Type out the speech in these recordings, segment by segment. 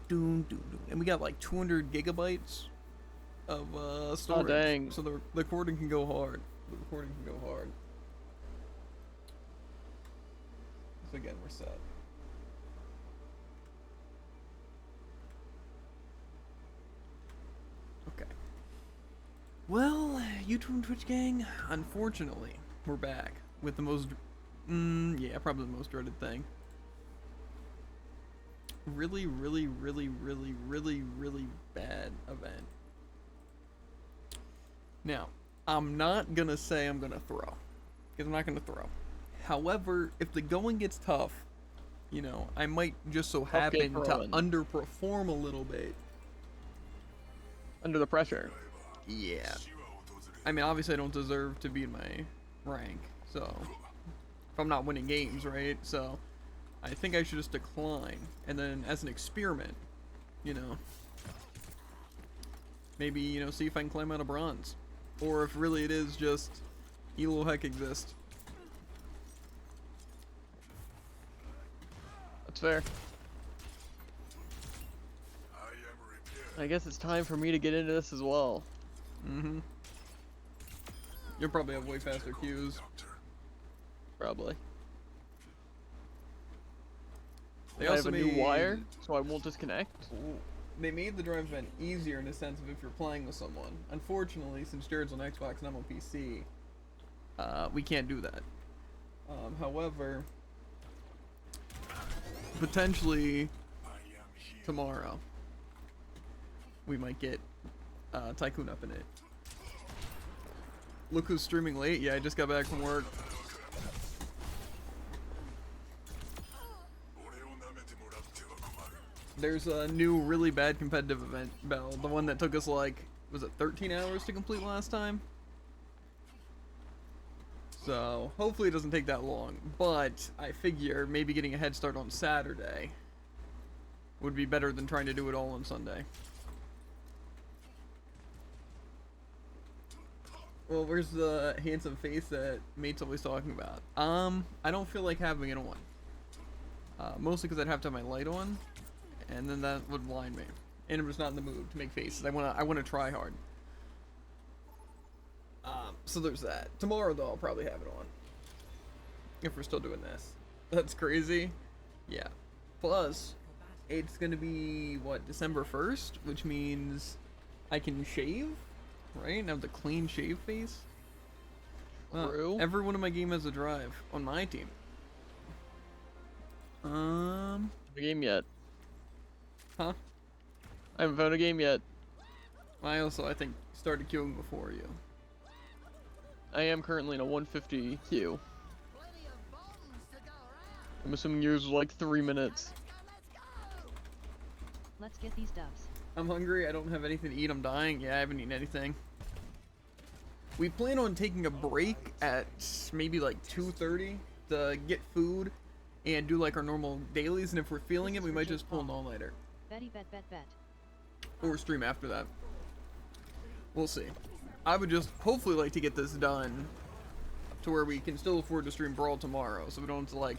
And we got like 200 gigabytes of storage. Oh, dang. So the recording can go hard. The recording can go hard. So again, we're set. Okay. Well, YouTube and Twitch gang, unfortunately, we're back with the most, yeah, probably the most dreaded thing. Really bad event. Now, I'm not gonna say I'm gonna throw, because I'm not gonna throw. However, if the going gets tough, you know, I might just so happen to underperform a little bit. Under the pressure. Yeah. I mean, obviously I don't deserve to be in my rank, so if I'm not winning games, right? So I think I should just decline, and then as an experiment, you know, maybe, you know, see if I can climb out of bronze, or if really it is just Elo Heck exist. That's fair. I guess it's time for me to get into this as well. Mm-hmm. You'll probably have way faster queues. Probably. They I also have a new wire, so I won't disconnect. They made the drive event easier in the sense of if you're playing with someone. Unfortunately, since Jared's on Xbox and I'm on PC, we can't do that. However, potentially tomorrow, we might get Tycoon up in it. Look who's streaming late. Yeah, I just got back from work. There's a new really bad competitive event, Bell. The one that took us like, was it 13 hours to complete last time? So, hopefully it doesn't take that long. But, I figure maybe getting a head start on Saturday would be better than trying to do it all on Sunday. Well, where's the handsome face that Mate's always talking about? I don't feel like having it on. Mostly because I'd have to have my light on, and then that would blind me. And I'm just not in the mood to make faces. I wanna try hard. So there's that. Tomorrow though, I'll probably have it on. If we're still doing this. That's crazy. Yeah. Plus, it's gonna be, what, December 1st? Which means I can shave? Right? And have the clean shave face? True. Everyone in my game has a drive. On my team. The game yet. Huh? I haven't found a game yet. I also, I think, started queuing before you. I am currently in a 150 queue. I'm assuming yours was like 3 minutes. Let's get these dubs. I'm hungry, I don't have anything to eat, I'm dying. Yeah, I haven't eaten anything. We plan on taking a break at maybe like 2:30 to get food and do like our normal dailies, and if we're feeling it, we might just pull an all-nighter. Betty bet. Or stream after that. We'll see. I would just hopefully like to get this done to where we can still afford to stream Brawl tomorrow, so we don't have to like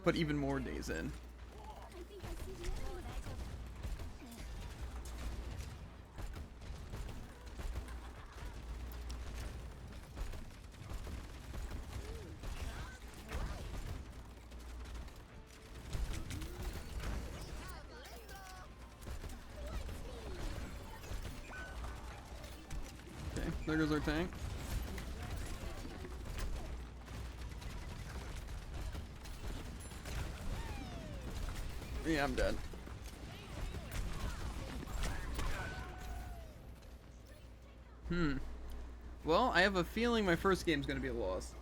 put even more days in. Okay, there goes our tank. Yeah, I'm dead. Well, I have a feeling my first game's gonna be a loss.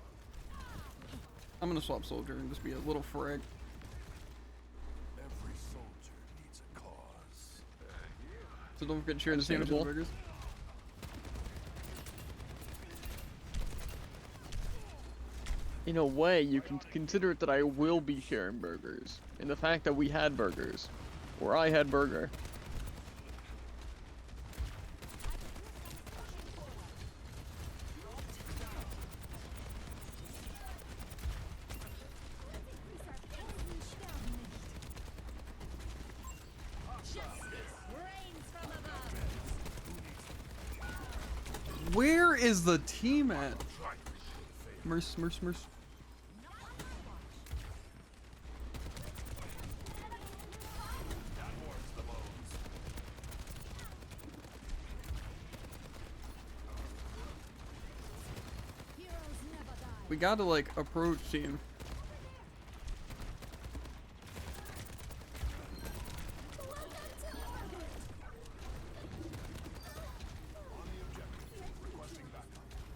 I'm gonna swap soldier and just be a little frick. Every soldier needs a cause. So don't forget to share the sandwiches and burgers. In a way, you can consider it that I will be sharing burgers. In the fact that we had burgers. Or I had burger. Where is the team at? Merce. We gotta like approach team.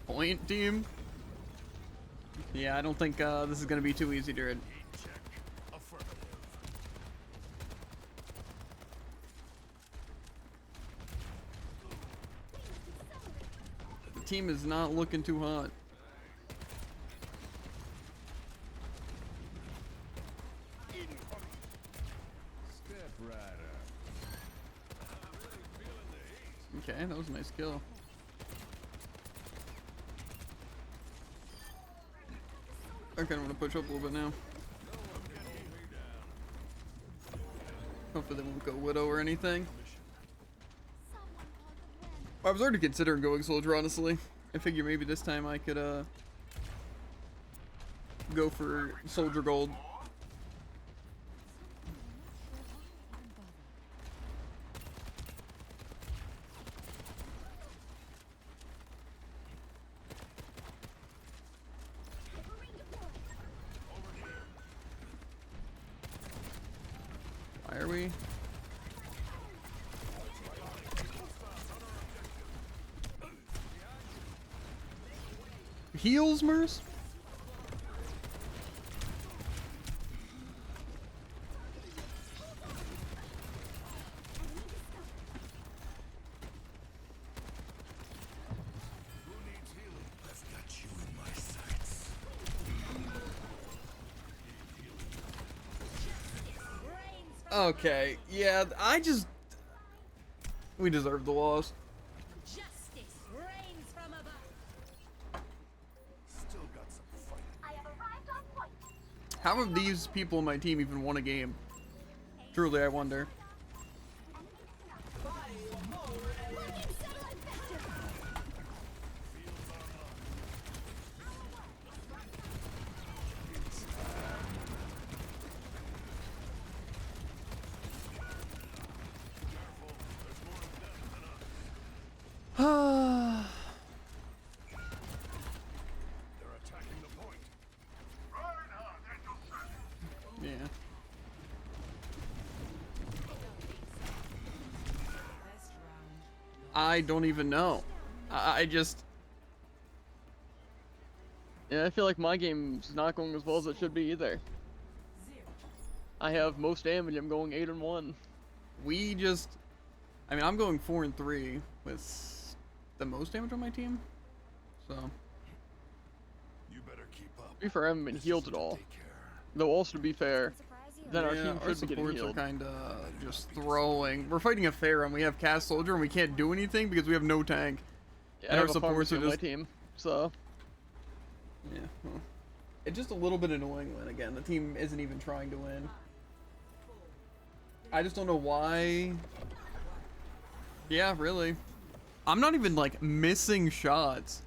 Point team. Yeah, I don't think this is gonna be too easy, dude. The team is not looking too hot. Okay, that was a nice kill. I kind of want to push up a little bit now. Hopefully they won't go Widow or anything. I was already considering going Soldier, honestly. I figure maybe this time I could go for Soldier Gold. Why are we? Heals, Merce? Okay, yeah, we deserve the loss. Justice reigns from above. Still got some fight. I have arrived on point. How have these people in my team even won a game? Truly, I wonder. They're attacking the point. Yeah. I don't even know. I just... Yeah, I feel like my game's not going as well as it should be either. I have most damage. I'm going 8-1. We just... I mean, I'm going 4-3 with the most damage on my team. So... You better keep up. To be fair, I haven't been healed at all. Take care. Though also to be fair, then our yeah, team our should be getting supports are healed. kind of just throwing. We're fighting a Pharah and we have Cast Soldier and we can't do anything because we have no tank. Yeah, and I our have a supports pharmacy are on my just... team, so Yeah, well, it's just a little bit annoying when, again, the team isn't even trying to win. I just don't know why. Yeah, really. I'm not even, like, missing shots.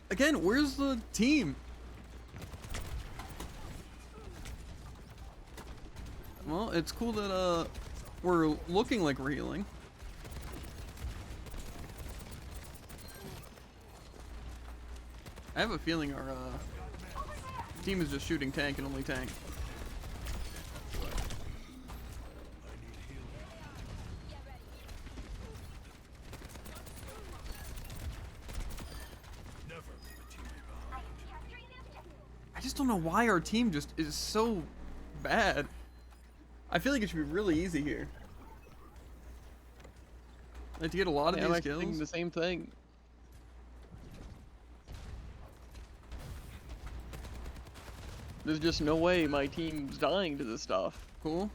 Again, where's the team? Well, it's cool that we're looking like we're healing. I have a feeling our team is just shooting tank and only tank. I just don't know why our team just is so bad. I feel like it should be really easy here. Like to get a lot of yeah, I'm these actually thinking kills. the same thing. There's just no way my team's dying to this stuff. Cool.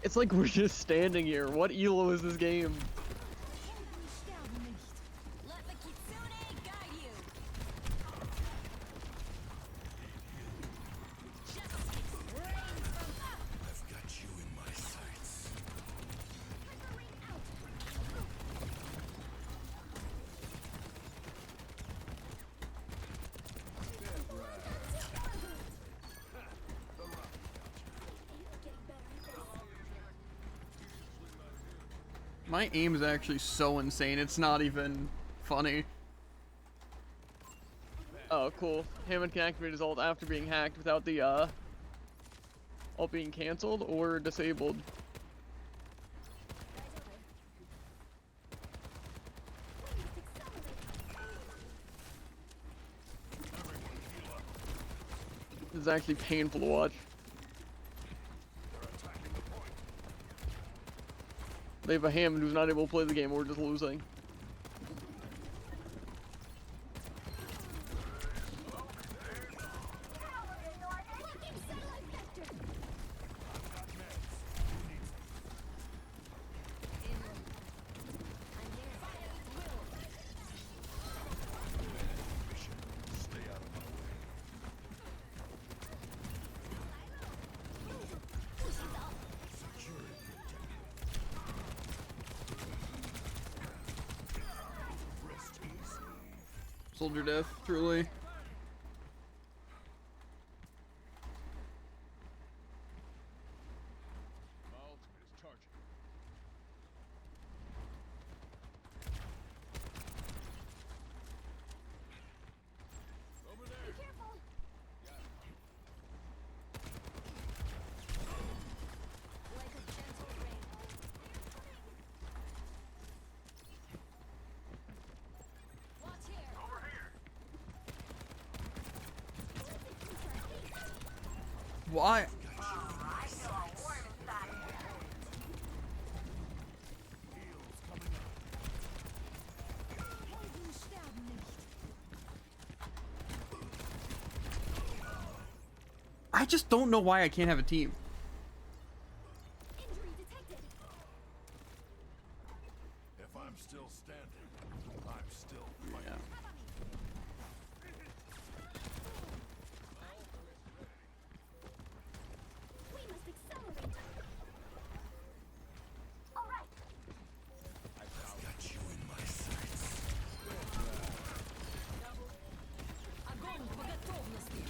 It's like we're just standing here. What elo is this game? Sterben nicht. Let the Kitsune guide you. Justice reigns from I've got you in my sights. flickering out. My aim is actually so insane, it's not even funny. Oh, cool. Hammond can activate his ult after being hacked without the, ult being cancelled or disabled. This is actually painful to watch. They're attacking the point. They have a Hammond who's not able to play the game, we're just losing. Stay out of my way. Security rest easy. Soldier death, truly. My ultimate is charging. Over there. Careful. Like a gentle rain. Watch here. Over here. Why? Helden sterben nicht. I just don't know why I can't have a team. Injury detected. If I'm still standing, I'm still fighting. Yeah. We must accelerate. All right. I've got you in my sights. Огонь по готовности.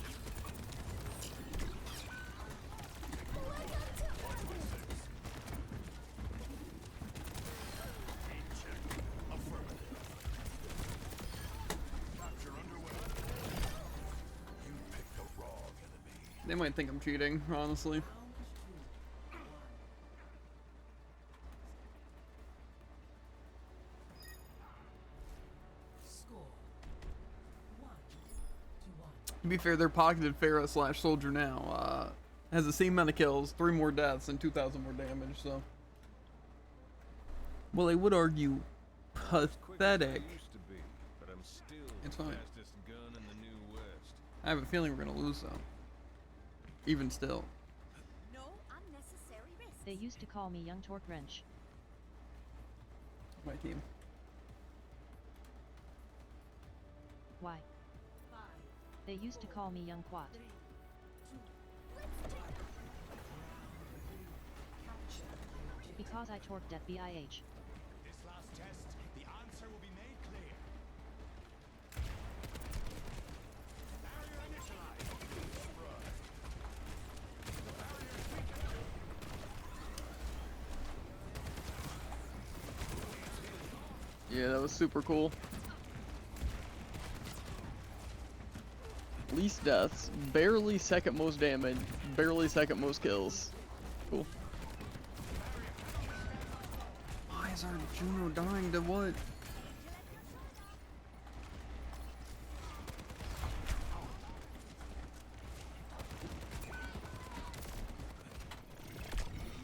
Check. Affirmative. Capture underway. You picked the wrong enemy. They might think I'm cheating, honestly. To be fair, they're pocketed Pharah slash Soldier now. Has the same amount of kills, 3 more deaths, and 2,000 more damage, so. Well, I would argue pathetic. But I'm still It's the fine. fastest gun in the New West. I have a feeling we're gonna lose, though. Even still. No unnecessary risks. They used to call me Young Torque Wrench. My team. Why? They used to call me Young Quat. Because I torqued at BIH. This last test, the answer will be made clear. Barrier initialized. Yeah, that was super cool. Least deaths, barely second most damage, barely second most kills. Cool. Why is our Juno dying to what?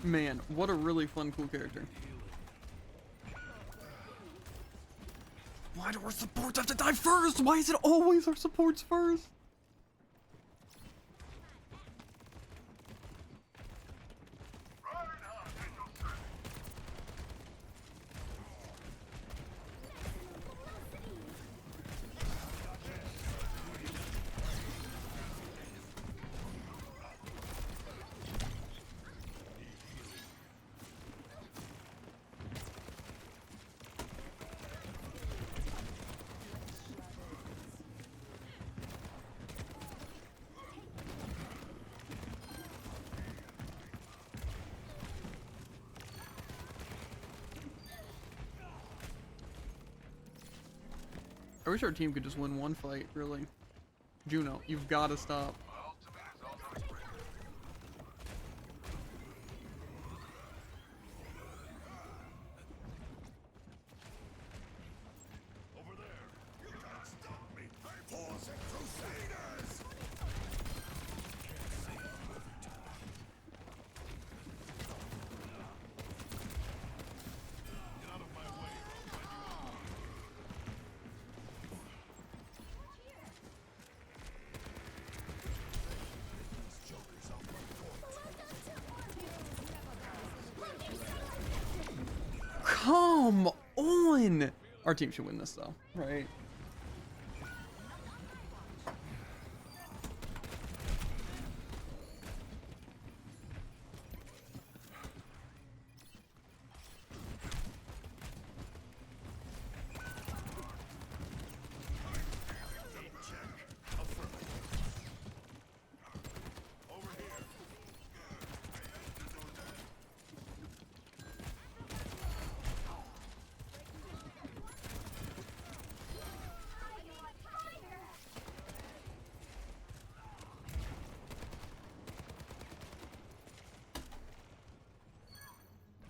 Man, what a really fun, cool character. Why do our supports have to die first? Why is it always our supports first? I wish our team could just win one fight, really. Juno, you've got to stop. Over there. You can't stop me. Force and Crusaders. Get out of my way, or I'll find you. These jokers off my point. Come on! Our team should win this, though, right? Over here.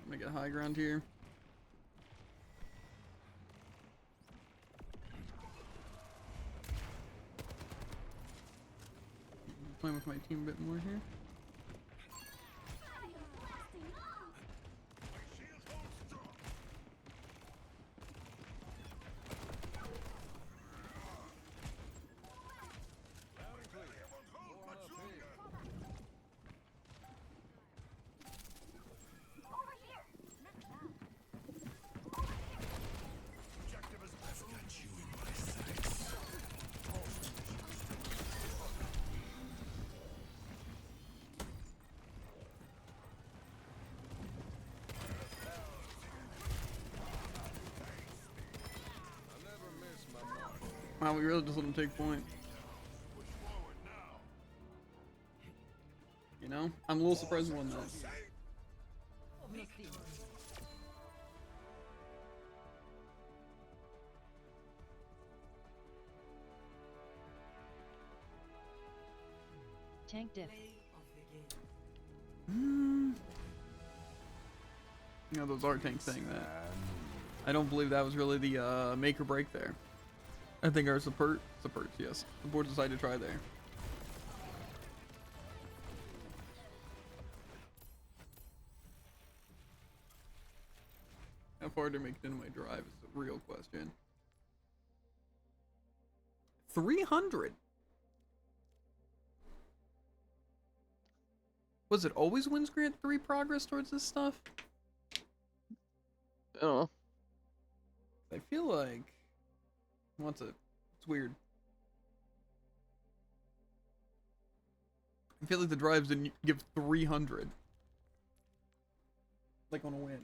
I'm gonna get high ground here. Playing with my team a bit more here. Shield hold strong. Loud and clear. Hold much longer. Objective is I've got you in my sights. I never miss my mark. Wow, we really just let them take point. Push forward now. You know? I'm a little surprised we won that. Crusade. Tank diff. You know, those are tanks saying that. I don't believe that was really the make or break there. I think our supports, yes. Support decided to try there. How far to make it into my drive is the real question. 300. Was it always wins grant 3 progress towards this stuff? I don't know. I feel like it's weird. I feel like the drives didn't give 300. Like on a win.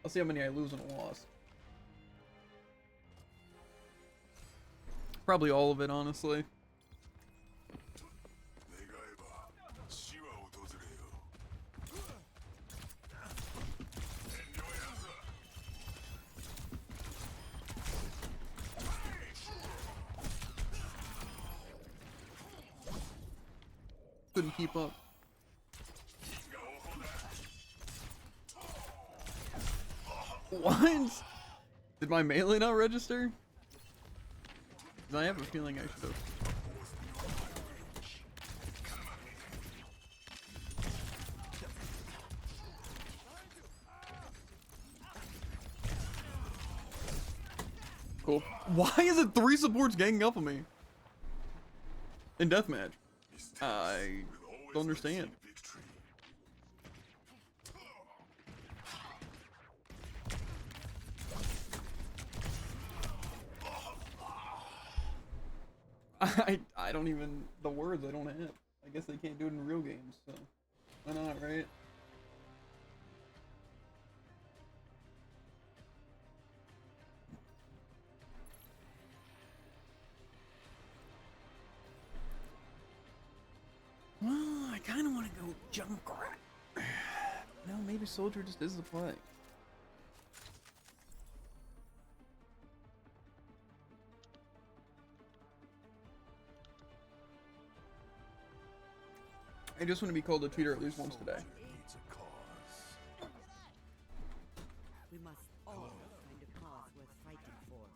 I'll see how many I lose on a loss. Probably all of it, honestly. 願えば死は訪れよ。遠慮やず。Couldn't keep up. 銀河王鵬だ。 What? Did my melee not register? 'Cause I have a feeling I should have. Cool. Why is it 3 supports ganging up on me? In deathmatch. I don't understand. Victory. I don't even the words I don't have. I guess they can't do it in real games, so why not, right? Well, I kind of want to go Junkrat. No, maybe Soldier just is the play. I just want to be called a cheater at least once today. Needs a cause. We must all find a cause worth fighting for.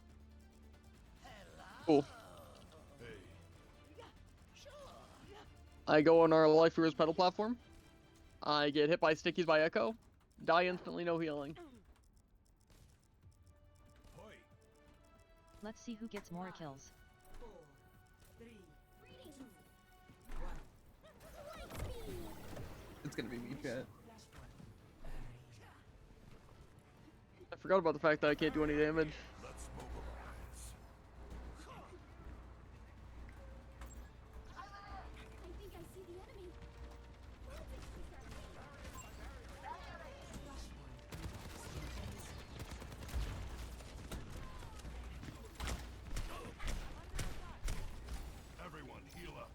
Cool. Hey, I go on our Life Heroes pedal platform. I get hit by stickies by Echo. Die instantly, no healing. hoi. Let's see who gets more kills. 4, 3, It's gonna be me, chat. I forgot about the fact that I can't do any damage. Let's mobilize. I think I see the enemy. Everyone, heal up.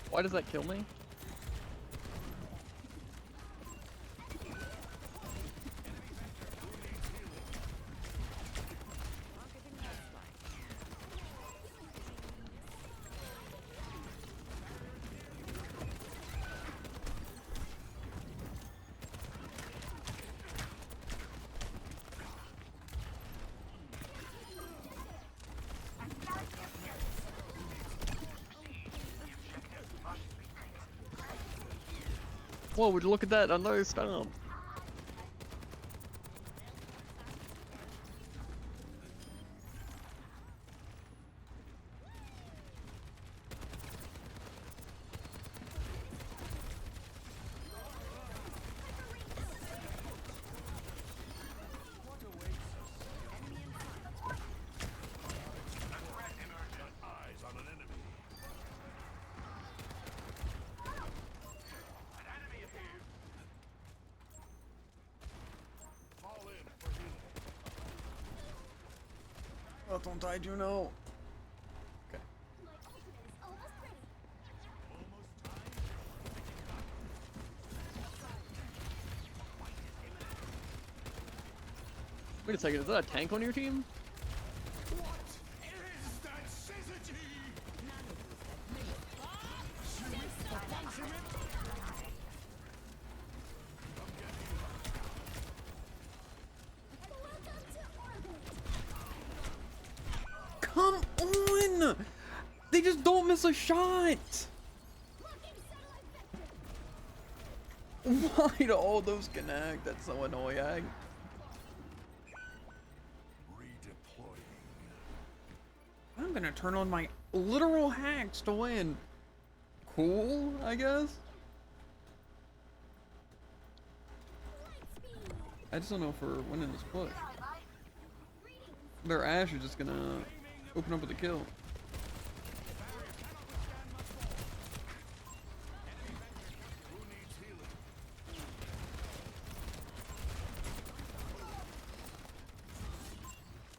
Why does that kill me? Whoa, would you look at that? Another stomp. Eyes on an enemy. Fall in for healing. Oh, don't die, Juno. Okay. My ultimate is almost ready. Wait a second, is that a tank on your team? What is that syzygy? Welcome to orbit. Come on! They just don't miss a shot! Locking satellite vector. Why do all those connect? That's so annoying. Redeploying. I'm gonna turn on my literal hacks to win. Cool, I guess? I just don't know if we're winning this push. Their Ash is just gonna open up with a kill. Who needs healing?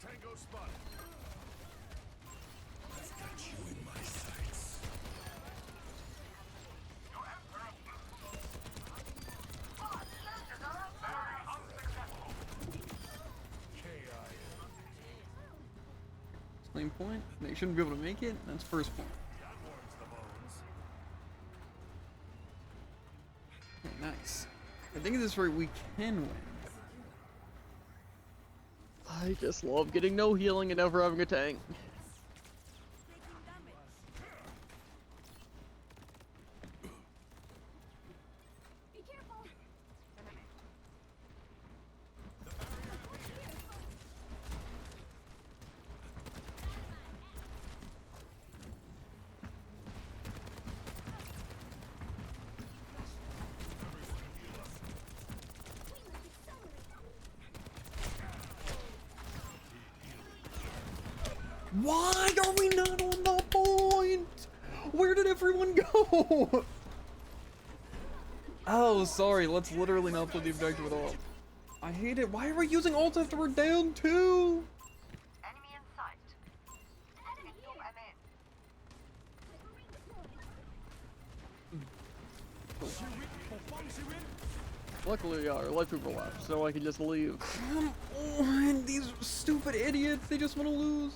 Tango spotted. I've got you in my sights. Claim point. They shouldn't be able to make it. That's first point. That warms the bones. Okay, nice. I think at this rate we can win. I just love getting no healing and never having a tank. Be careful. Why are we not on the point? Where did everyone go? Oh, sorry. Let's literally not play the objective at all. I hate it. Why are we using ult after we're down 2? Enemy in sight. Enemy Zoom here. them in. Luckily, our life people left, so I could just leave. Come on, these stupid idiots, they just want to lose.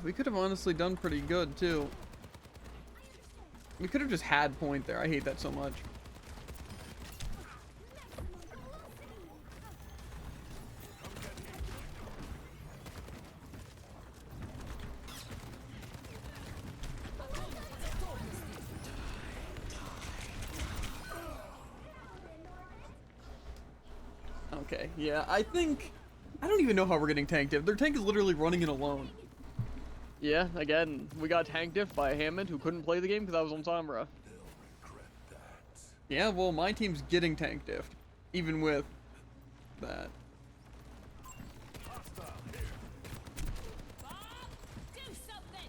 We could have honestly done pretty good too. We could have just had point there. I hate that so much. Okay, yeah, I don't even know how we're getting tanked if their tank is literally running it alone. Yeah, again, we got tank diff by Hammond, who couldn't play the game because I was on Sombra. Yeah, well, my team's getting tank diffed, even with that. Do something.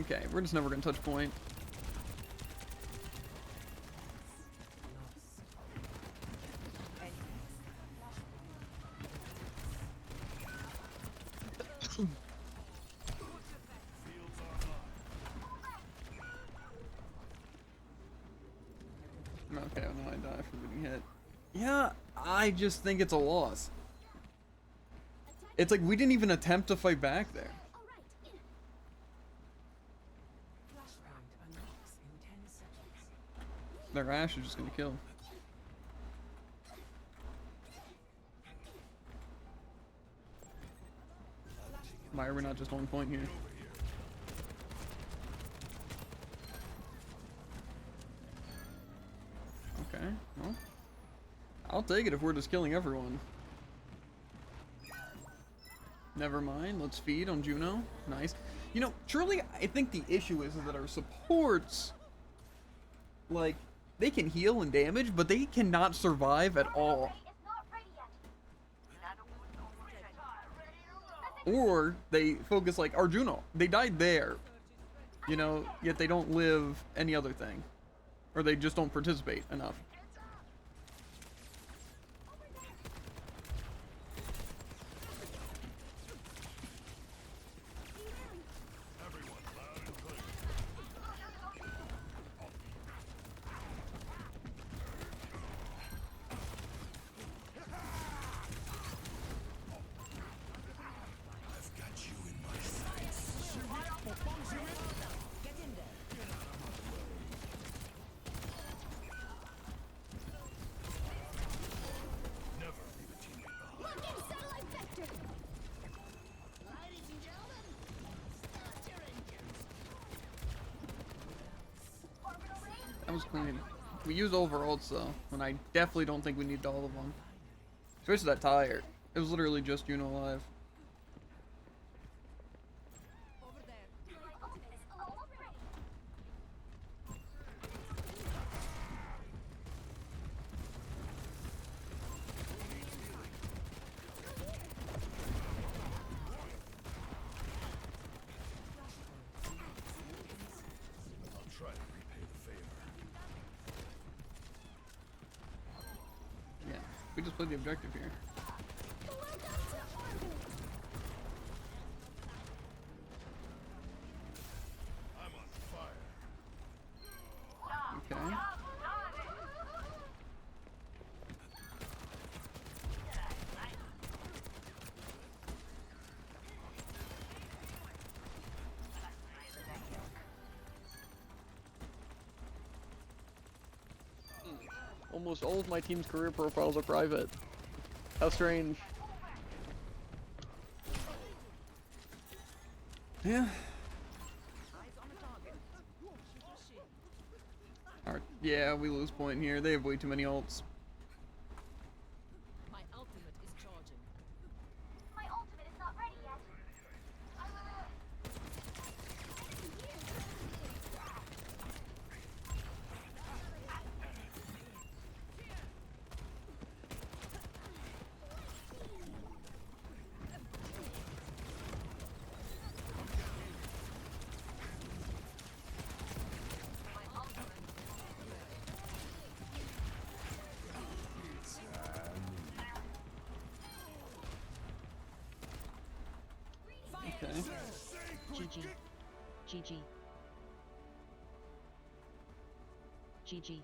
Okay, we're just never gonna touch point. Okay, now I die from getting hit. Yeah, I just think it's a loss. It's like we didn't even attempt to fight back there. All right. Flashbang unlocks in 10 seconds. Their Ash is just gonna kill. Why are we not just on point here? Okay, well, I'll take it if we're just killing everyone. Never mind, let's feed on Juno. Nice. You know, truly, I think the issue is that our supports, like, they can heal and damage, but they cannot survive at all. It's not ready yet. Or they focus like Arjuno. They died there, you know, yet they don't live any other thing. Or they just don't participate enough. I've got you in my sights. Get in there. Never leave a teammate behind. Locking satellite vector. Ladies and gentlemen, start your engines. That was clean. We used overalls though, and I definitely don't think we need all of them. Especially that tire. It was literally just Juno alive. Over there. My ultimate is almost ready. I'll try to repay the favor. Yeah, we just played the objective here. Welcome to orbit. I'm on fire. Okay. Almost all of my team's career profiles are private. How strange. Yeah. Eyes on the target. Alright. Yeah, we lose point here. They have way too many ults. My ultimate is charging. My ultimate is not ready yet. Okay. GG. GG. GG.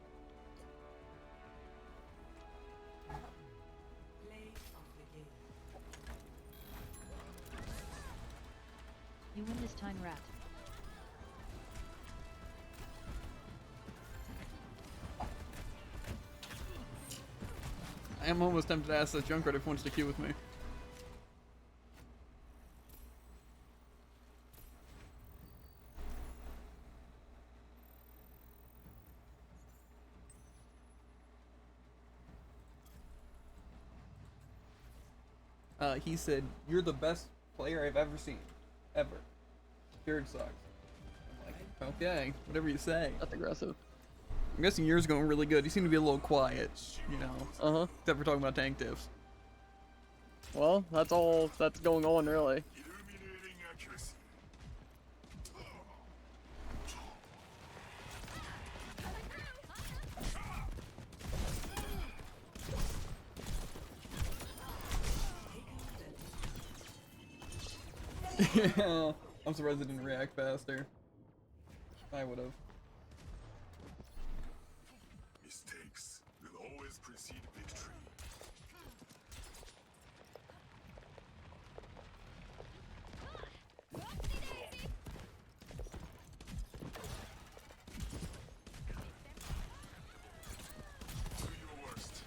You win this time, rat. I am almost tempted to ask that Junkrat if he wants to queue with me. He said, "You're the best player I've ever seen. Ever. Jared sucks." I'm like, okay, whatever you say. That's aggressive. I'm guessing yours going really good. You seem to be a little quiet, you know. Uh-huh. Except for talking about tank tips. Well, that's all that's going on, really. Illuminating accuracy. Yeah, I'm surprised it didn't react faster. I would have. Mistakes will always precede victory. Do your worst.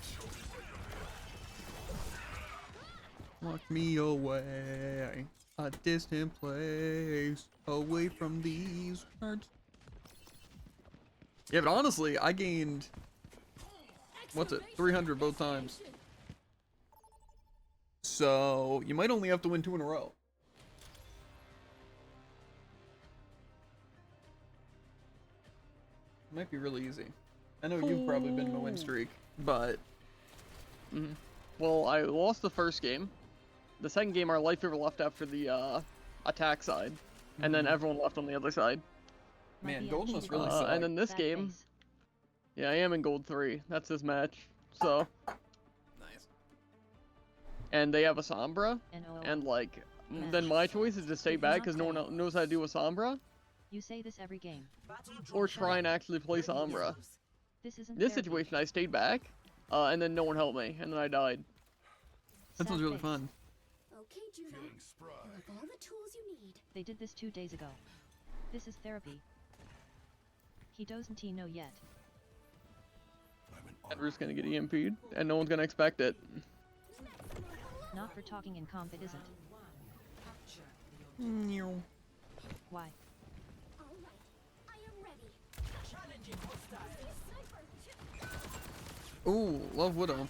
Show me what you're made of. Lock me away, a distant place, away from these words. Yeah, but honestly, I gained, what's it, 300 both times. So, you might only have to win 2 in a row. Might be really easy. I know you've probably been in a win streak, but Mm-hmm. Well, I lost the first game. The second game, our lifesaver left after the attack side, and then everyone left on the other side. My man, BM gold must cheated really on suck. And then this that game, face. yeah, I am in gold 3. That's this match. So, nice. and they have a Sombra, NOL. and like, Match. then my choice is to stay Did back not because no one say. else knows how to do a Sombra, You say this every game. or try and actually play Sombra. This isn't This therapy. situation, I stayed back, and then no one helped me, and then I died. That sounds Sad really face. fun. Okay, Juno. Feeling spry. You have all the tools you need. They did this 2 days ago. This is therapy. He doesn't know yet. I'm an And we're just gonna get EMP'd, and no one's gonna expect it. Not for talking in comp, it isn't. Why? All right. I am ready. Ooh, love Widow.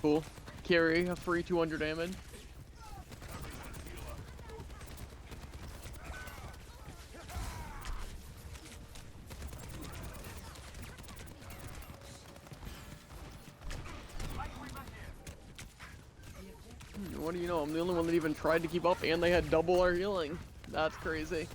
Cool. Carry a free 200 damage. What do you know? I'm the only one that even tried to keep up, and they had double our healing. That's crazy.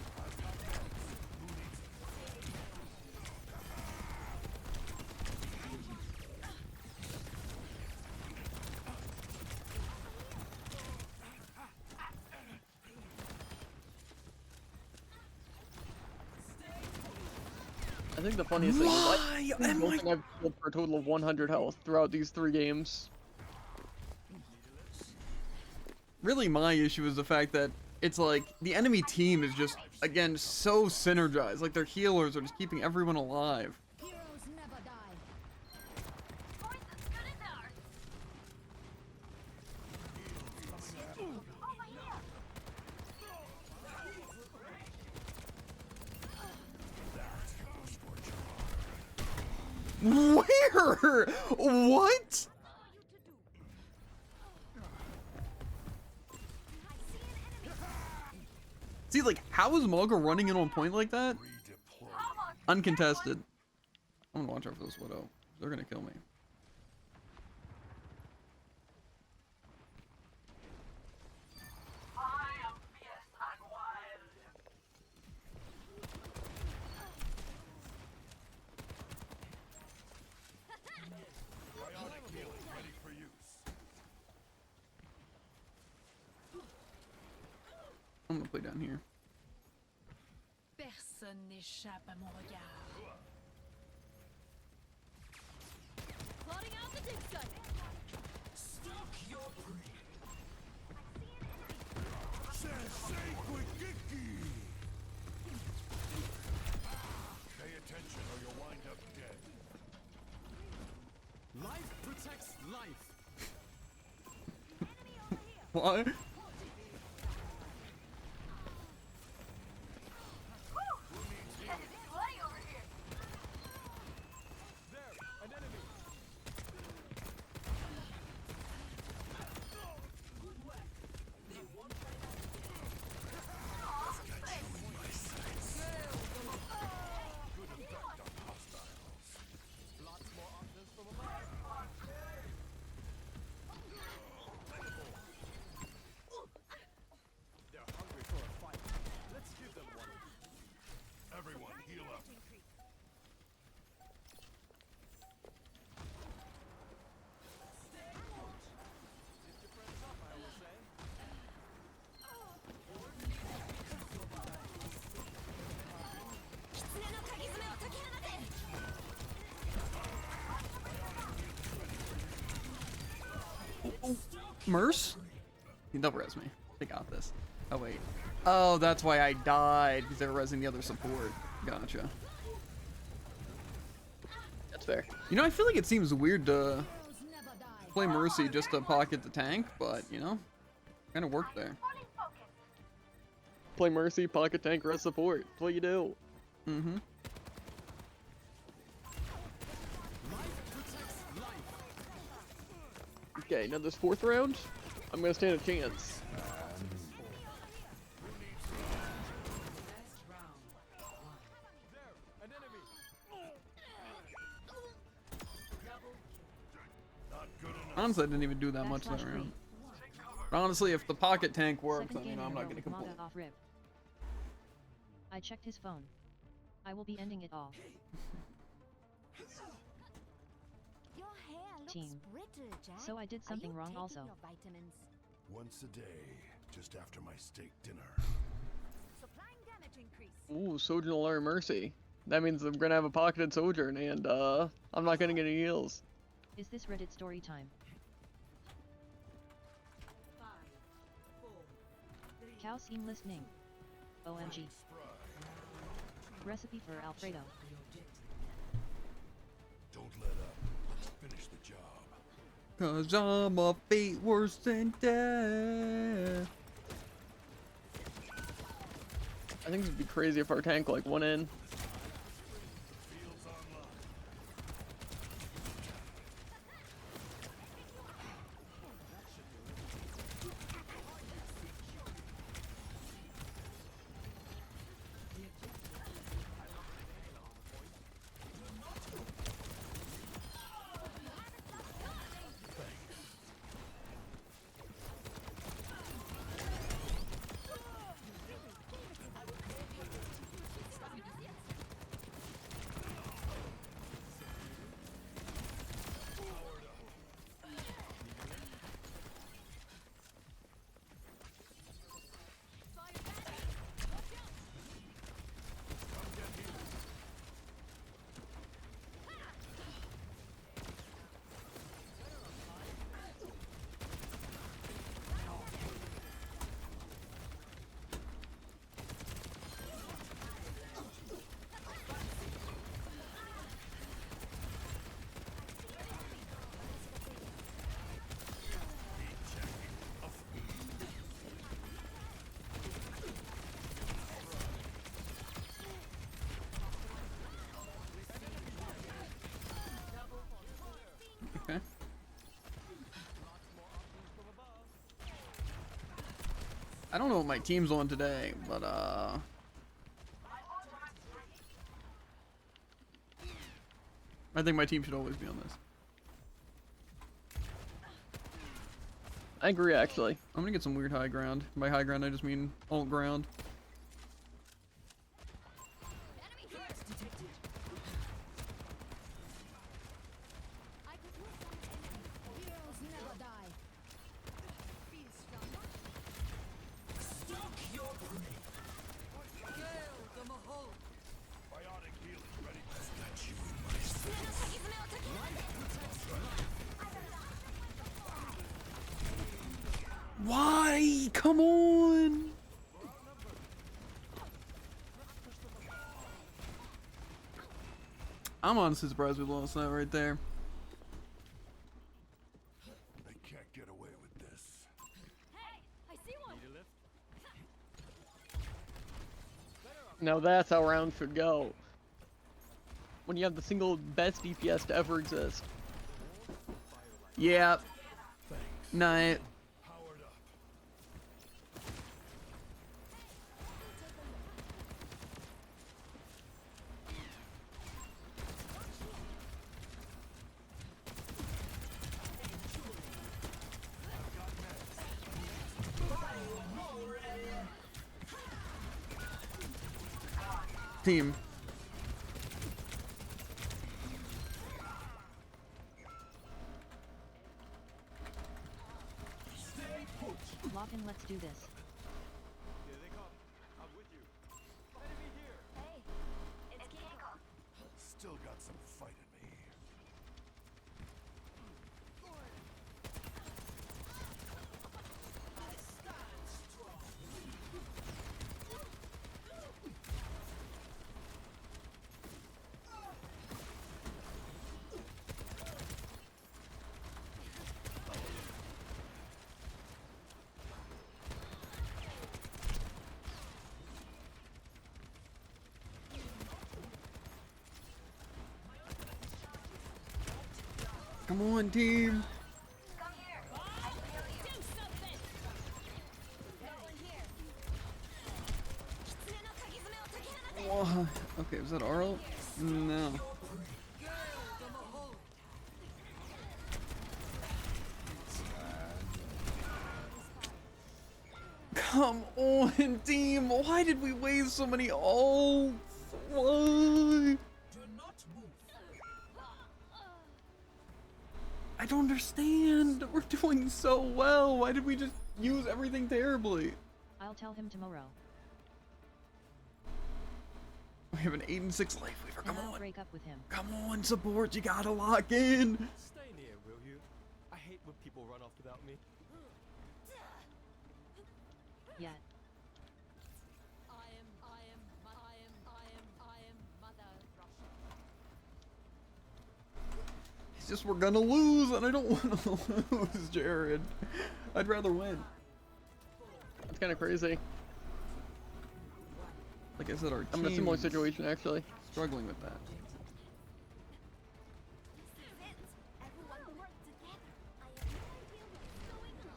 I think the funniest thing is Why I am don't I? think I've killed for a total of 100 health throughout these 3 games. Really, my issue is the fact that it's like the enemy team is just, again, so synergized. Like their healers are just keeping everyone alive. Heroes never die. Voice is good as ours. Oh, my ear. Where? What? See, like, how is Mulga running in on point like that? redeploy. Uncontested. I'm gonna watch out for this Widow. They're gonna kill me. I am fierce and wild. I'm gonna play down here. Personne n'échappe à mon regard. Plotting out the dig site. Pay attention or you'll wind up dead. Life protects life. What? Bloody over here. There, an enemy. Lots more options from above. They're hungry for a fight. Let's give them one. Everyone, heal up. Lift your friends up, I will say. Merce? Don't res me. They got this. Oh wait. Oh, that's why I died, because they were resing the other support. Gotcha. That's fair. You know, I feel like it seems weird to play Mercy just to pocket the tank, but, you know, kind of worked there. Fully focused. Play Mercy, pocket tank, res support. That's what you do. Mm-hmm. Okay, now this 4th round, I'm gonna stand a chance. There, an enemy. Not good enough. Honestly, I didn't even do that much that Backslash round. free. But honestly, if the pocket tank works, Second then, you game know, I'm in a not row gonna with complain. Maga off rip. I checked his phone. I will be ending it all. Your hair looks Team. brittle, Jack. So I did Are something you wrong taking also. your vitamins? Once a day, just after my steak dinner. Supplying damage increase. Ooh, Sojourn Alarm Mercy. That means I'm gonna have a pocketed Sojourn, and I'm not gonna get any heals. Is this Reddit story time? Cow seam listening. OMG. Recipe for Alfredo. Don't let up. Let's finish the job. Cause I'm a fate worse than death. I think it'd be crazy if our tank like went in. Fields online. Okay. I don't know what my team's on today, but I think my team should always be on this. I agree, actually. I'm gonna get some weird high ground. By high ground, I just mean alt ground. Enemy here. I could use some enemy. Heroes never die. Feel stronger. 3! Come on! I'm honestly surprised we lost that right there. They can't get away with this. Hey, I see one. Need a lift? Now that's how rounds should go. When you have the single best DPS to ever exist. Yeah. Night. Powered up. Team. Lock in, let's do this. Here they come. I'm with you. Enemy here. Hey, it's Kiko. Still got some fight in me. Come on, team. Come here. I feel you. Do something. No one here. Kitsune no kagizume o toki hanate. Whoa. Okay, was that Arl? No. Come on, team. Why did we waste so many ults? Why? I don't understand. We're doing so well. Why did we just use everything terribly? I'll tell him tomorrow. We have an 8 and 6 life weaver. Come And I'll on. break up with him. Come on, support. You gotta lock in. Stay near, will you? I hate when people run off without me. Yet. I am Mother Russia. It's just we're gonna lose, and I don't want to lose, Jared. I'd rather win. That's kind of crazy. Like I said, our I'm in a similar team's situation actually. struggling with that. This is it. Everyone work together. I have no idea what's going on.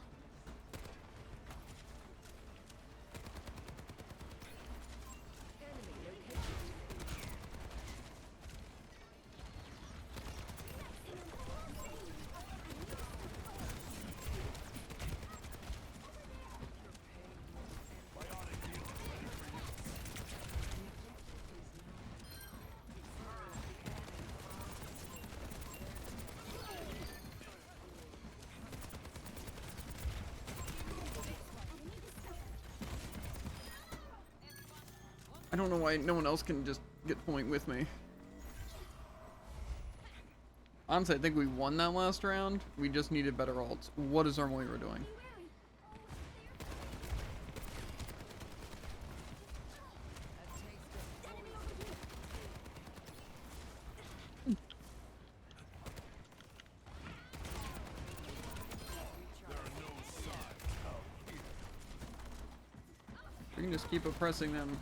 I don't know why no one else can just get point with me. Honestly, I think we won that last round. We just needed better ults. What is our Moira doing? We can just keep oppressing them.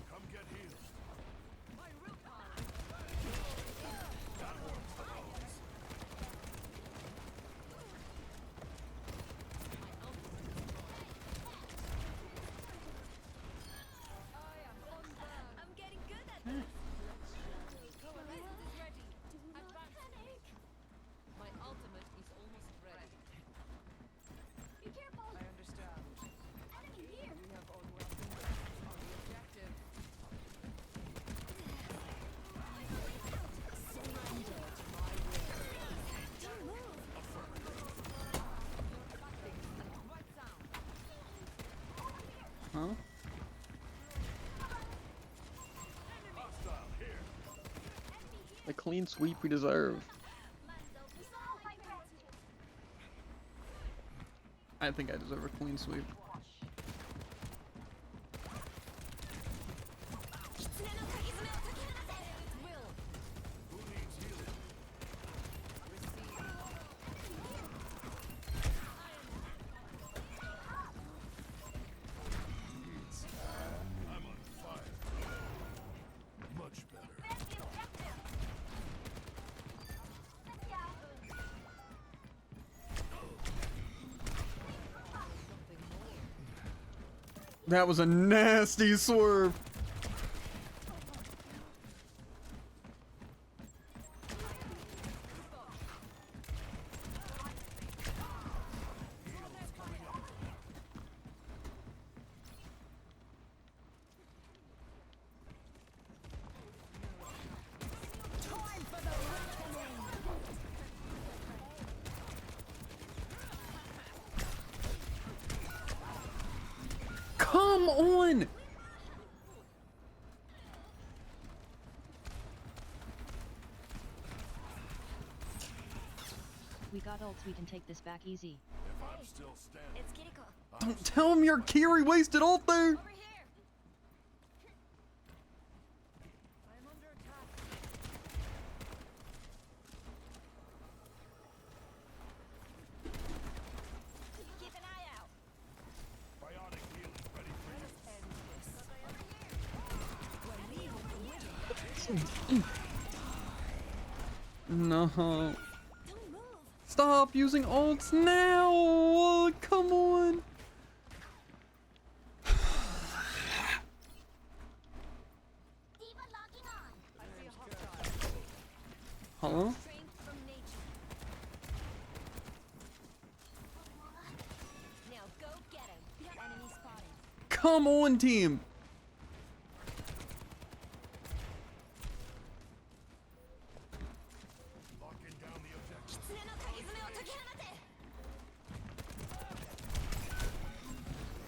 Come get healed. I'm getting good at this. Coalescence is ready. Advance. My ultimate is almost ready. Be careful. I understand. Enemy here. We have unwelcome guests on the objective. Surrender to my will. Don't move. What sound? Huh? Hostile here. clean sweep we deserve. I think I deserve a clean sweep. I'm on fire. Much better. That was a nasty swerve. Come on! We got ults, we can take this back easy. If I'm still standing, It's Kiriko. Don't tell him your Kiri wasted ult there! Over here. I'm under attack. Keep an eye out. bionic healing ready for you. No. Don't move. Stop using ults now! Oh, come on! Diva locking on. Huh? Strength from nature. Now go get him. Enemy spotted. Come on, team! Locking down the objective. 狐の鍵爪を解き放て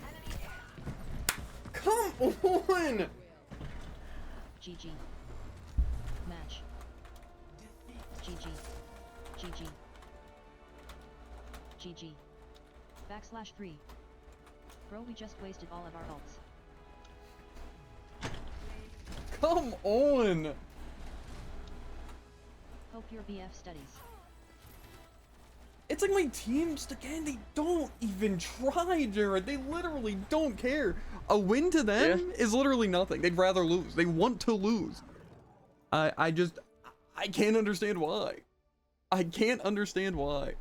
Enemy Come on! GG. Match. GG. GG. GG. /3. Bro, we just wasted all of our ults. Come on! Hope your BF studies. It's like my team, just again, they don't even try, Jared. They literally don't care. A win to them is literally nothing. They'd rather lose. They want to lose. I can't understand why. I can't understand why.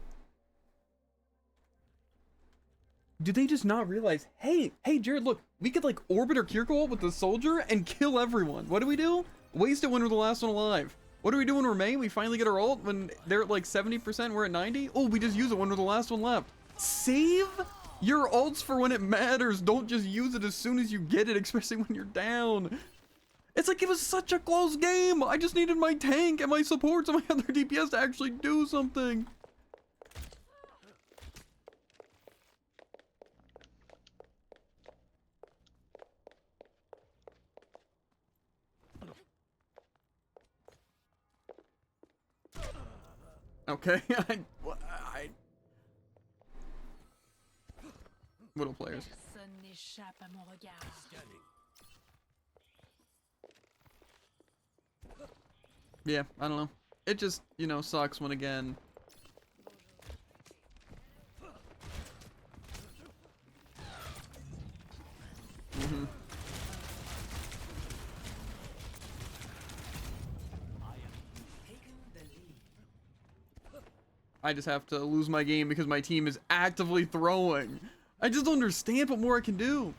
Do they just not realize, hey, Jared, look, we could like orbit or Kiriko ult with the soldier and kill everyone. What do? Waste it when we're the last one alive. What do we do when we're main? We finally get our ult when they're at like 70%, we're at 90? Oh, we just use it when we're the last one left. Save your ults for when it matters. Don't just use it as soon as you get it, especially when you're down. It's like it was such a close game. I just needed my tank and my supports and my other DPS to actually do something. Okay, Little players. Personne n'échappe à mon regard. Scanning. Yeah, I don't know. It just, you know, sucks when again. I just have to lose my game because my team is actively throwing. I just don't understand what more I can do.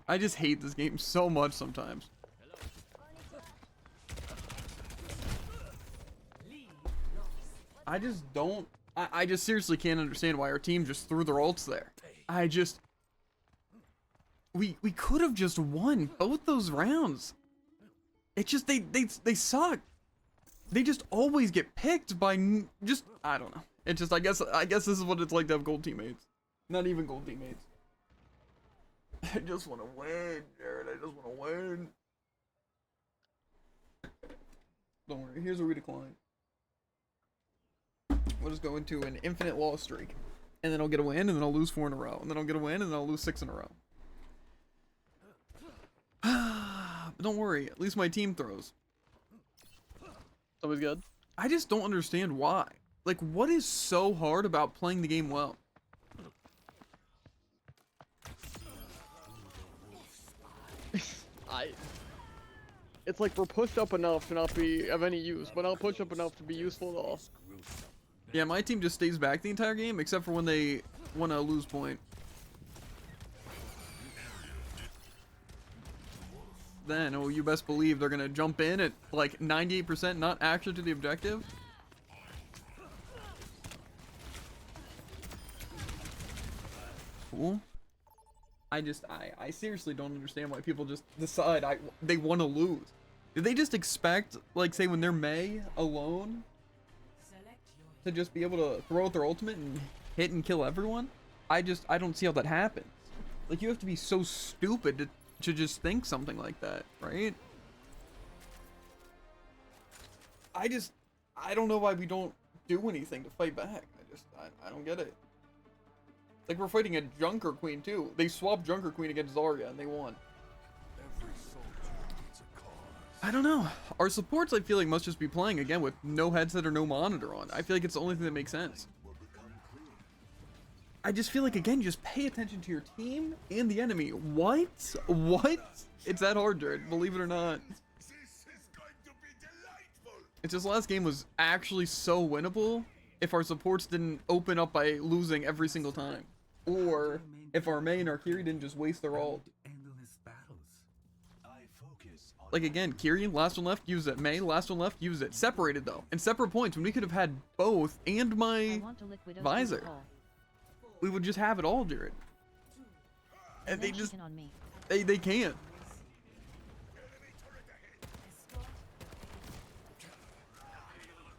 I just hate this game so much sometimes. I just don't. I just seriously can't understand why our team just threw their ults there. We could have just won both those rounds. It's just they suck. They just always get picked by I don't know. It's just I guess this is what it's like to have gold teammates. Not even gold teammates. I just want to win, Jared. I just want to win. Don't worry. Here's where we decline. We'll just go into an infinite loss streak, and then I'll get a win, and then I'll lose 4 in a row, and then I'll get a win, and then I'll lose 6 in a row. But don't worry. At least my team throws. Always good. I just don't understand why. Like, what is so hard about playing the game well? It's like we're pushed up enough to not be of any use, but not pushed up enough to be useful at all. Yeah, my team just stays back the entire game, except for when they want to lose point. Then, oh, you best believe they're gonna jump in at like 98%, not actually to the objective. Cool. I seriously don't understand why people just decide they want to lose. Did they just expect, like, say when they're Mei alone, to just be able to throw out their ultimate and hit and kill everyone? I don't see how that happens. Like, you have to be so stupid to just think something like that, right? I don't know why we don't do anything to fight back. I don't get it. Like, we're fighting a Junker Queen, too. They swapped Junker Queen against Zarya, and they won. Every soldier needs a cause. I don't know. Our supports, I feel like, must just be playing, again, with no headset or no monitor on. I feel like it's the only thing that makes sense. I just feel like, again, just pay attention to your team and the enemy. What? What? It's that hard, Jared. Believe it or not. This is going to be delightful. It's just last game was actually so winnable if our supports didn't open up by losing every single time. Or if our Mei and our Kiri didn't just waste their ult. Endless battles. I focus on Like, again, Kiri, last one left, use it. Mei, last one left, use it. Separated, though. And separate points when we could have had both and I my want to liquidate visor. all. We would just have it all, Jared. And they Then just, chicken on me. they can't.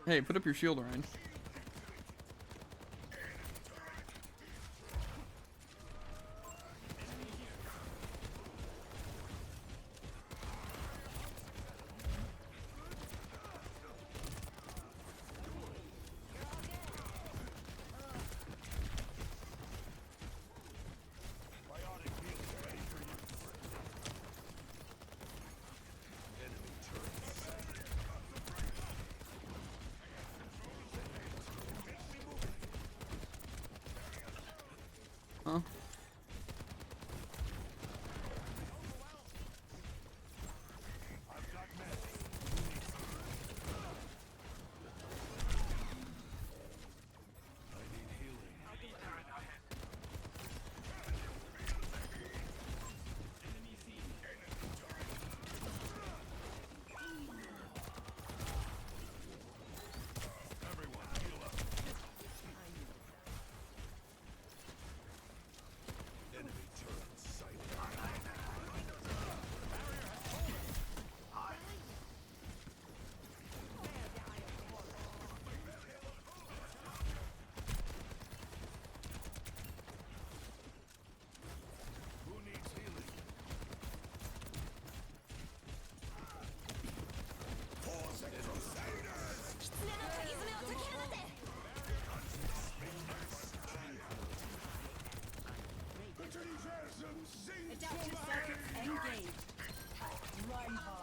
Hey, put up your shield, Ryan. Huh?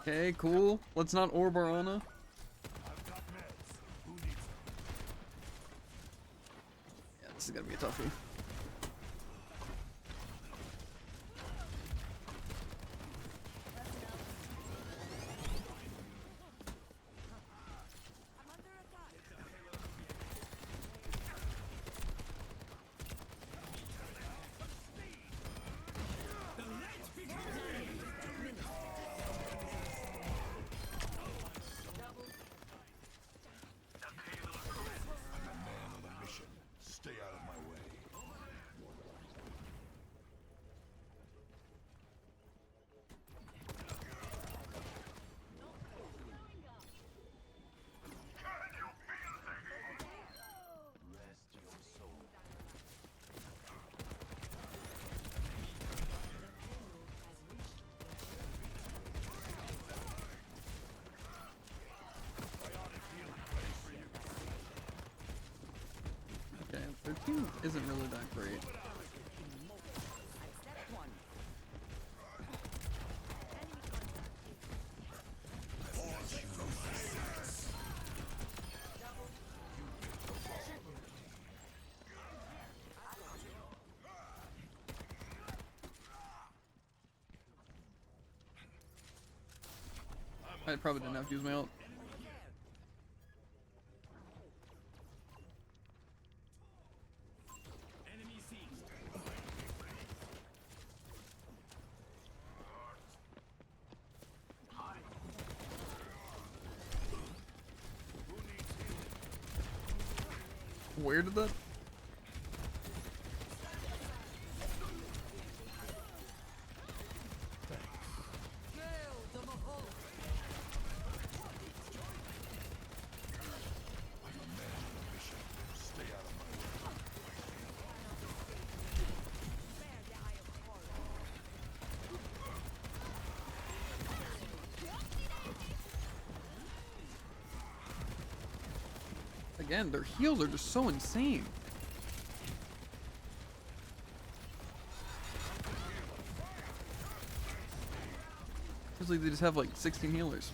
Okay, cool. Let's not orb our Ana. Yeah, this is gonna be a toughie. Stay out of my way. team isn't really that great. I probably didn't have to use my ult. Enemy seized. Where did that? Stay out of my way. Again, their heals are just so insane. Feels like they just have like 16 healers.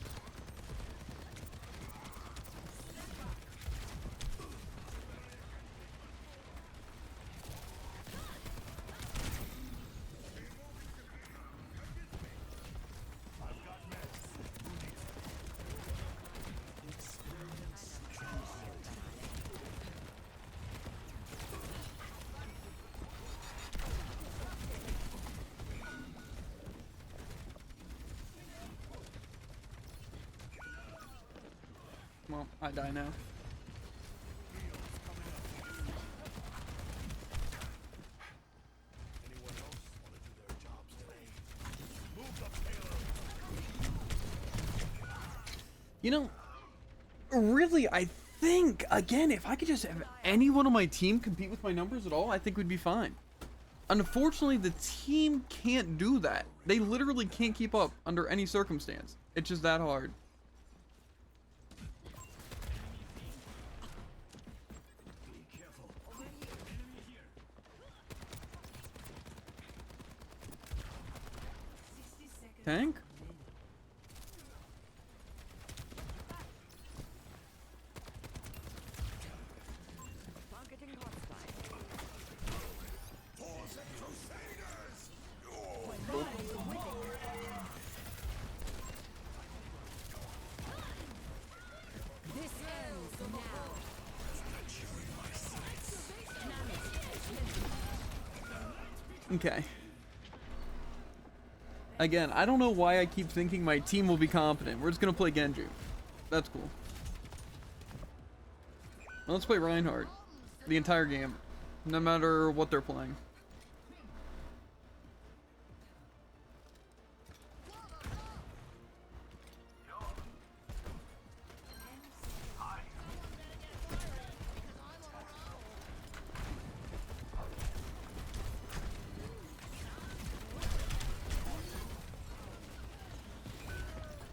Well, I die now. Anyone else want to do their jobs today? Move the payload. You know, really, I think, again, if I could just have anyone on my team compete with my numbers at all, I think we'd be fine. Unfortunately, the team can't do that. They literally can't keep up under any circumstance. It's just that hard. Be careful. Enemy here. Tank? Targeting hostile. Force and Crusaders! This ends now. Okay. Again, I don't know why I keep thinking my team will be competent. We're just gonna play Genji. That's cool. Well, let's play Reinhardt the entire game, no matter what they're playing.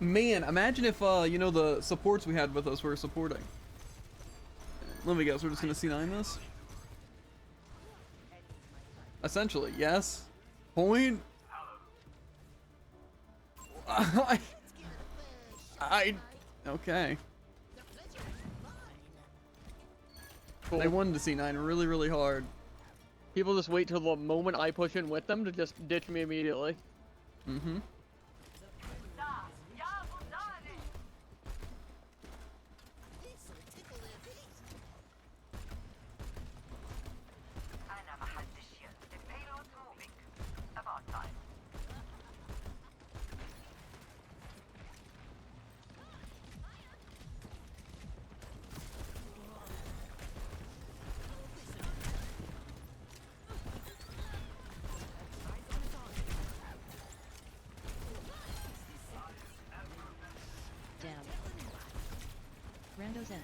Man, imagine if, you know, the supports we had with us were supporting. Let me guess, we're just gonna C9 this? Essentially, yes. Point. Okay. They wanted to C9 really, really hard. People just wait till the moment I push in with them to just ditch me immediately. Mm-hmm. Damn. Rando's in.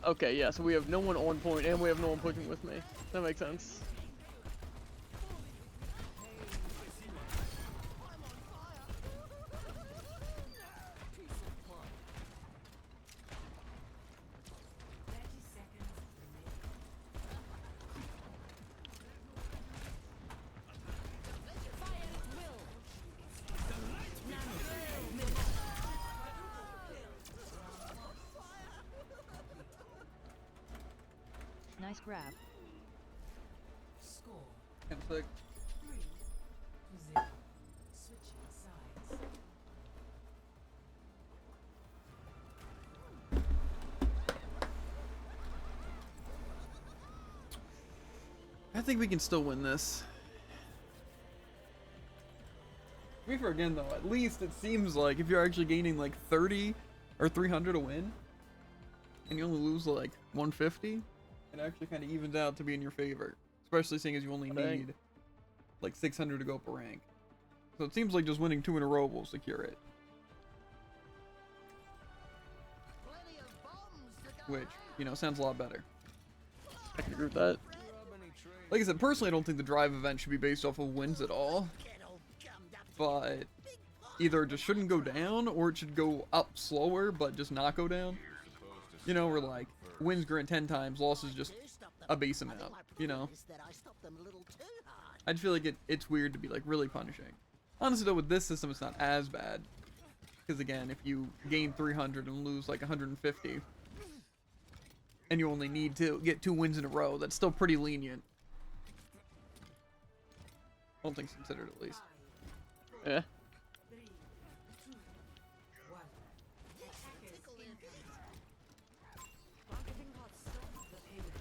Okay, yeah, so we have no one on point and we have no one pushing with me. That makes sense. Nice grab. Score Kind of sick. 3-0. Switching sides. I think we can still win this. To be fair again though, at least it seems like if you're actually gaining like 30 or 300 a win, and you only lose like 150, it actually kind of evens out to be in your favor. Especially seeing as you only need like 600 to go up a rank. So it seems like just winning 2 in a row will secure it. Plenty of bombs to go Which, you know, sounds a lot better. I can agree with that. Like I said, personally I don't think the drive event should be based off of wins at all. get all gummed up. But either it just shouldn't go down, or it should go up slower, but just not go down. You know, we're like, wins grant 10 times, losses just Do stop them. a base I think amount, my you problem know? is that I stopped them a little too hard. I just feel like it's weird to be like really punishing. Honestly though, with this system it's not as bad. Because again, if you gain 300 and lose like 150, and you only need to get 2 wins in a row, that's still pretty lenient. All things considered at least. Yeah. 3, 2, 1. Attackers incoming. Marketing hot stop the payload.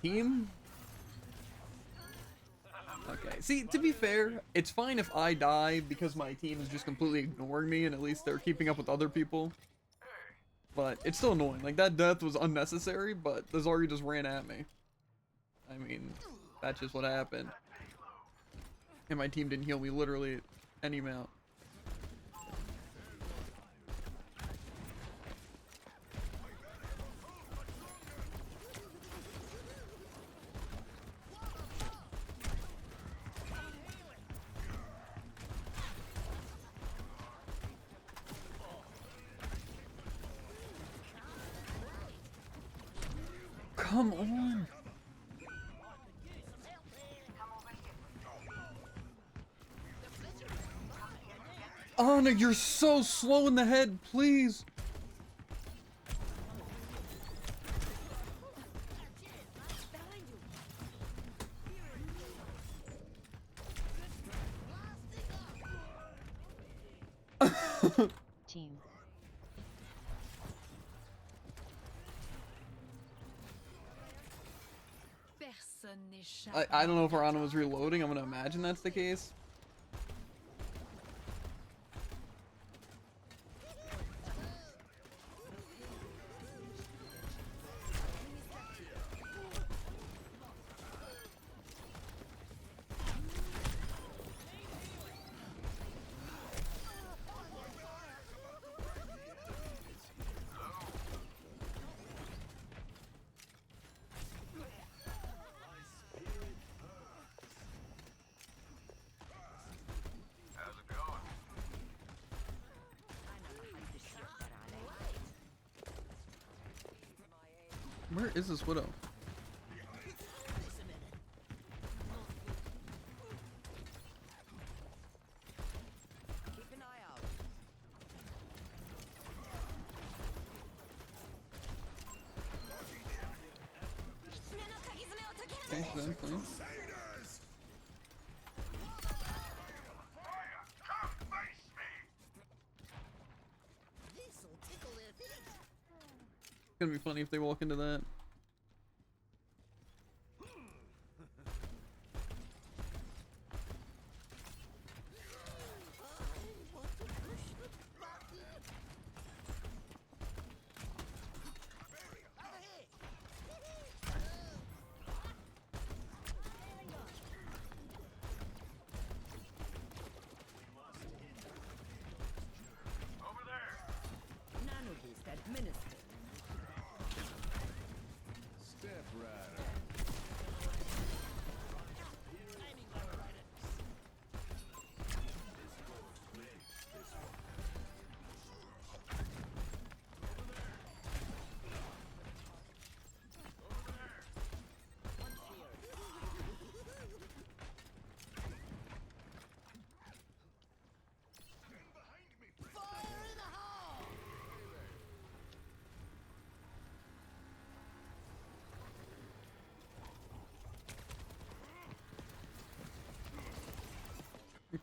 Team? Okay, see, to be fair, it's fine if I die because my team is just completely ignoring me and at least they're keeping up with other people. But it's still annoying. Like, that death was unnecessary, but the Zarya just ran at me. I mean, that's just what happened. And my team didn't heal me literally any amount. Come on. Anna, you're so slow in the head, please. Team. Personne n'échappe. I don't know if our Anna was reloading. I'm gonna imagine that's the case. Where is this widow? Keep an eye out. Okay, then, please. This'll tickle their feet. It's gonna be funny if they walk into that. Nano boost administered.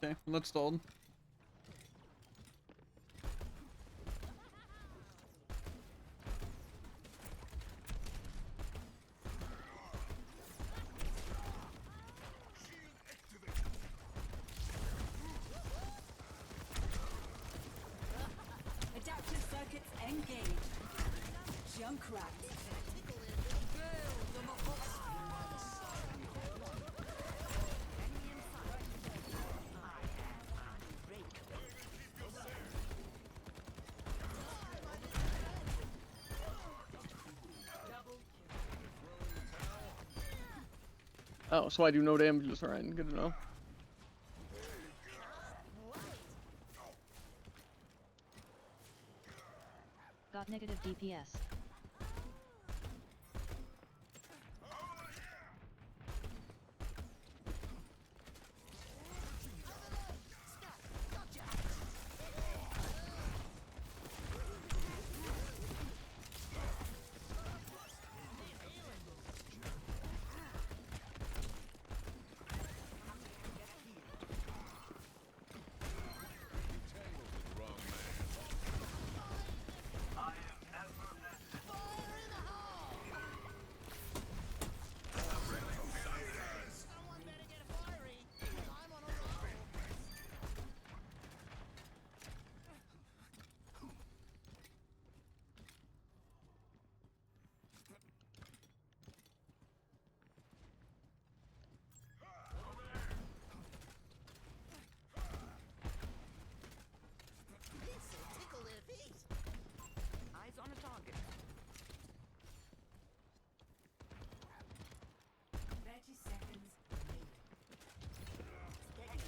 Okay, let's stalled. Adaptive circuits engaged. Junkrat. Oh, so I do no damage this round. Good to know. Got negative DPS. Eyes on a target. 30 seconds remaining.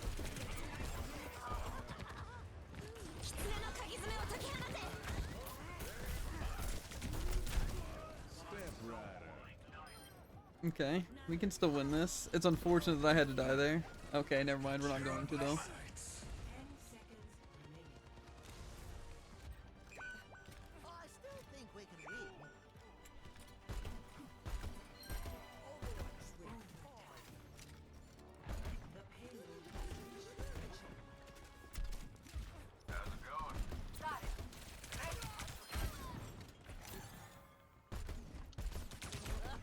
Okay, we can still win this. It's unfortunate that I had to die there. Okay, never mind. We're not going to though. 10 seconds remaining. I still think we can win. The payload has reached the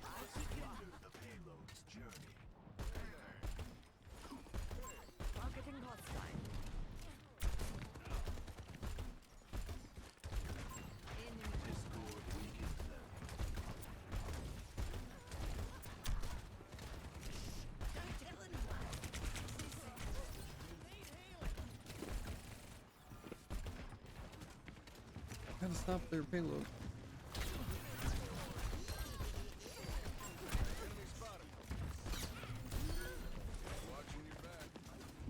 How's it going? The payload's journey. targeting hostile. Discord weakens them. Gotta stop their payload.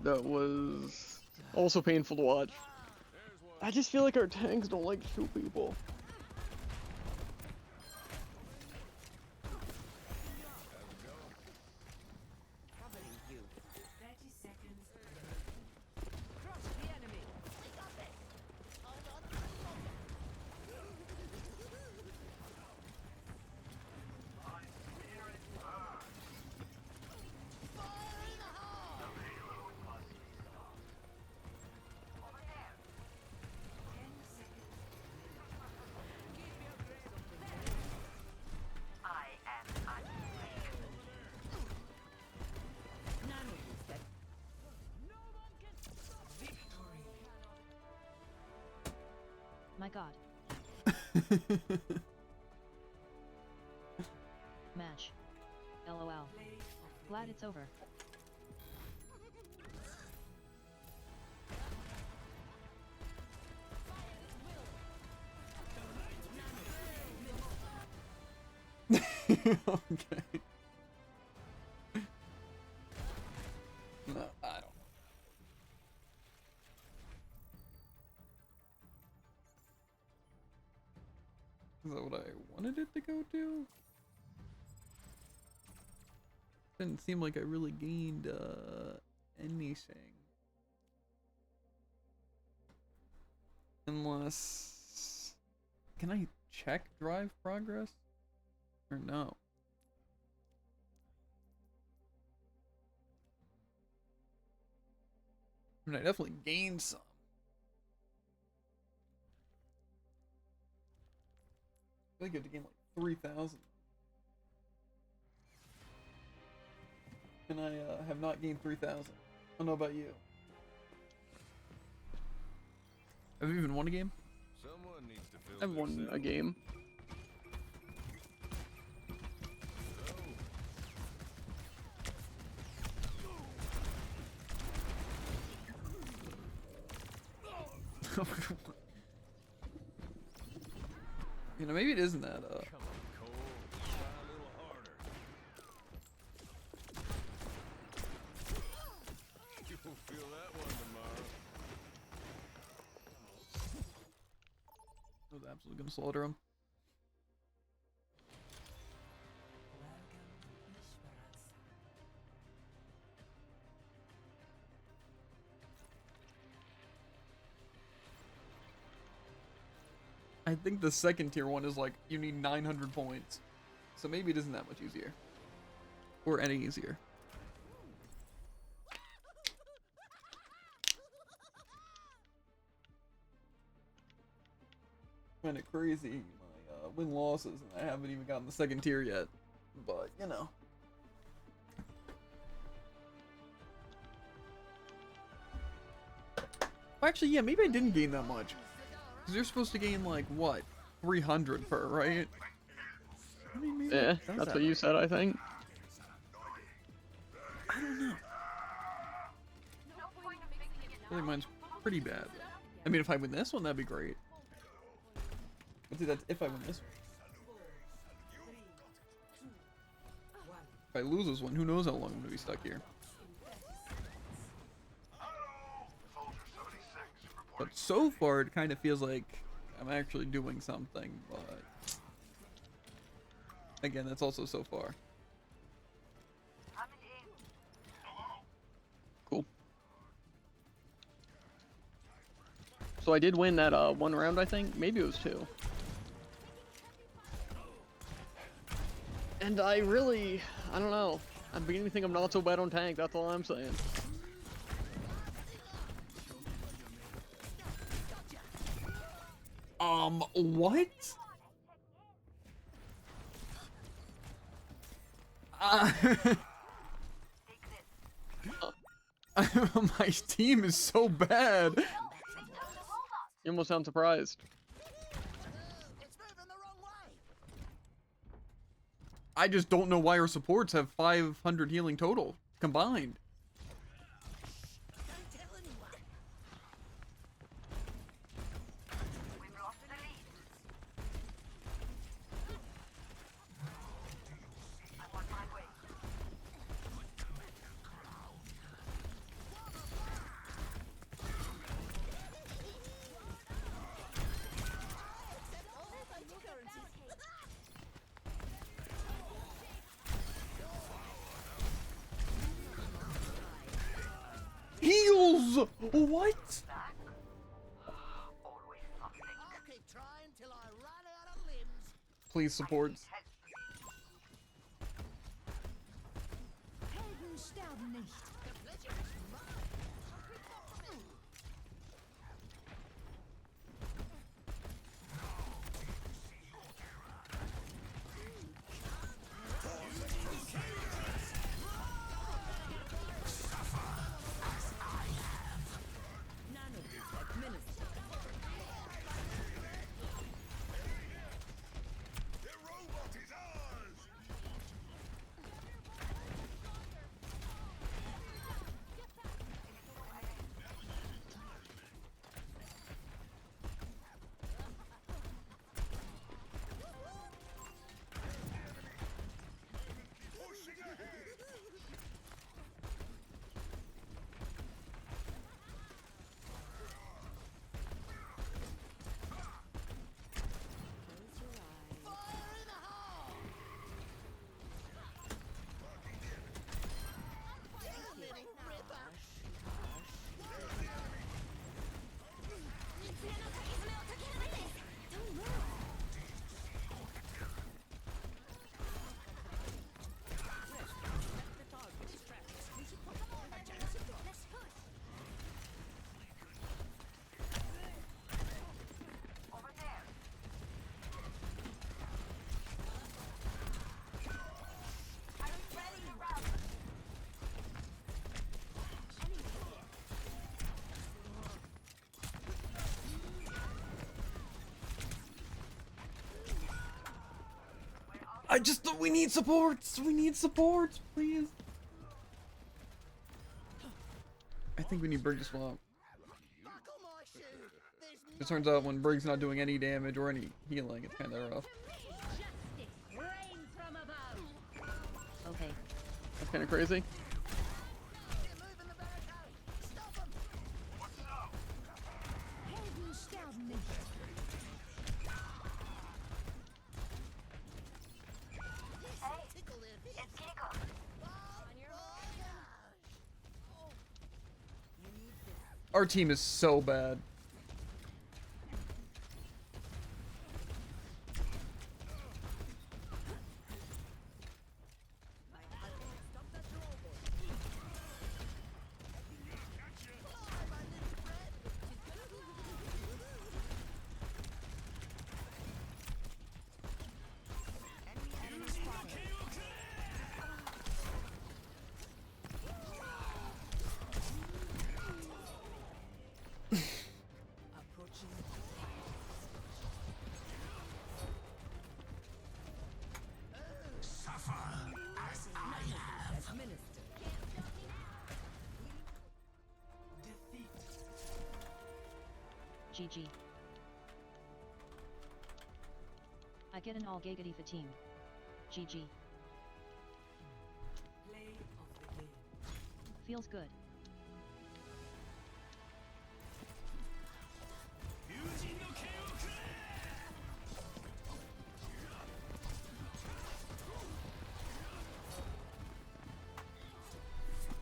That was also painful to watch. I just feel like our tanks don't like to shoot people. Covering you. 30 seconds. Crush the enemy. My god. Match. LOL. Glad it's over. Okay. No, I don't. Is that what I wanted it to go to? Didn't seem like I really gained anything. Unless... Can I check drive progress? Or no? I mean, I definitely gained some. I think I have to gain like 3,000. And I have not gained 3,000. I don't know about you. Have you even won a game? Someone needs to fill I've their won a saddle. game. You know, maybe it isn't that, Come on, Cole. Try a little harder. You'll feel that one tomorrow. I was absolutely gonna slaughter him. I think the second tier one is like, you need 900 points. So maybe it isn't that much easier. Or any easier. Kind of crazy, my win-losses, and I haven't even gotten the second tier yet. But, you know. Well, actually, yeah, maybe I didn't gain that much. Because you're supposed to gain, like, what? 300 per, right? I mean, maybe Yeah, it does that's that what you much. said, I think. I don't know. I feel like mine's pretty bad. I mean, if I win this one, that'd be great. But see, that's if I win this one. If I lose this one, who knows how long I'm gonna be stuck here. But so far, it kind of feels like I'm actually doing something, but again, that's also so far. Cool. So I did win that one round, I think. Maybe it was 2. And I really, I don't know. I'm beginning to think I'm not so bad on tank. That's all I'm saying. What? My team is so bad. You almost sound surprised. It's moving the wrong way. I just don't know why our supports have 500 healing total combined. Don't tell anyone. Heals! What? I'll keep trying till I run out of limbs. Please, supports. Helden sterben nicht. The pleasure is mine. The robot is ours! we need supports. We need supports, please. I think we need Brig to swap. Buckle my shoe. There's It turns out when Brig's not doing any damage or any healing, it's kind of rough. rain from above. Okay. That's kind of crazy. They're moving the barricade. Stop them. Helden sterben nicht. Tickle their feet. Our team is so bad. GG. I get an all giggity for team. GG. Play of the game. Feels good.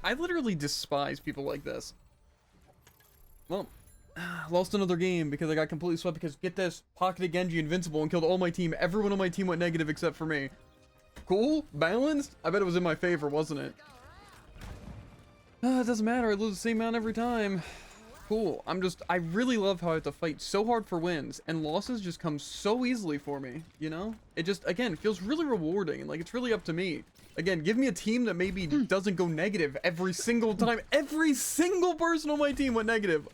I literally despise people like this. Well, lost another game because I got completely swept because, get this, pocketed Genji invincible and killed all my team. Everyone on my team went negative except for me. Cool? Balanced? I bet it was in my favor, wasn't it? It doesn't matter. I lose the same amount every time. Cool. I really love how I have to fight so hard for wins, and losses just come so easily for me, you know? It just, again, feels really rewarding, and like, it's really up to me. Again, give me a team that maybe doesn't go negative every single time. Every single person on my team went negative.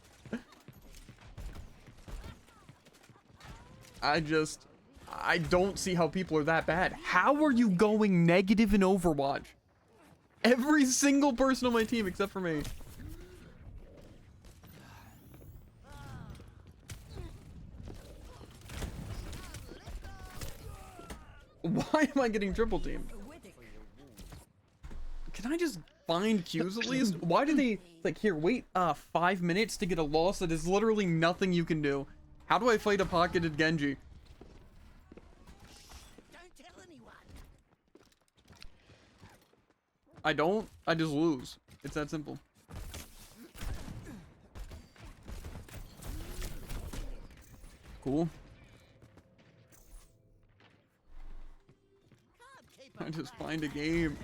I don't see how people are that bad. How are you going negative in Overwatch? Every single person on my team except for me. Why am I getting triple teamed? Can I just find Qs at least? Why do they, like, here, wait 5 minutes to get a loss that is literally nothing you can do? How do I fight a pocketed Genji? Don't tell anyone. I don't. I just lose. It's that simple. Cool. I just find a game.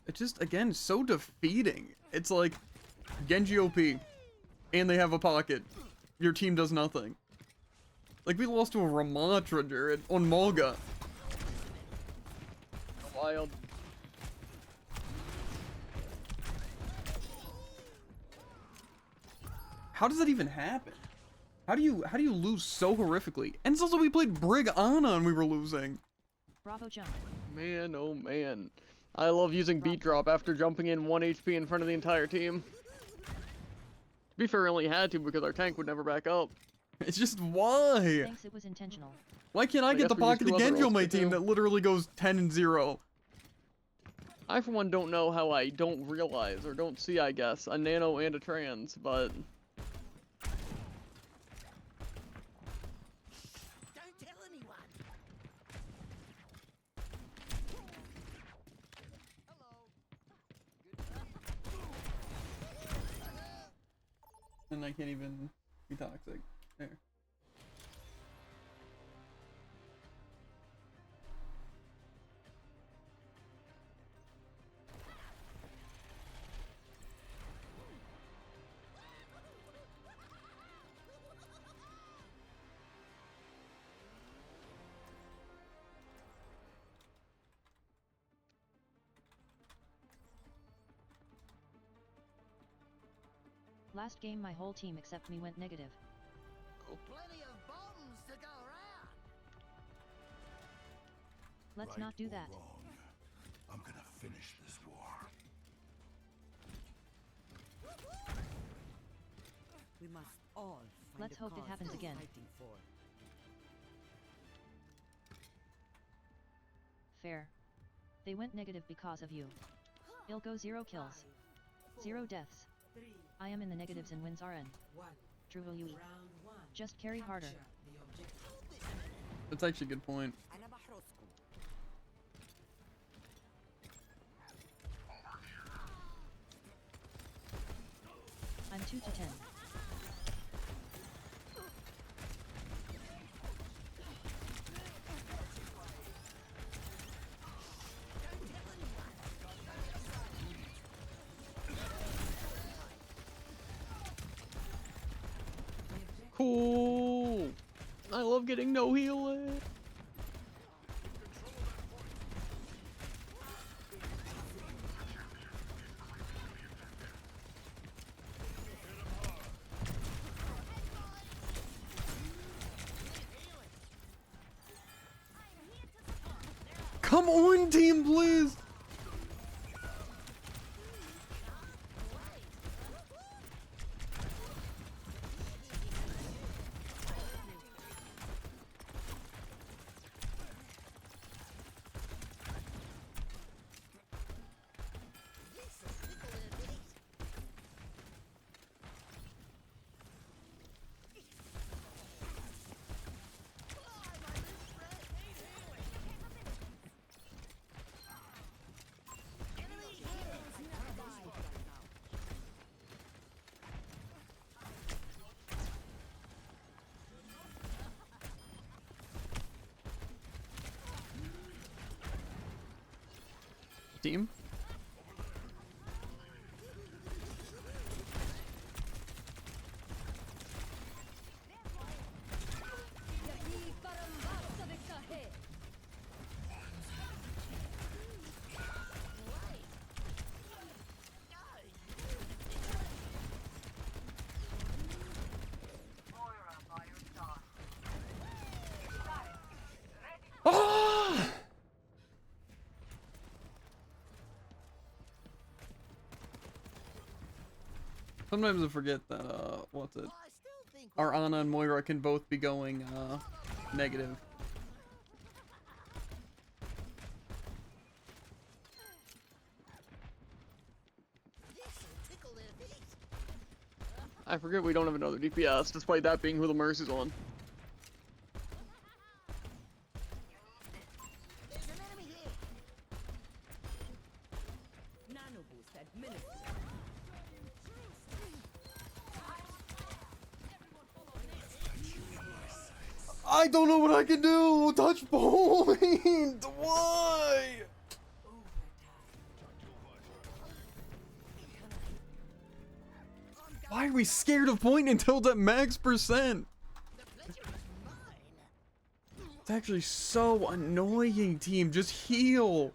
It's just, again, so defeating. It's like, Genji OP, and they have a pocket. Your team does nothing. Like, we lost to a Ramatra on Mulga. Wild. How does that even happen? How do you lose so horrifically? And it's also we played Brig Ana and we were losing. Bravo jump. Man, oh man. I love using beat drop after jumping in 1 HP in front of the entire team. To be fair, I only had to because our tank would never back up. It's just why? Thanks, it was intentional. Why can't I get the guess we used pocket two of other Genji on roles my to team do. that literally goes 10 and 0? I, for one, don't know how I don't realize, or don't see, I guess, a nano and a trans, but... Don't tell anyone. And I can't even be toxic. There. Last game my whole team except me went negative. Plenty of bombs. Let's Right not do or that. wrong, I'm gonna finish this war. We must all find Let's a hope it cause happens worth again. fighting for. Fair. They went negative because of you. He'll go 0 kills. 0 deaths. 3, I am in the negatives and wins RN. 1. Drew will you eat? Round 1. Just carry harder. Capture the objective. That's actually a good point. أنا بحرسكم. I'm 2 to 10. Cool. I love getting no healing. Come on, team, please. Team. Ah! Sometimes I forget that, what's it? Our Ana and Moira can both be going, negative. I forget we don't have another DPS, despite that being who the Mercy's on. Nano boost administered. I don't know what I can do! Touch point! Why? Why are we scared of point until that max percent? It's actually so annoying, team. Just heal.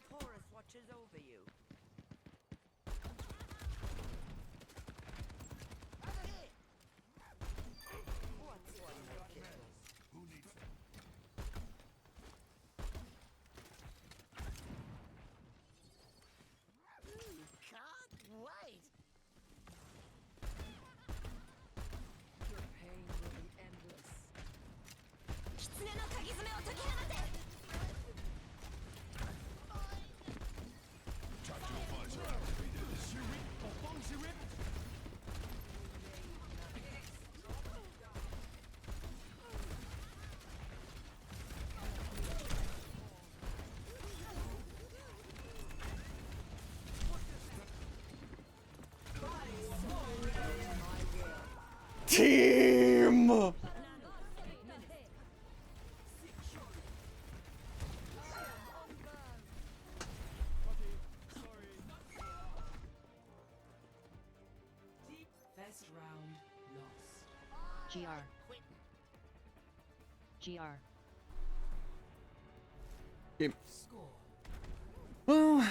Horus watches over you. What GR. GR. Game. Well,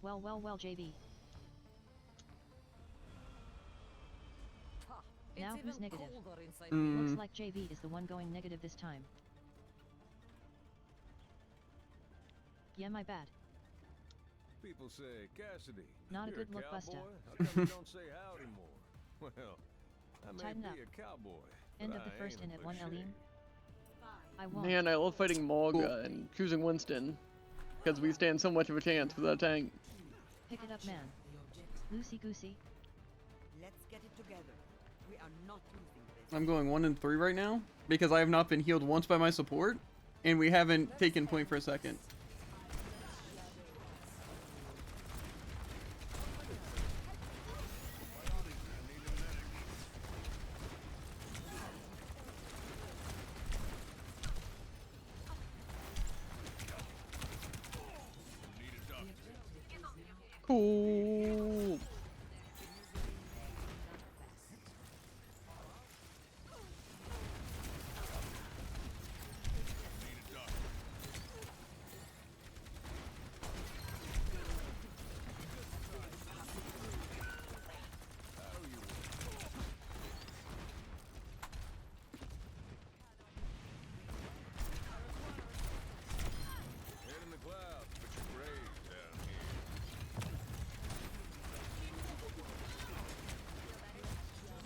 Well, JV. Now who's negative? Looks like JV is the one going negative this time. Yeah, my bad. People say, Cassidy, Not a you're good look, cowboy? Busta. How come you don't say howdy more? Well, I may Tighten be up. a cowboy. End but of the I first ain't in a at 1 cliché. Aline. I won't. Man, I love fighting Morga and choosing Winston. Because we stand so much of a chance with that tank. Pick it up, man. Loosey goosey. Let's get it together. We are not losing this. I'm going 1 and 3 right now because I have not been healed once by my support, and we haven't taken point for a second. Cool. Head in the clouds, but your grave's down here.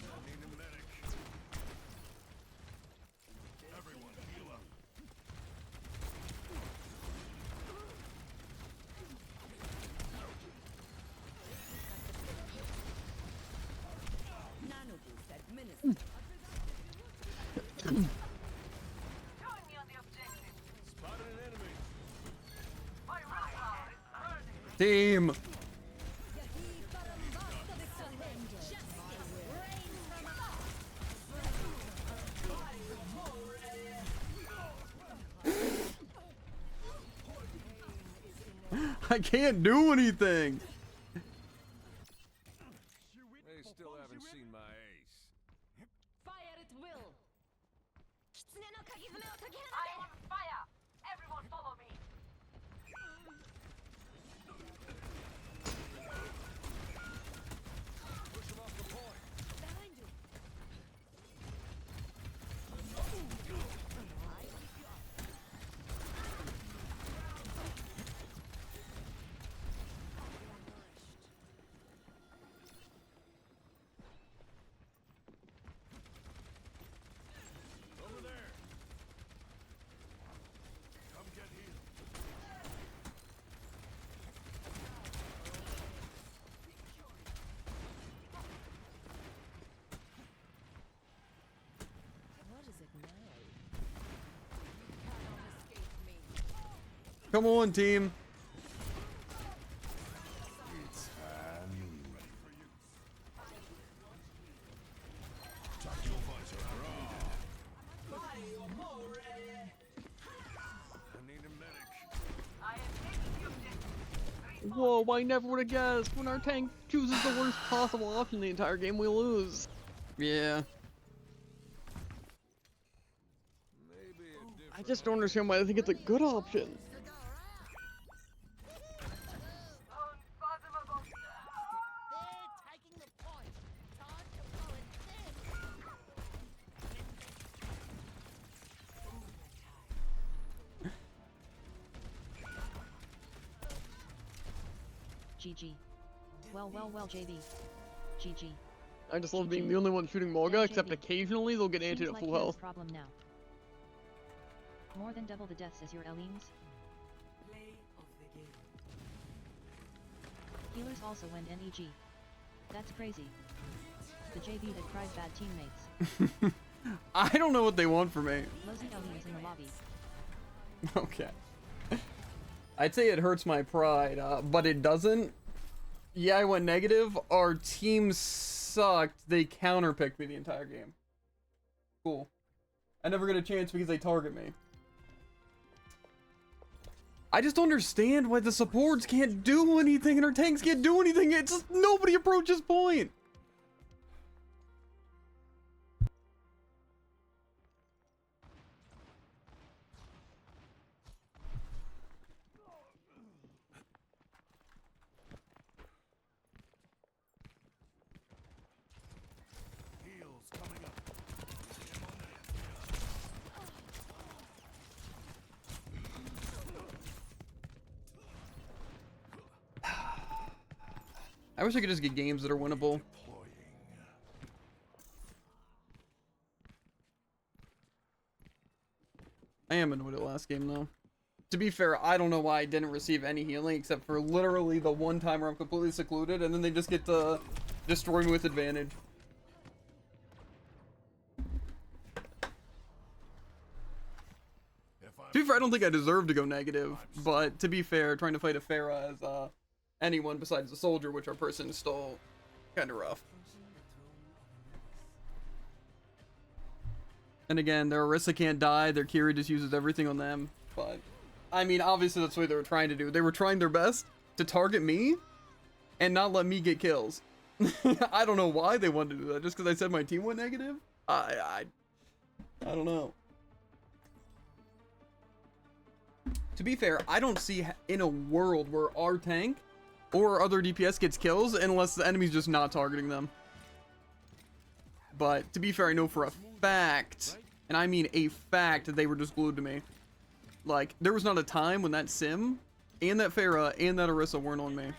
I need a medic. Everyone heal up. Nano boost administered. Spotted an enemy. Team. I can't do anything. They still haven't seen my ace. Fire at will. I am fire! Everyone follow me! Push him off the point. Behind you. Over there. Come get healed. What is it now? You cannot escape me. Come on, team. Tactical visor I need a medic. I am taking you. Whoa, I never would have guessed. When our tank chooses the worst possible option the entire game, we lose. Yeah. Maybe a different. I just don't understand why I think it's a good option. Unfathomable. They're taking the point. Time to go and GG. Well, JV. GG. I just love being the only one shooting Morga, except occasionally they'll get anti Seems to full like health. problem now. More than double the deaths as your Elines. Play of the game. Healers also went NEG. That's crazy. The JV that cries bad teammates. I don't know what they want from me. Losing Elines in the lobby. Okay. I'd say it hurts my pride, but it doesn't. Yeah, I went negative. Our team sucked. They counterpicked me the entire game. Cool. I never get a chance because they target me. I just don't understand why the supports can't do anything and our tanks can't do anything. It's just nobody approaches point. Heals coming up. I wish I could just get games that are winnable. Deploying. I am annoyed at last game though. To be fair, I don't know why I didn't receive any healing except for literally the one time where I'm completely secluded and then they just get to destroy me with advantage. To be fair, I don't think I deserve to go negative, but to be fair, trying to fight a Pharah as anyone besides a soldier, which our person is still kind of rough. And again, their Orisa can't die, their Kiri just uses everything on them, but I mean, obviously that's what they were trying to do. They were trying their best to target me and not let me get kills. I don't know why they wanted to do that, just because I said my team went negative? I don't know. To be fair, I don't see in a world where our tank or other DPS gets kills unless the enemy's just not targeting them. But to be fair, I know for a fact, and I mean a fact, that they were just glued to me. Like, there was not a time when that Sim and that Pharah and that Orisa weren't on me.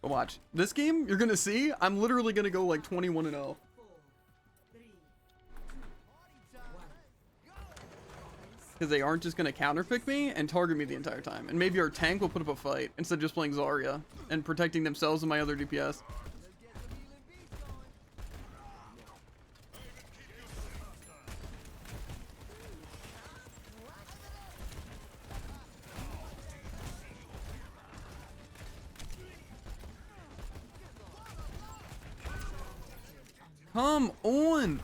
But watch, this game, you're gonna see, I'm literally gonna go like 21-0. Because they aren't just going to counterpick me and target me the entire time. And maybe our tank will put up a fight instead of just playing Zarya and protecting themselves and my other DPS. Come on!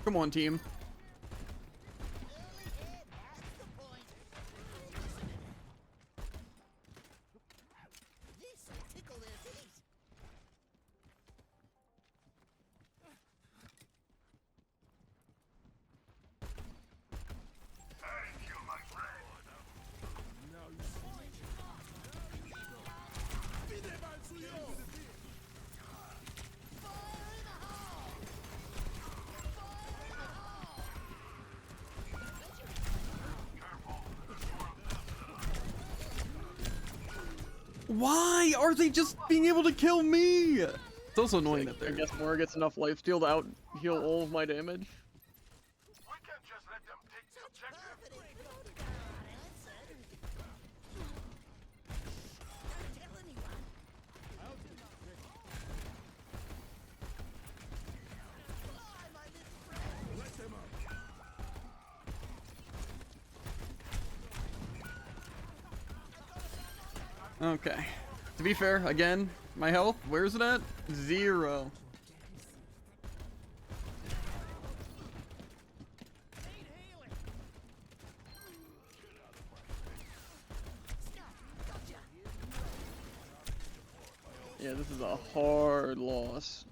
Come on, team. Why are they just being able to kill me? It's also annoying that I they're... guess Mora gets enough lifesteal to out heal all of my damage. We can't just let them take the objective. Okay. To be fair, again, my health, where is it at? 0. Yeah, this is a hard loss.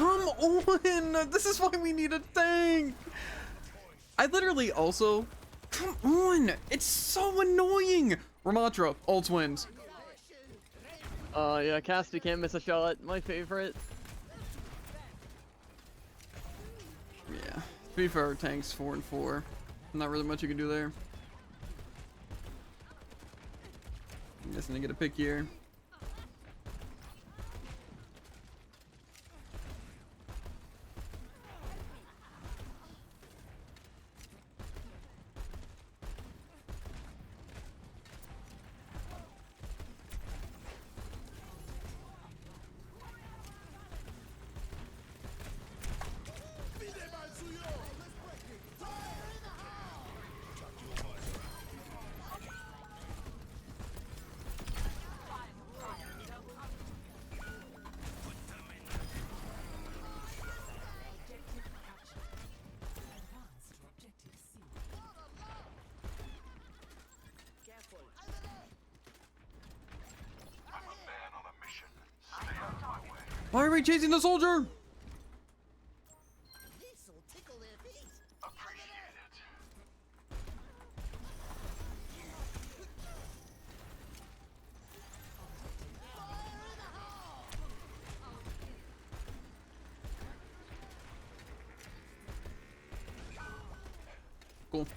Come on! This is why we need a tank! I literally also... Come on! It's so annoying! Ramatra, ult wins. Yeah, Casty can't miss a shot. My favorite. Yeah. To be fair, tank's 4 and 4. Not really much you can do there. I'm guessing they get a pick here. Why are we chasing the soldier? This'll tickle their feet. Appreciate it. Cool.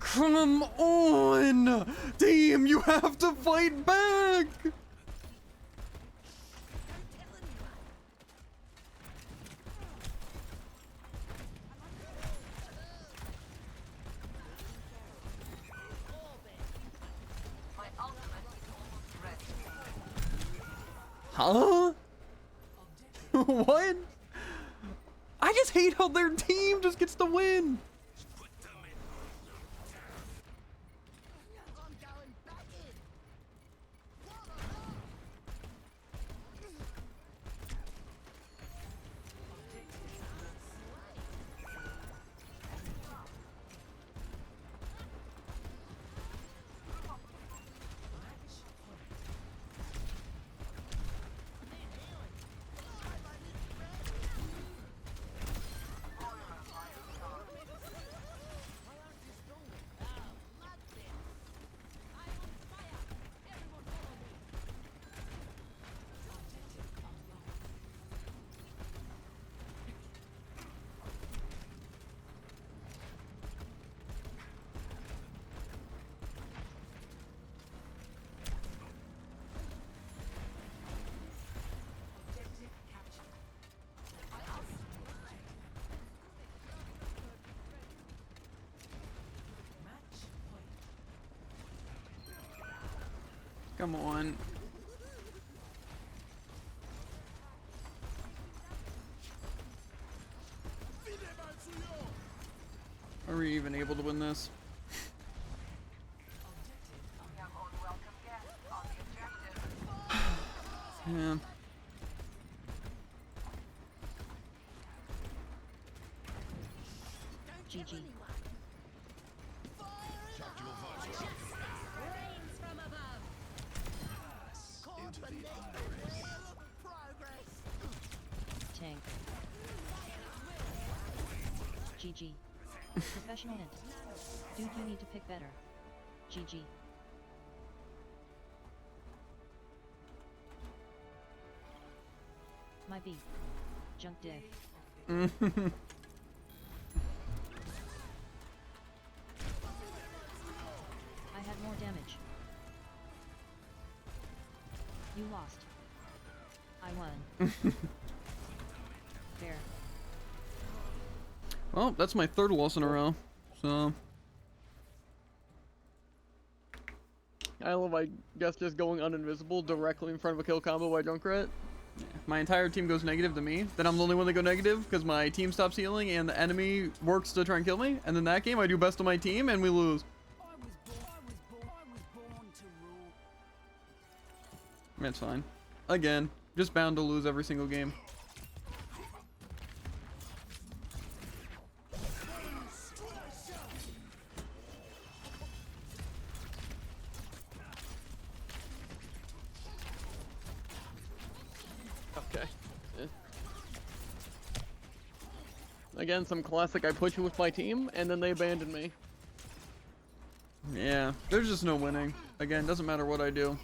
Come on! Damn, you have to fight back! Huh? What? I just hate how their team just gets the win. I'm going back in. Come on. Are we even able to win this? Yeah. GG. Rains from above. Into the Progress. Tank. GG. Professional int. Dude, you need to pick better. GG. My B. Junk div. I had more damage. You lost. I won. Fair. Well, that's my third loss in a row. So I love, I guess, just going uninvisible directly in front of a kill combo by Junkrat. yeah, my entire team goes negative to me. Then I'm the only one that go negative because my team stops healing and the enemy works to try and kill me. And then that game I do best of my team and we lose. I was born to rule. It's fine. Again, just bound to lose every single game. Again, some classic I put you with my team, and then they abandoned me. Yeah, there's just no winning. Again, doesn't matter what I do.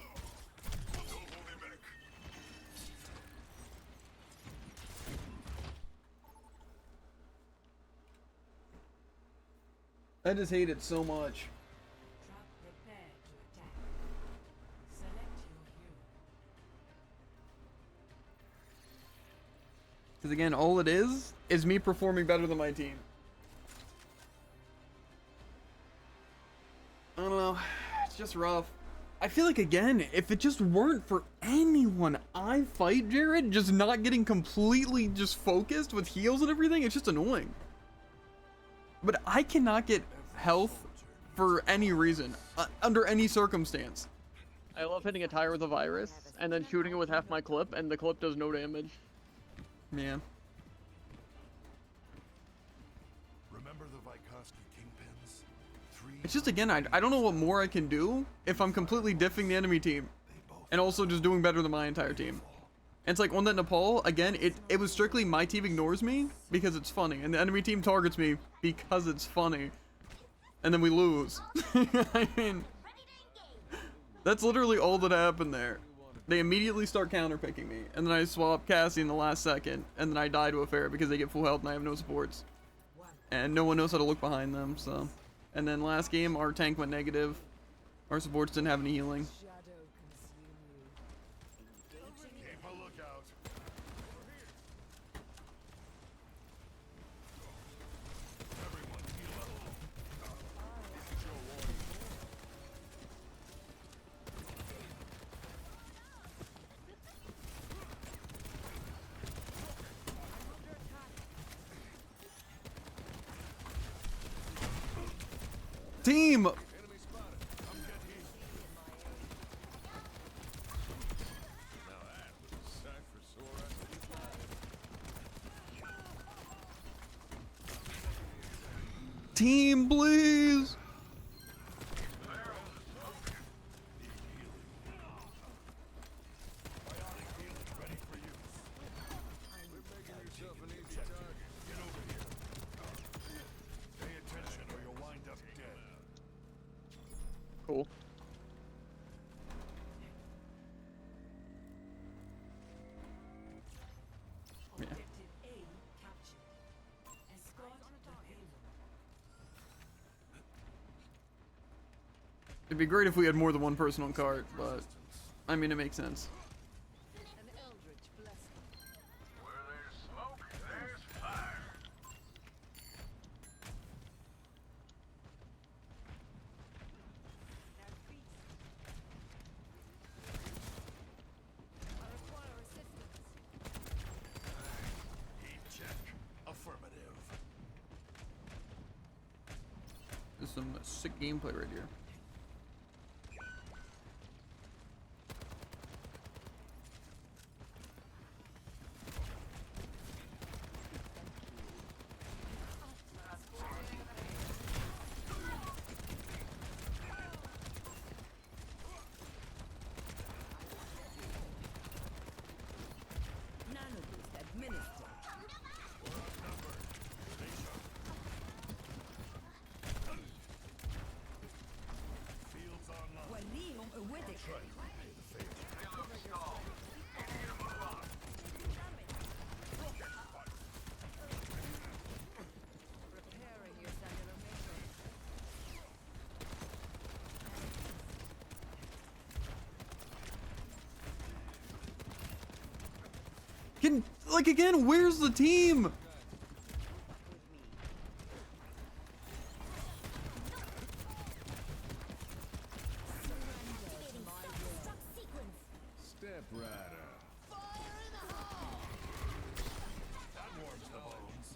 I just hate it so much. Because again, all it is me performing better than my team. I don't know. It's just rough. I feel like, again, if it just weren't for anyone I fight, Jared, just not getting completely just focused with heals and everything, it's just annoying. But I cannot get health for any reason, under any circumstance. I love hitting a tire with a virus, and then shooting it with half my clip, and the clip does no damage. Man. Remember the Vykovsky kingpins? It's just, again, I don't know what more I can do if I'm completely diffing the enemy team and also just doing better than my entire team. And it's like, on that Nepal, again, it was strictly my team ignores me because it's funny, and the enemy team targets me because it's funny, and then we lose. I mean, that's literally all that happened there. They immediately start counterpicking me, and then I swap Cassie in the last second, and then I die to a fair because they get full health and I have no supports. And no one knows how to look behind them, so. And then last game, our tank went negative. Our supports didn't have any healing. Keep a lookout. Everyone heal up. Team! Enemy spotted. Come get healed. Now that was a sight for sore eyes. Team, please! Bionic healing ready for use. We're making yourself an easy target. Get over here. Pay attention or you'll wind up dead. Cool. Yeah. It'd be great if we had more than one person on cart, but I mean, it makes sense. An eldritch blessing. Where there's smoke, there's fire. I require assistance. Heat check. Affirmative. There's some sick gameplay right here. Nanoboost administered. Fields online. وليهم قوتك. Pay the favor. Repairing your cellular matrix. Like, again, where's the team? Step right up. Fire in the hole! That warms the bones.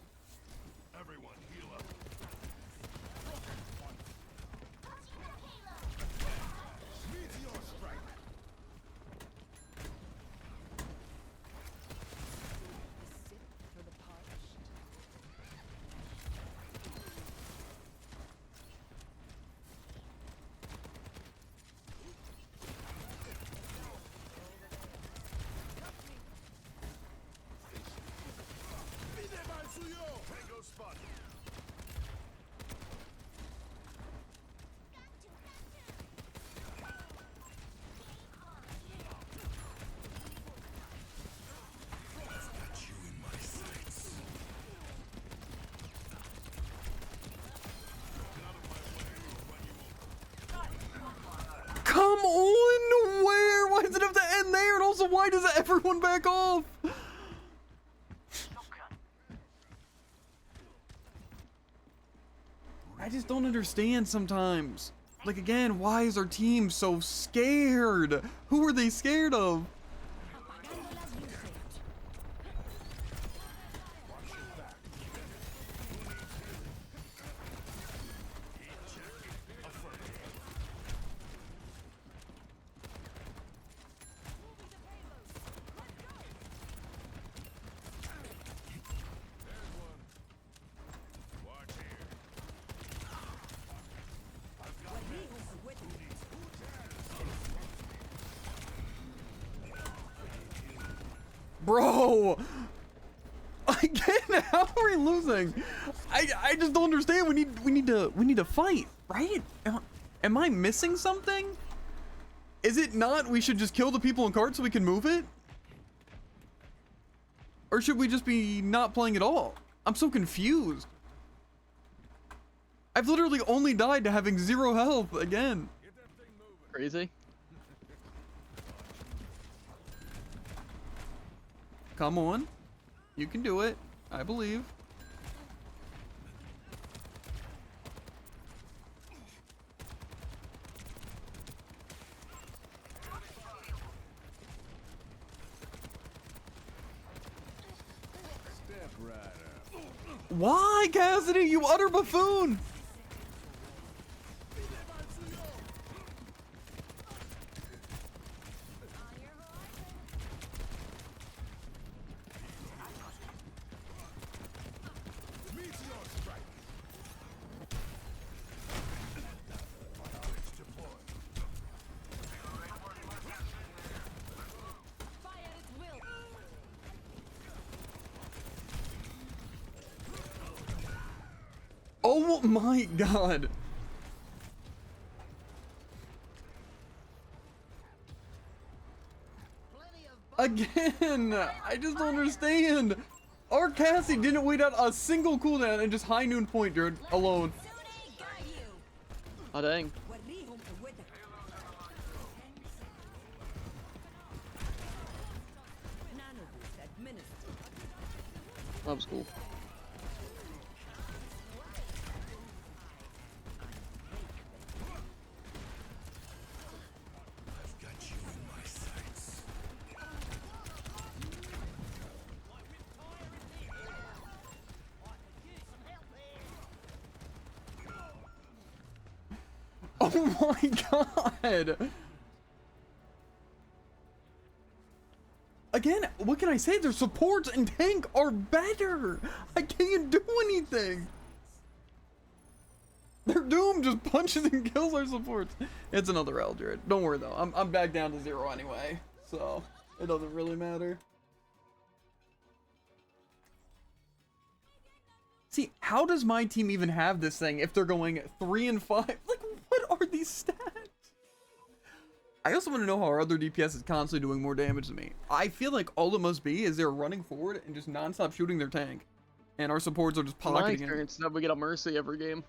Everyone heal up. Meteor strike. For the punch. Why does everyone back off? I just don't understand sometimes. Like, again, why is our team so scared? Who are they scared of? Bro, again, how are we losing? I just don't understand. We need to fight, right? Am I missing something? Is it not? We should just kill the people in carts so we can move it, or should we just be not playing at all? I'm so confused. I've literally only died to having 0 health again. Crazy. Come on. You can do it. I believe. Step right up. Why, Cassidy? You utter buffoon! Oh my god. Again, I just don't understand. Our Cassie didn't wait out a single cooldown and just high noon point, dude, alone. Oh dang. That was cool. I've got you in my sights. Oh my god. Again, what can I say? Their supports and tank are better. I can't do anything. Their Doom just punches and kills our supports. It's another Eldred. Don't worry though. I'm back down to 0 anyway, so it doesn't really matter. See, how does my team even have this thing if they're going 3 and 5? Like, what are these stats? I also want to know how our other DPS is constantly doing more damage than me. I feel like all it must be is they're running forward and just non-stop shooting their tank. And our supports are just My pocketing it. experience is that we get a mercy every game.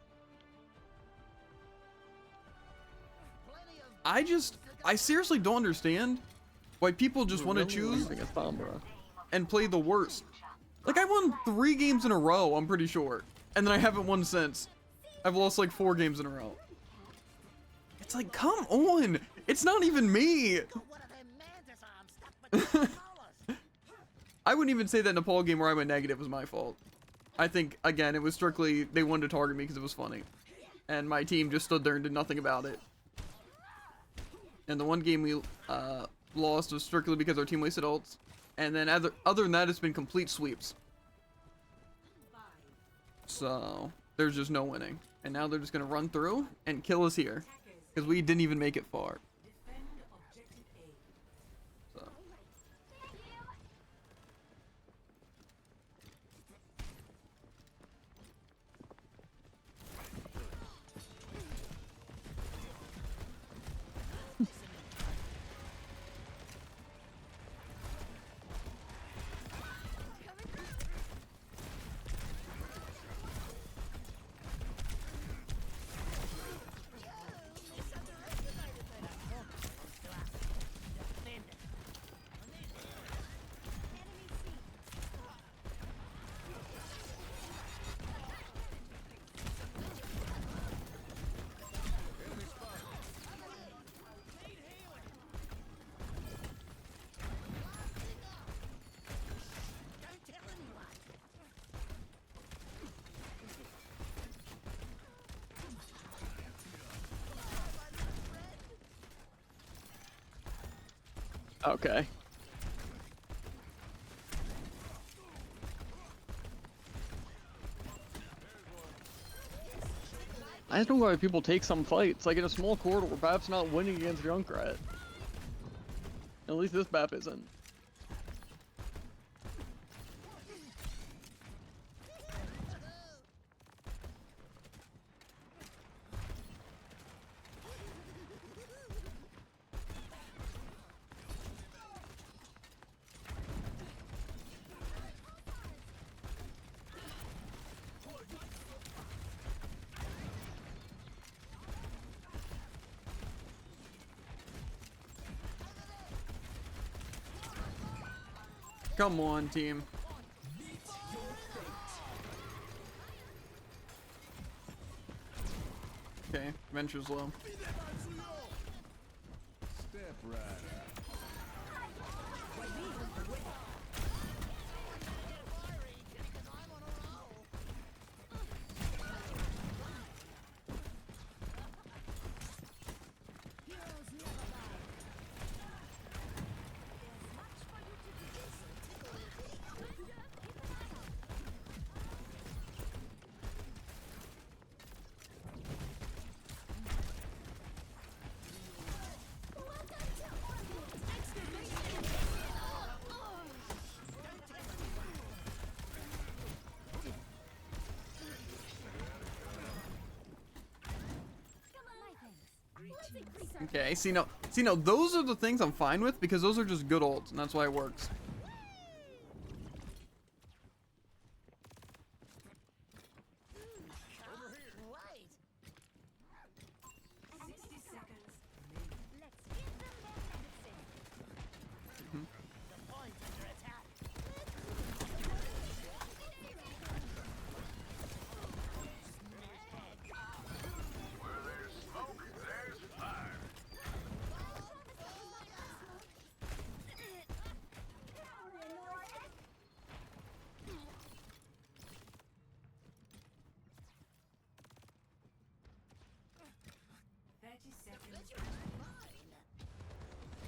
I seriously don't understand why people just want to choose and play the worst. Like, I won 3 games in a row, I'm pretty sure. And then I haven't won since. I've lost like 4 games in a row. It's like, come on! It's not even me! I wouldn't even say that Nepal game where I went negative was my fault. I think, again, it was strictly they wanted to target me because it was funny. And my team just stood there and did nothing about it. And the one game we lost was strictly because our team wasted ults. And then other than that, it's been complete sweeps. So, there's just no winning. And now they're just going to run through and kill us here. Because we didn't even make it far. So. Okay. I just don't know why people take some fights. Like in a small corridor, BAP's not winning against Junkrat. At least this BAP isn't. Come on, team. Okay, Venture's low. Step right up. Okay, see now, those are the things I'm fine with because those are just good ults, and that's why it works.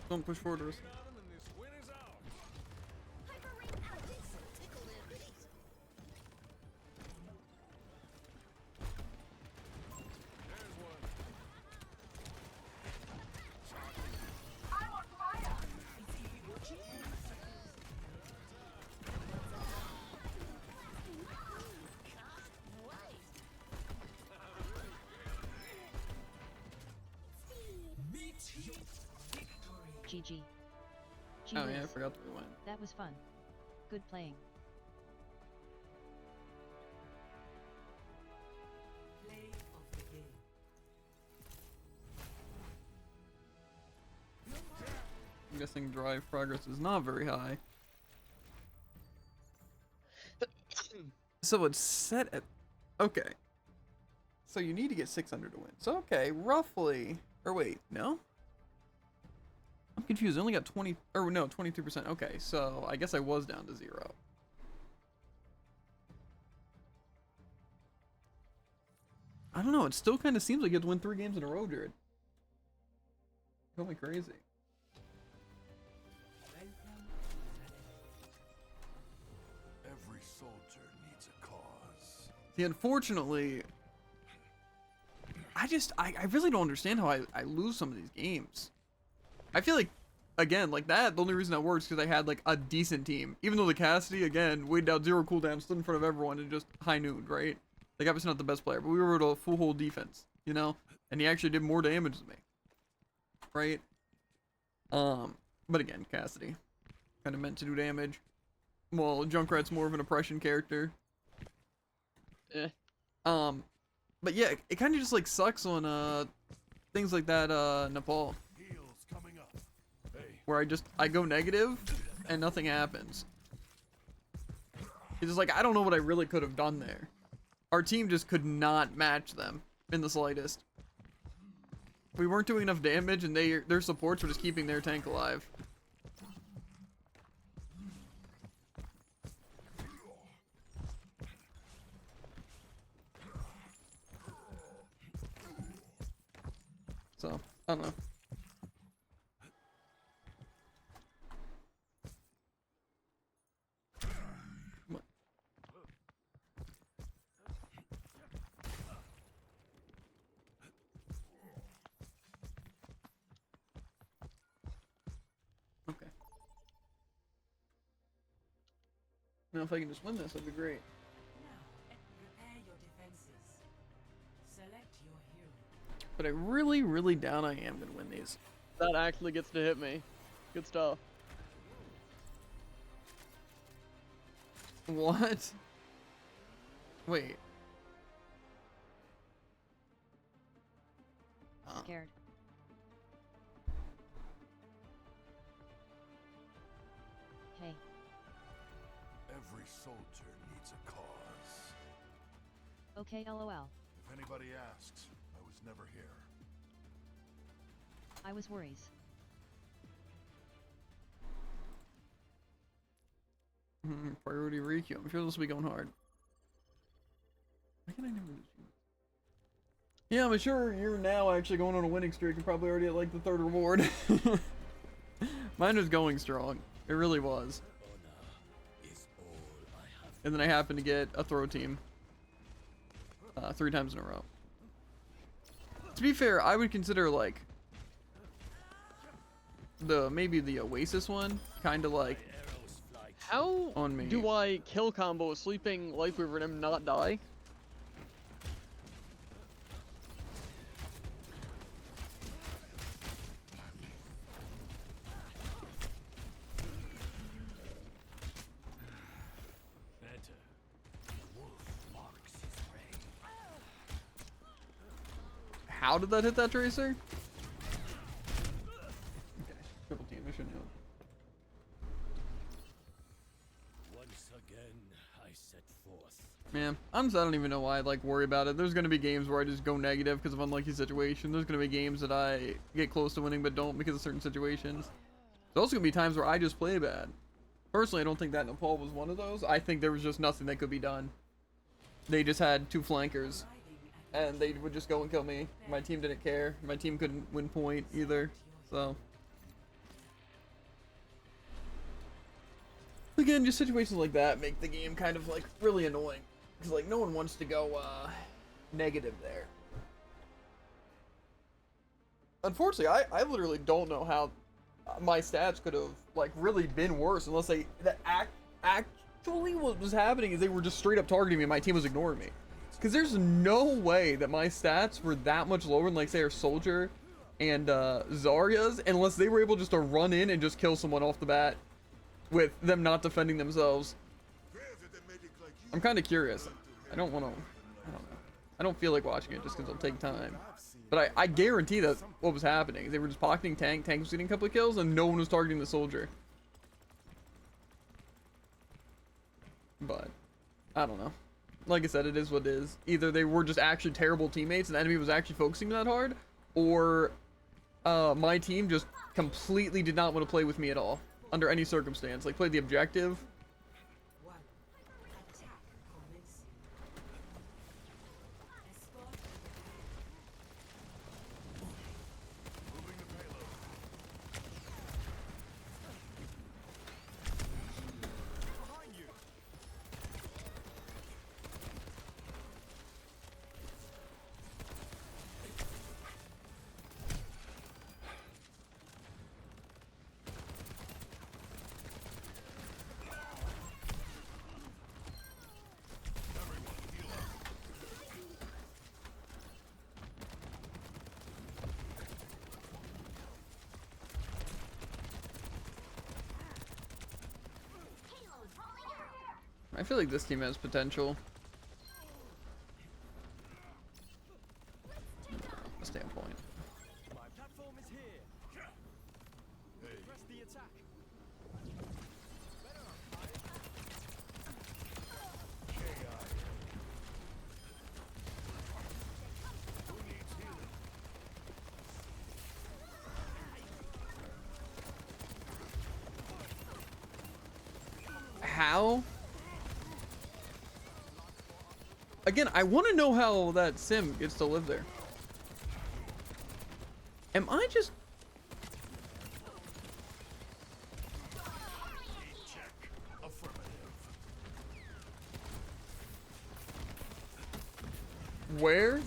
Don't push forward, Rose. GG. Oh yeah, I forgot that we went. That was fun. Good playing. Play of the game. I'm guessing drive progress is not very high. So it's set at... Okay. So you need to get 600 to win. So okay, roughly... Or wait, no? I'm confused. I only got 20... Or no, 22%. Okay, so I guess I was down to 0. I don't know. It still kind of seems like you have to win 3 games in a row, Jared. Call me crazy. Every soldier needs a cause. See, unfortunately... I really don't understand how I lose some of these games. I feel like, again, like that, the only reason that works is because I had, like, a decent team. Even though the Cassidy, again, weighed down 0 cooldown, stood in front of everyone, and just high-nooned, right? Like, obviously not the best player, but we were a full whole defense, you know? And he actually did more damage than me. Right? But again, Cassidy. Kind of meant to do damage. Well, Junkrat's more of an oppression character. Eh. But yeah, it kind of just, like, sucks on, things like that, Nepal. Heals coming up. Hey, Where I go negative, and nothing happens. It's just like, I don't know what I really could have done there. Our team just could not match them in the slightest. We weren't doing enough damage, and their supports were just keeping their tank alive. So, I don't know. Now, if I can just win this, that'd be great. Prepare your defenses. Select your hero. But I really, really doubt I am gonna win these. That actually gets to hit me. Good stuff. What? Wait. Scared. Hey. Every soldier needs a cause. Okay, lol. If anybody asks, I was never here. I was worries. Priority requeue. I'm sure this will be going hard. Why can I never lose you? Yeah, I'm sure you're now actually going on a winning streak and probably already at like the 3rd reward. Mine was going strong. It really was. And then I happened to get a throw team 3 times in a row. To be fair, I would consider like maybe the Oasis one kind of like How on me. do I kill combo a sleeping Lightweaver and him not die? How did that hit that Tracer? Okay, triple team. I should know. Once again, I set forth. Man, honestly, I don't even know why I like worry about it. There's gonna be games where I just go negative because of unlucky situation. There's gonna be games that I get close to winning but don't because of certain situations. There's also gonna be times where I just play bad. Personally, I don't think that Nepal was one of those. I think there was just nothing that could be done. They just had 2 flankers, and they would just go and kill me. My team didn't care. My team couldn't win point either. So again, just situations like that make the game kind of like really annoying. Because like no one wants to go negative there. Unfortunately, I literally don't know how my stats could have like really been worse unless actually what was happening is they were just straight up targeting me and my team was ignoring me. Because there's no way that my stats were that much lower than like say our Soldier and Zarya's unless they were able just to run in and just kill someone off the bat with them not defending themselves. I'm kind of curious. I don't know. I don't feel like watching it just because it'll take time. But I guarantee that's what was happening. They were just pocketing Tank. Tank was getting a couple of kills and no one was targeting the Soldier. But I don't know. Like I said, it is what it is. Either they were just actually terrible teammates and the enemy was actually focusing that hard, or my team just completely did not want to play with me at all under any circumstance. Like, play the objective. I feel like this team has potential. Standpoint. My platform is here. Press the attack. How? Again, I want to know how that sim gets to live there. Am I just... Where?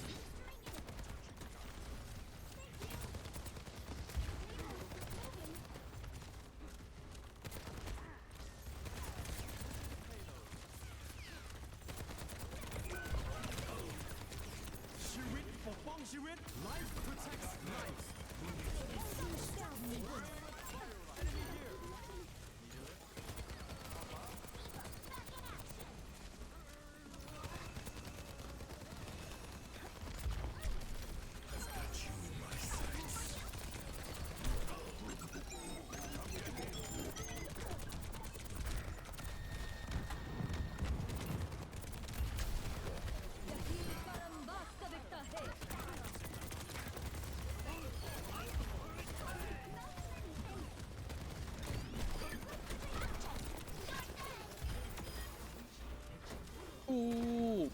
Ooh.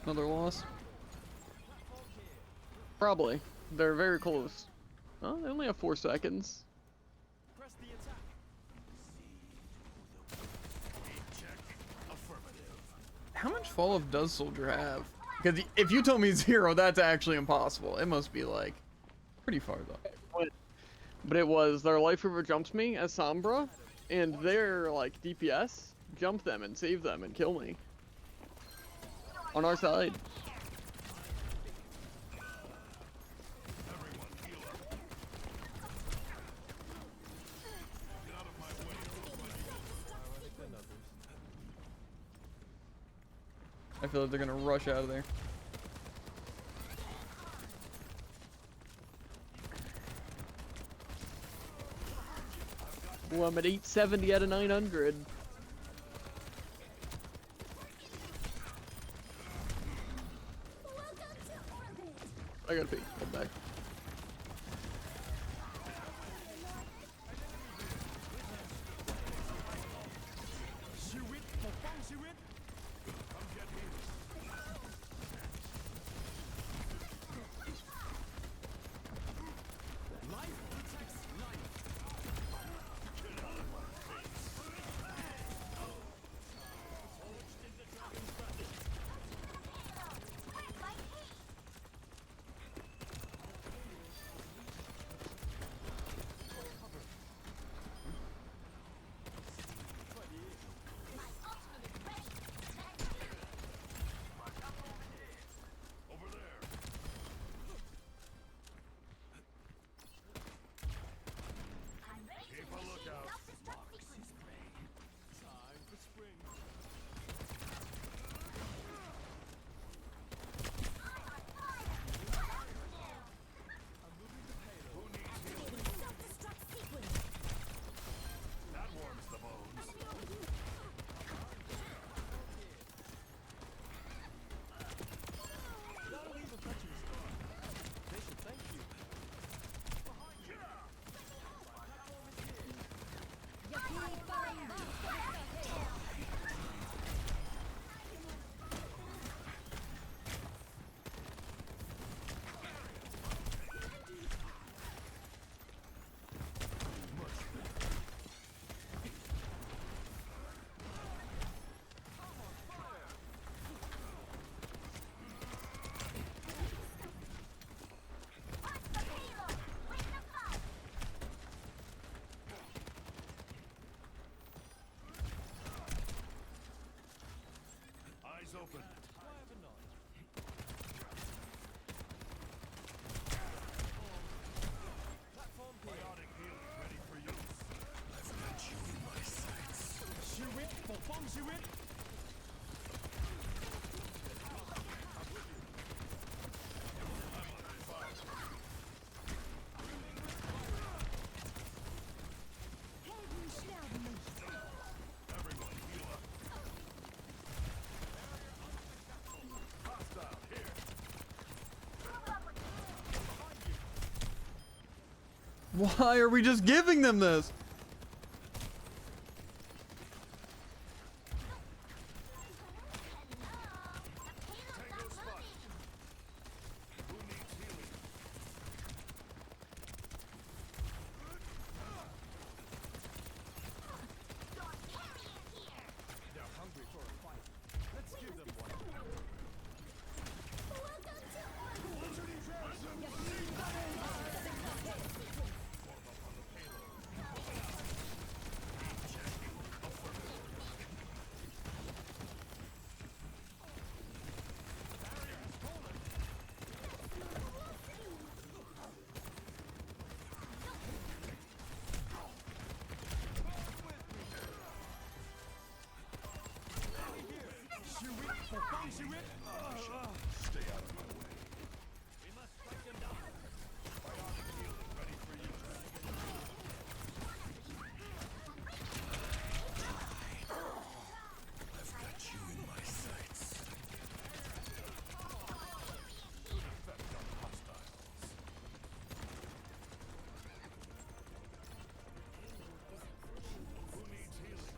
Another loss. Probably. They're very close. Oh, they only have 4 seconds. Press the attack. How much fall off does Soldier have? Because if you told me 0, that's actually impossible. It must be like pretty far though. But it was their Life River jumps me as Sombra, and their like DPS jump them and save them and kill me. On our side. I feel like they're gonna rush out of there. Well, I'm at 870 out of 900. I gotta pee. I'm back. Open. Platform Biotic healing ready for use. I've got you in my sights. ชีวิตปกป้องชีวิต Everyone heal up. Hostile here. Why are we just giving them this? Tango spot. Who needs healing? They're hungry for a fight. Let's give them one. Stay out of my way. We must strike them down. Bionic healing ready for use. I've got you in my sights. Good effect on hostiles. Who needs healing?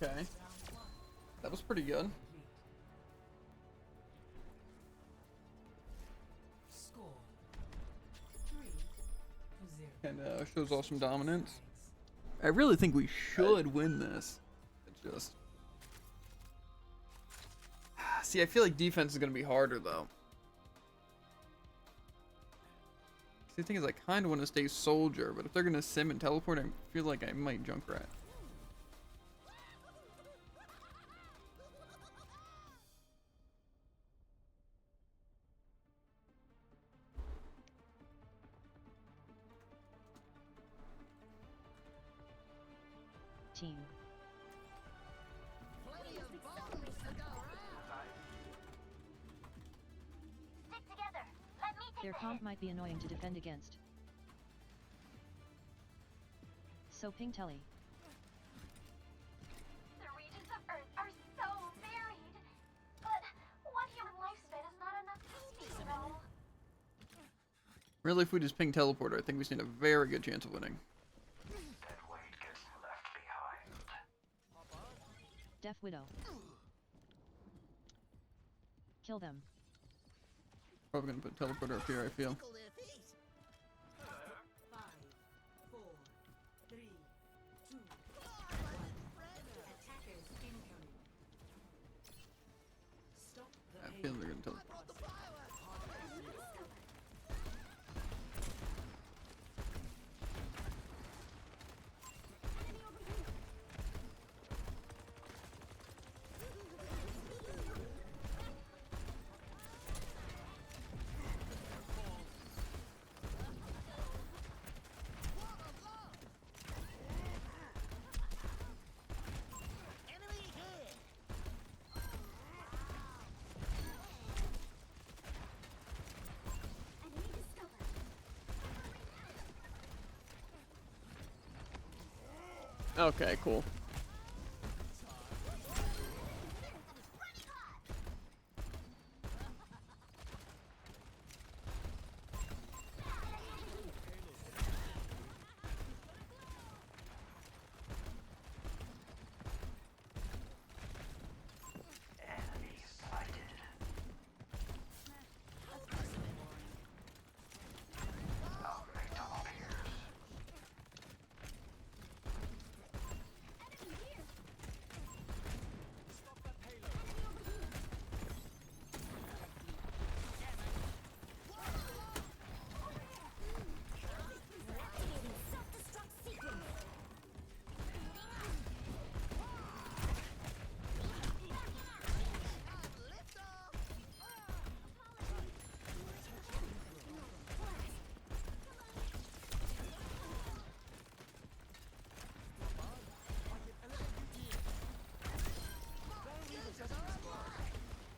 Okay. That was pretty good. Score 3-0. And shows off some dominance. I really think we should win this. It's just. See, I feel like defense is going to be harder, though. See, the thing is, I kind of want to stay soldier, but if they're going to sim and teleport, I feel like I might Junkrat. Team. Plenty of bombs to go around. Stick together. Let me take Their the comp hit. might be annoying to defend against. So ping Telly. The regions of Earth are so varied. But one human lifespan is not enough to speak of. Really, if we just ping teleporter, I think we stand a very good chance of winning. Deaf Widow. Kill them. Probably gonna put teleporter up here, I feel. Tickle their feet. 5, 4, 3, 2, 1. Attackers incoming. Stop the I feel they're gonna teleport. Brought the fireworks. Enemy here. Enemy discovered. Okay, cool.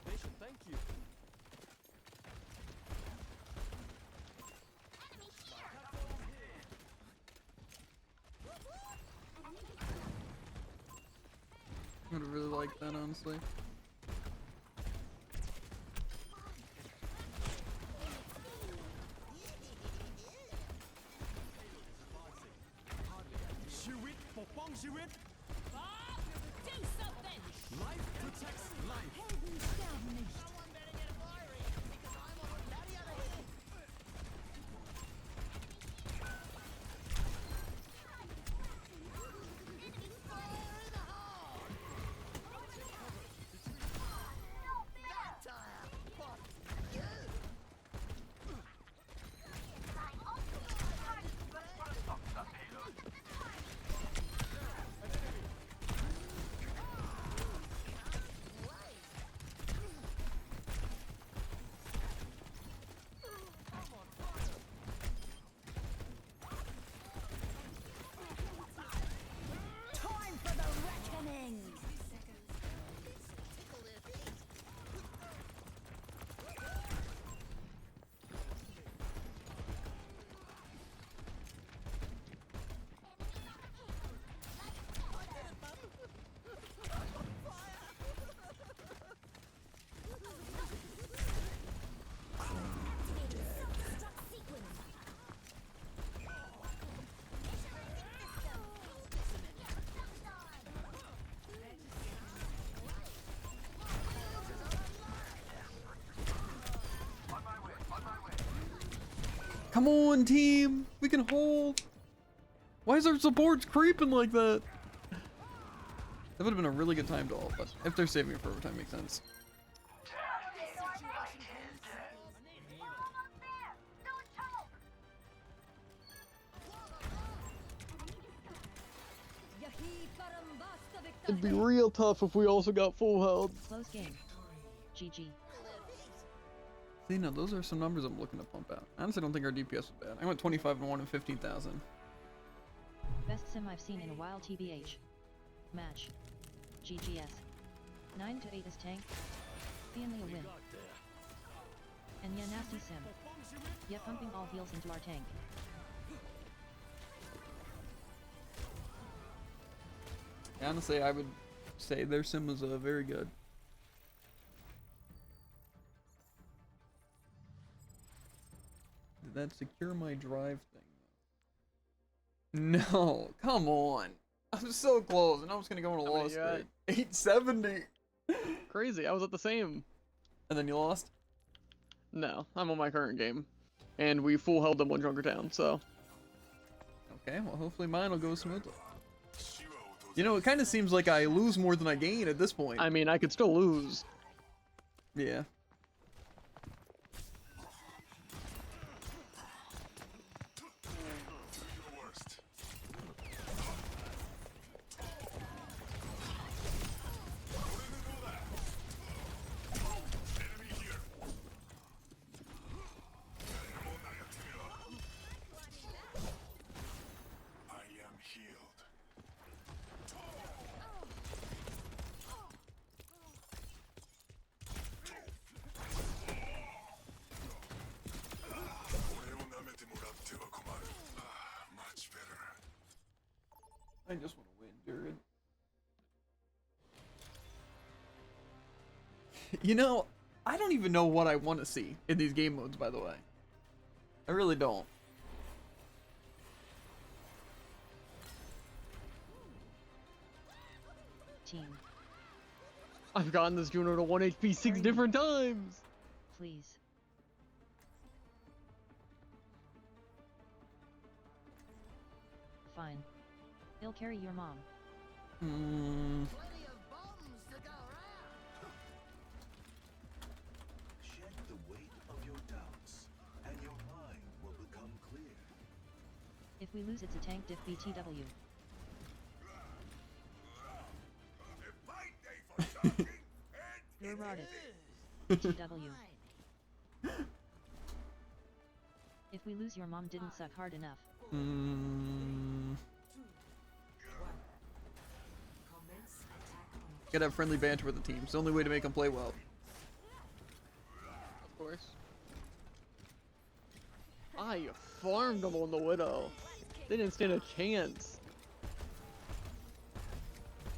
They should thank you. I would really like that, honestly. Do something! Life protects life. Someone better get a fire in because I'm on the other hand. Enemy fire in the hole. Come on, team. We can hold. Why is our supports creeping like that? That would have been a really good time to ult, but if they're saving it for overtime, makes sense. It'd be real tough if we also got full health. Close game. GG. See, no, those are some numbers I'm looking to pump out. I honestly don't think our DPS was bad. I went 25 and 1 and 15,000. Best sim I've seen in a while TBH. Match. GGS. 9 to 8 is tank. Finally a win. And yeah, nasty sim. Yeah, pumping all heals into our tank. Honestly, I would say their sim was very good. Did that secure my drive thing? No, come on. I'm so close, and I was gonna go on a How many loss you at? rate. 870. Crazy, I was at the same. And then you lost? No, I'm on my current game. And we full held them one Junkertown, so. Okay, well hopefully mine will go smoothly. You know, it kind of seems like I lose more than I gain at this point. I mean, I could still lose. Yeah. I just want to win, Jared. You know, I don't even know what I want to see in these game modes, by the way. I really don't. Team. I've gotten this Juno to 1 HP 6 different times! Please. Fine. He'll carry your mom. Plenty of bombs to go around. Shed the weight of your doubts, and your mind will become clear. If we lose, it's a tank diff BTW. You're rotted. BTW. If we lose, your mom didn't suck hard enough. Gotta have friendly banter with the team. It's the only way to make them play well. Of course. I farmed them on the Widow. They didn't stand a chance.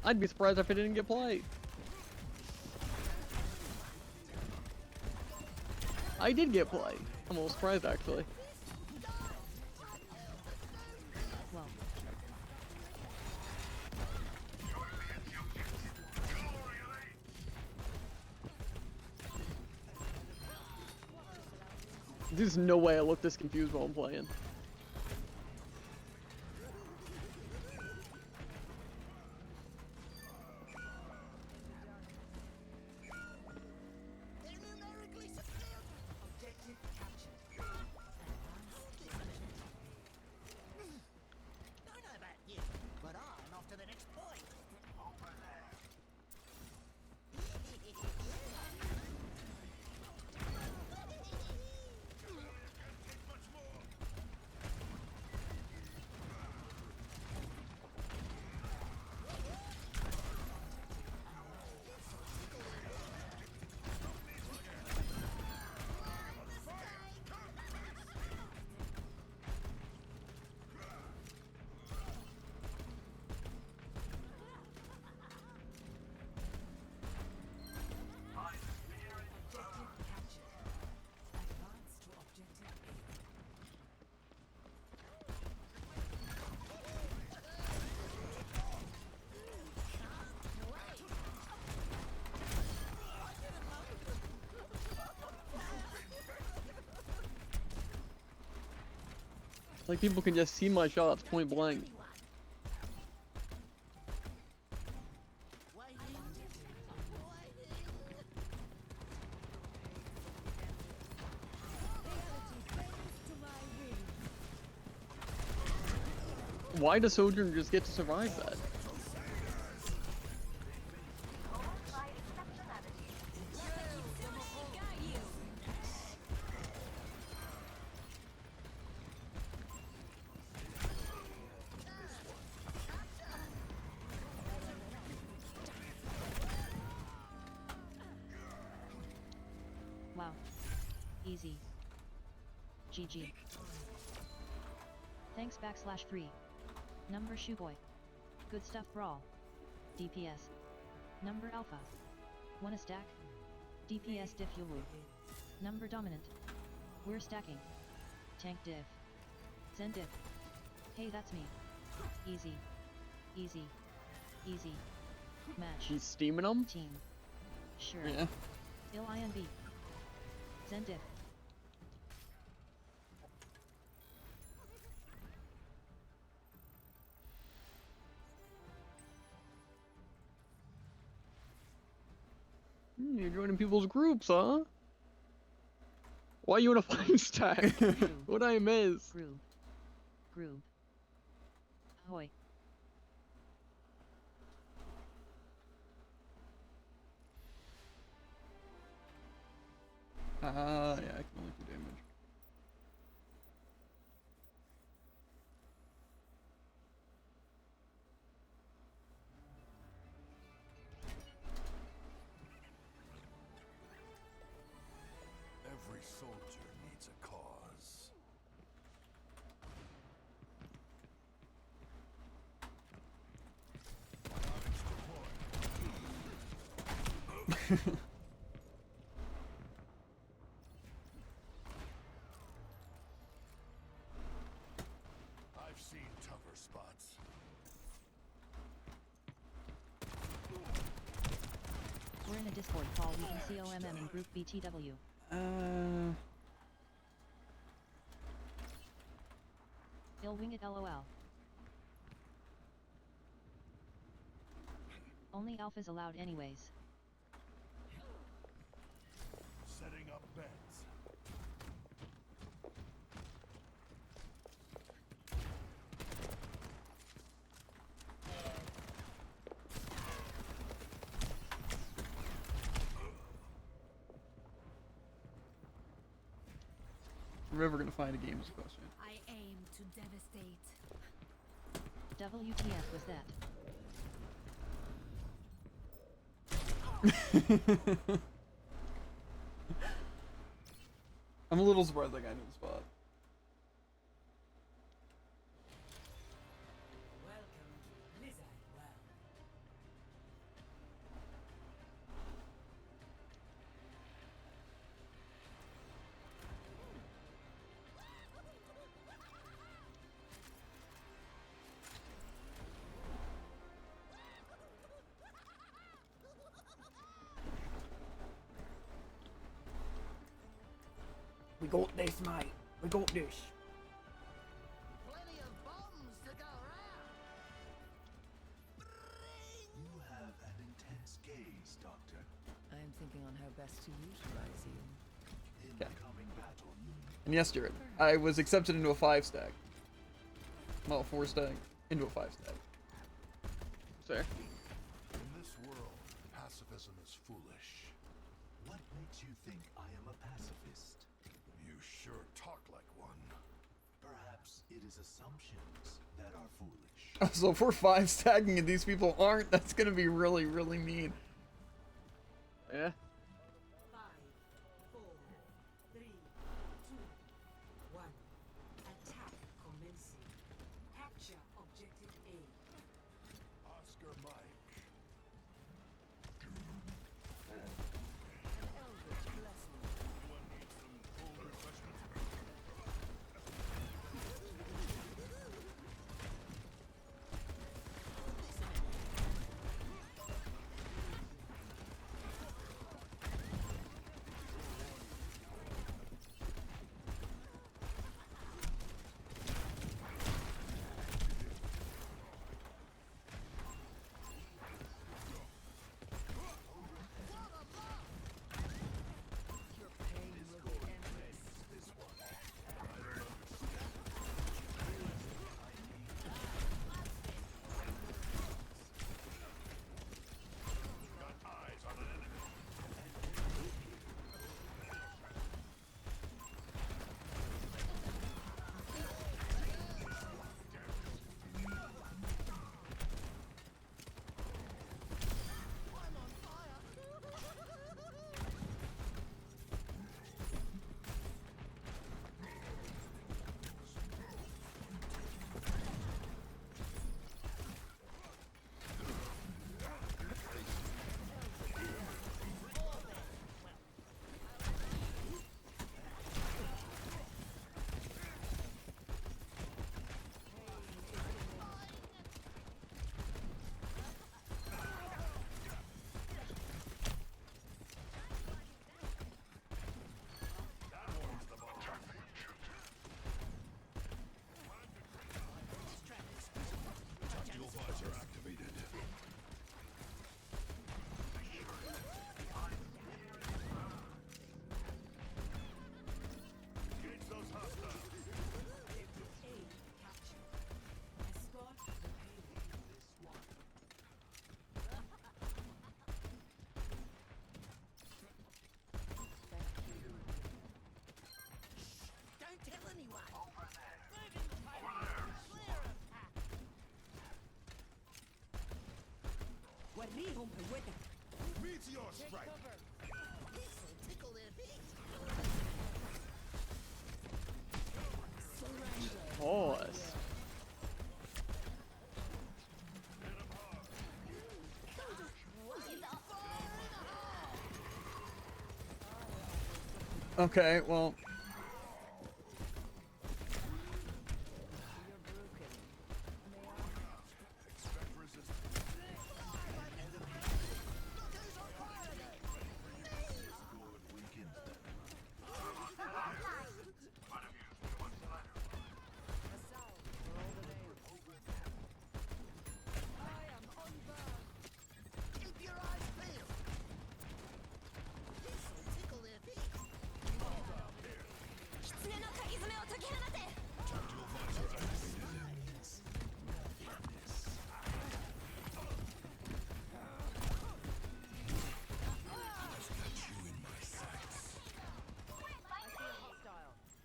I'd be surprised if it didn't get played. I did get played. I'm a little surprised actually. Well. There's no way I look this confused while I'm playing. Objective captured. Don't know about you, but I'm off to the next point. Like people can just see my shots point blank. Why does Sojourn just get to survive that? Wow. Easy. GG. Thanks /3. Number Shoeboy. Good stuff brawl. DPS. Number Alpha. 1 a stack. DPS diff Yowu. Number Dominant. We're stacking. Tank diff. Zen diff. Hey, that's me. Easy. Easy. Easy. Match. He's steaming them? Team. Sure. Yeah. Ill INB. Zen diff. You're joining people's groups, huh? Why you in a 5-stack? What I miss? Groove. Groove. Ahoy. Yeah, I can only do damage. Every soldier needs a cause. I've seen tougher spots. We're in a Discord call. We can see OMM in group BTW. Ill wing it LOL. Only alphas allowed anyways. Setting up beds. We're never gonna find a game is a question. I aim to devastate. WTF was that? I'm a little surprised that guy knew the spot. Welcome to Blizzard World. We got this, mate. We got this. Plenty of bombs to go around. You have an intense gaze, Doctor. I am thinking on how best to utilize you. In Okay. coming battle, And yes, Jared, I was accepted into a 5-stack. Well, 4-stack into a 5-stack. Fair. in this world, pacifism is foolish. What makes you think I am a pacifist? You sure talk like one. Perhaps it is assumptions that are foolish. So if we're 5-stacking and these people aren't, that's gonna be really, really mean. Yeah. 5, 4, 3, 2, 1. Attack commencing. Capture objective A. Oscar Mike. Anyone need some cold refreshments? وريهم قوتك. Meteor strike. This'll tickle their feet. Boys. Okay, well. Expect resistance. Good weekend. Keep your eyes peeled. This'll tickle their feet.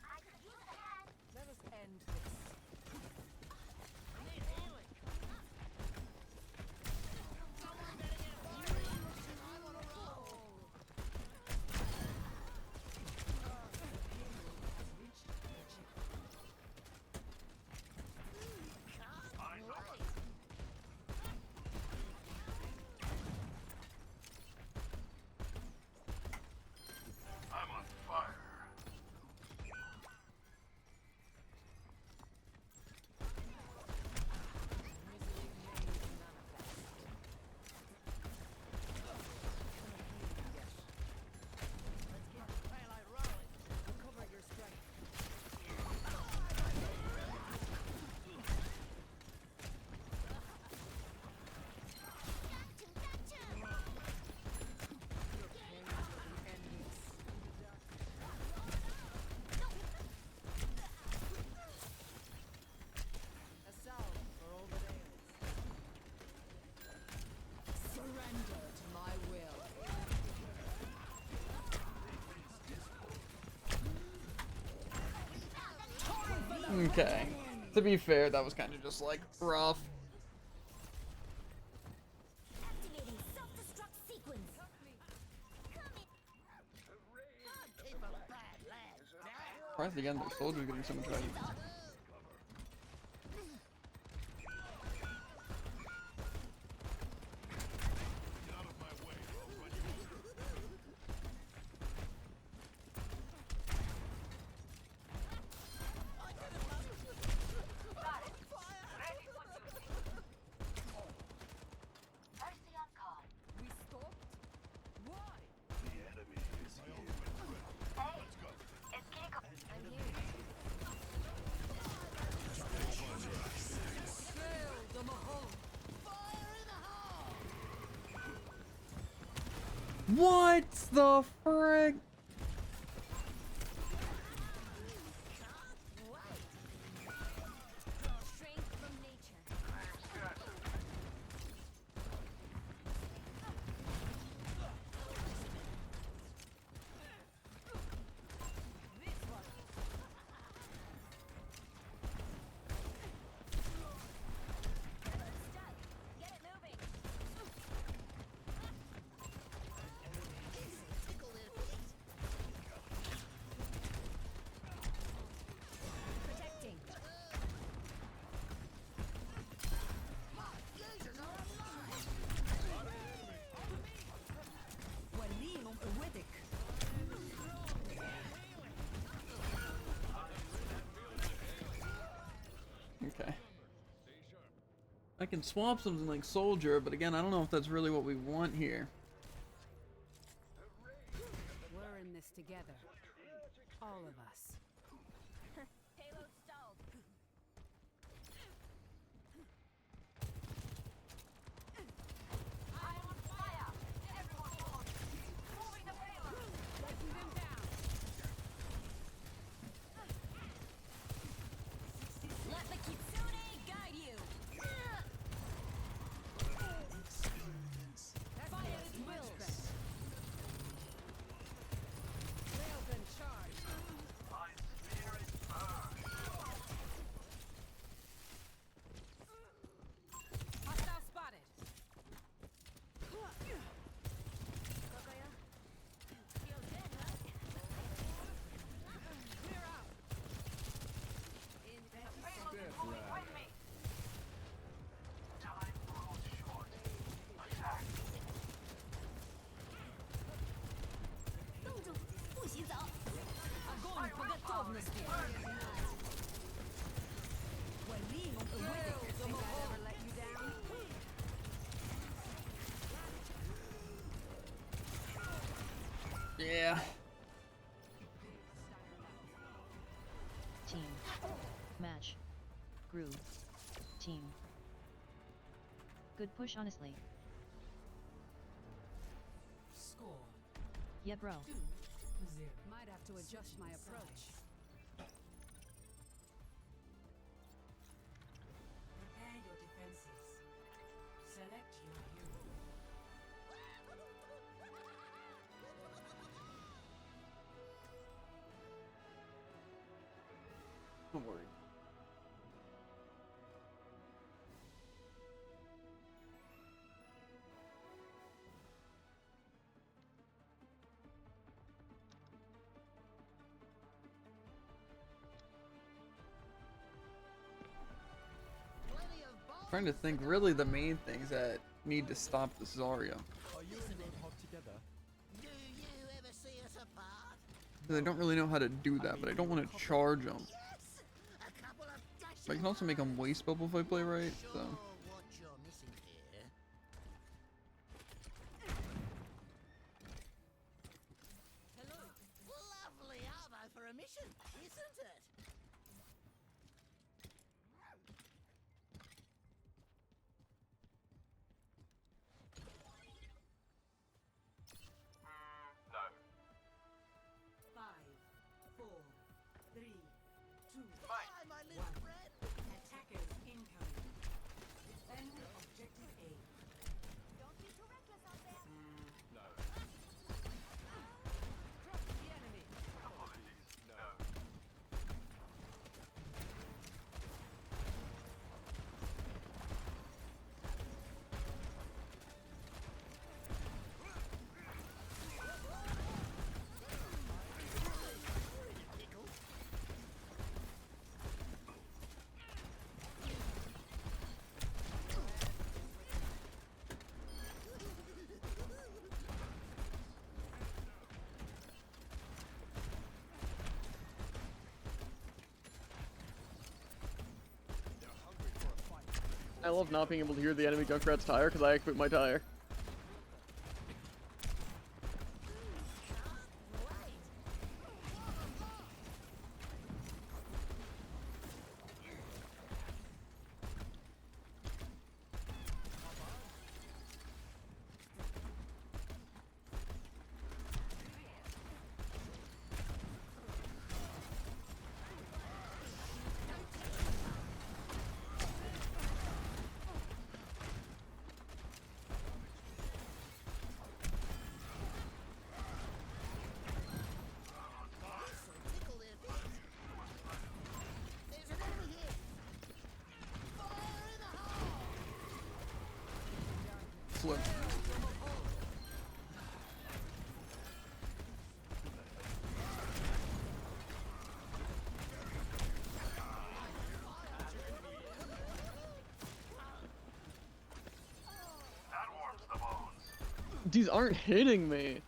I could use a hand. Let us end this. I'm on fire. Recover your strength. A salve for all the nails. Surrender to my will. Okay. To be fair, that was kind of just like rough. Activating self-destruct sequence. Keep a bad lad down. Surprised again, the soldiers getting so much value. Get out of my way, or I'll run you. Mercy on call. We stopped? Why? The enemy is here. Hey, it's getting I'm here. Sail the Mahone. Fire in the hole. What the frick? Strength from nature. Get it moving. This'll tickle their feet. Protecting. Lasers are alive. وريهم قوتك. Okay. I can swap something like soldier, but again, I don't know if that's really what we want here. We're in this together. All of us. Payload stalled. eye on fire. Everyone forward. Moving the payload. Taking them down. Let the kitsune guide you. Fire at will. Railgun charge. Yeah. Team. Match. Groove. Team. Good push honestly. Score. Yeah bro. 2-0. Might have to adjust my approach. Prepare your defenses. Select your hero. Don't worry. Trying to think, really the main things that need to stop this Zarya. Are you and Roadhog together? Do you ever see us apart? I don't really know how to do that, but I don't want to charge them. Yes! A couple of dashes. But I can also make them waste bubble if I play right, so. Sure what you're missing here. Hello. Lovely armor for a mission, isn't it? Five, four, three, two, Hi, my little friend. attackers incoming. Defend objective A. Don't be too reckless out there. Crush the enemy. I love not being able to hear the enemy Junkrat's tire because I equip my tire. Tickle their feet. There's an enemy here. Fire in the hole. Flip. These aren't hitting me.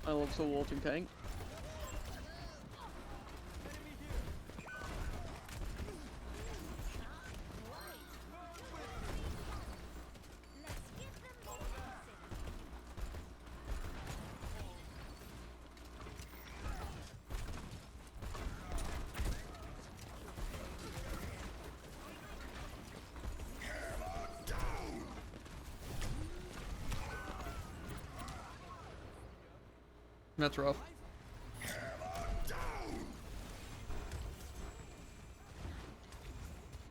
I love so waltzing tank. That's rough.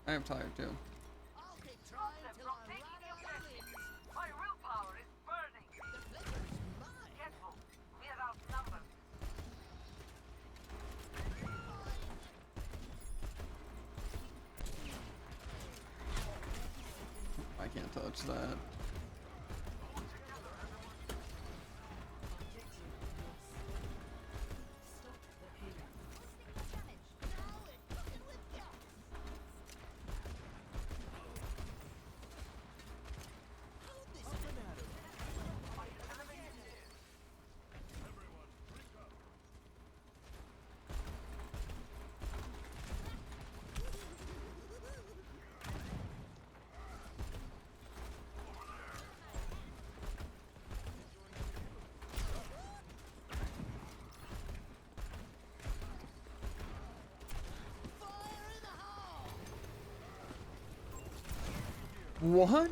I am tired too. I'll keep trying till I run out of limbs. My willpower is burning. The pleasure is mine. Careful, we are outnumbered. What's that? What?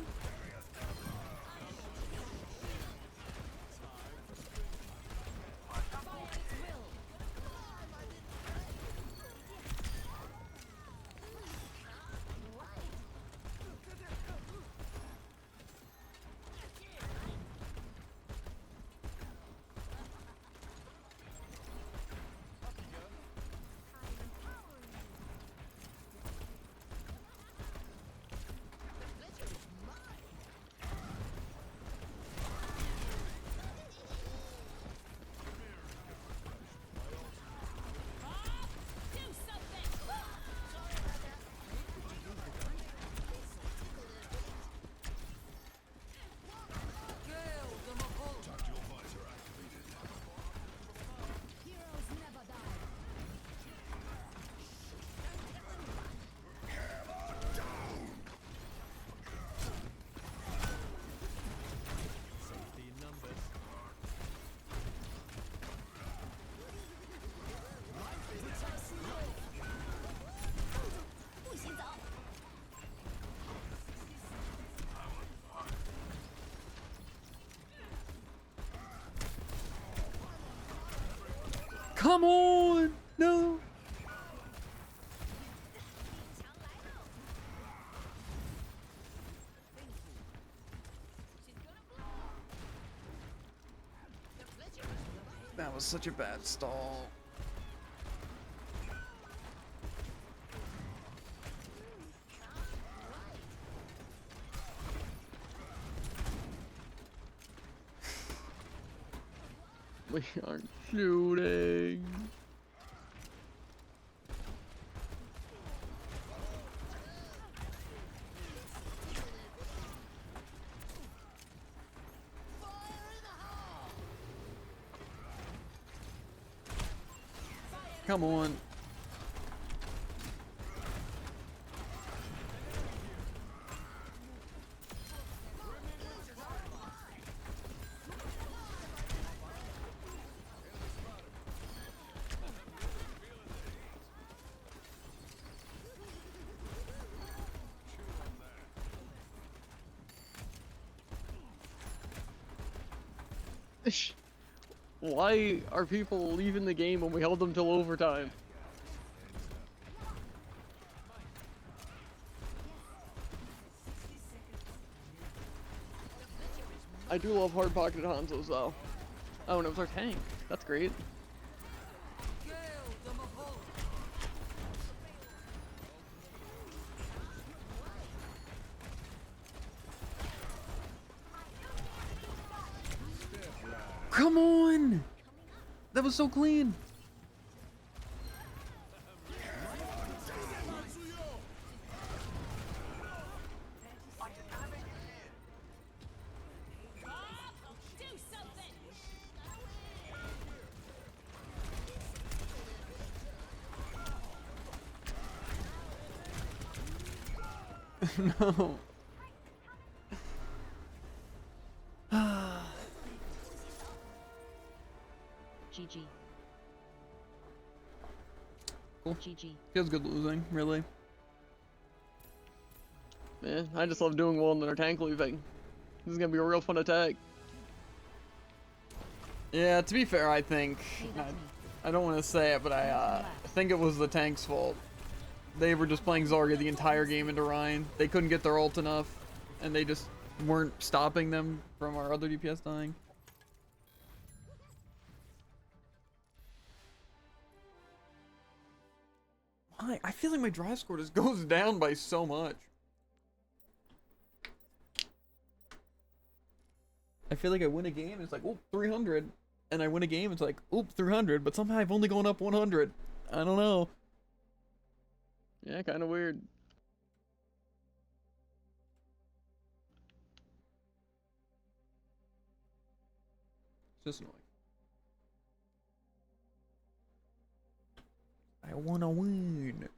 Come on! No! That was such a bad stall. We aren't shooting. Come on. Why are people leaving the game when we held them till overtime? I do love hard-pocketed Hanzos though. Oh, and it was our tank. That's great. Come on! That was so clean. No. GG. Cool. GG. Feels good losing, really. Man, I just love doing well in their tank leaving. This is gonna be a real fun attack. Yeah, to be fair, I think Hey, that's me. I don't want to say it, but I think it was the tank's fault. They were just playing Zarya the entire game into Ryan. They couldn't get their ult enough, and they just weren't stopping them from our other DPS dying. Why? I feel like my drive score just goes down by so much. I feel like I win a game, it's like, oh, 300. And I win a game, it's like, oop, 300. But somehow I've only gone up 100. I don't know. Yeah, kind of weird. It's just annoying. I wanna win.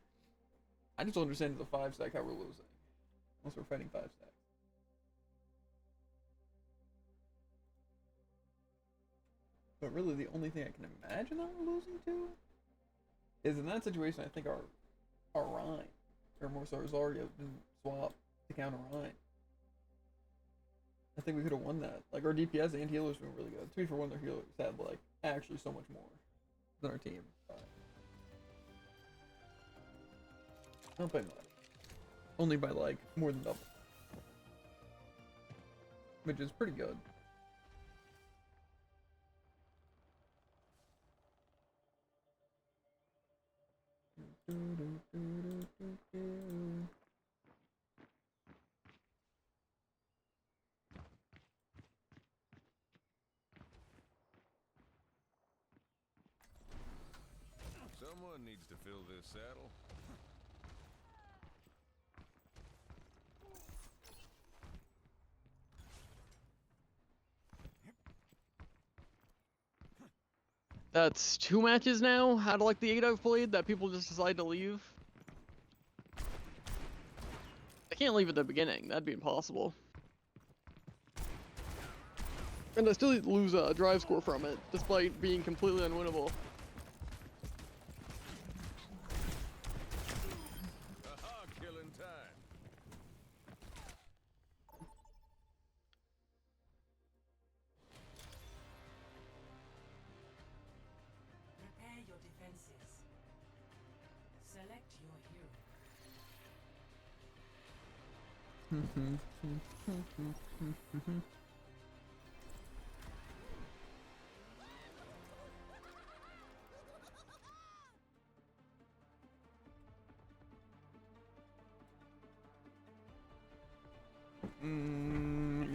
I just don't understand the 5 stack how we're losing. Unless we're fighting 5 stacks. But really, the only thing I can imagine that we're losing to is in that situation. I think our Rhine, or more so, Zarya didn't swap to counter Rhine. I think we could have won that. Like our DPS and healers were really good. 3 for 1, their healers had like actually so much more than our team. But not by much. Only by like more than double, which is pretty good. Someone needs to fill this saddle. That's 2 matches now out of like the 8 I've played that people just decide to leave. I can't leave at the beginning. That'd be impossible. And I still lose a drive score from it, despite being completely unwinnable. Aha, killing time. Prepare your defenses. Select your hero. You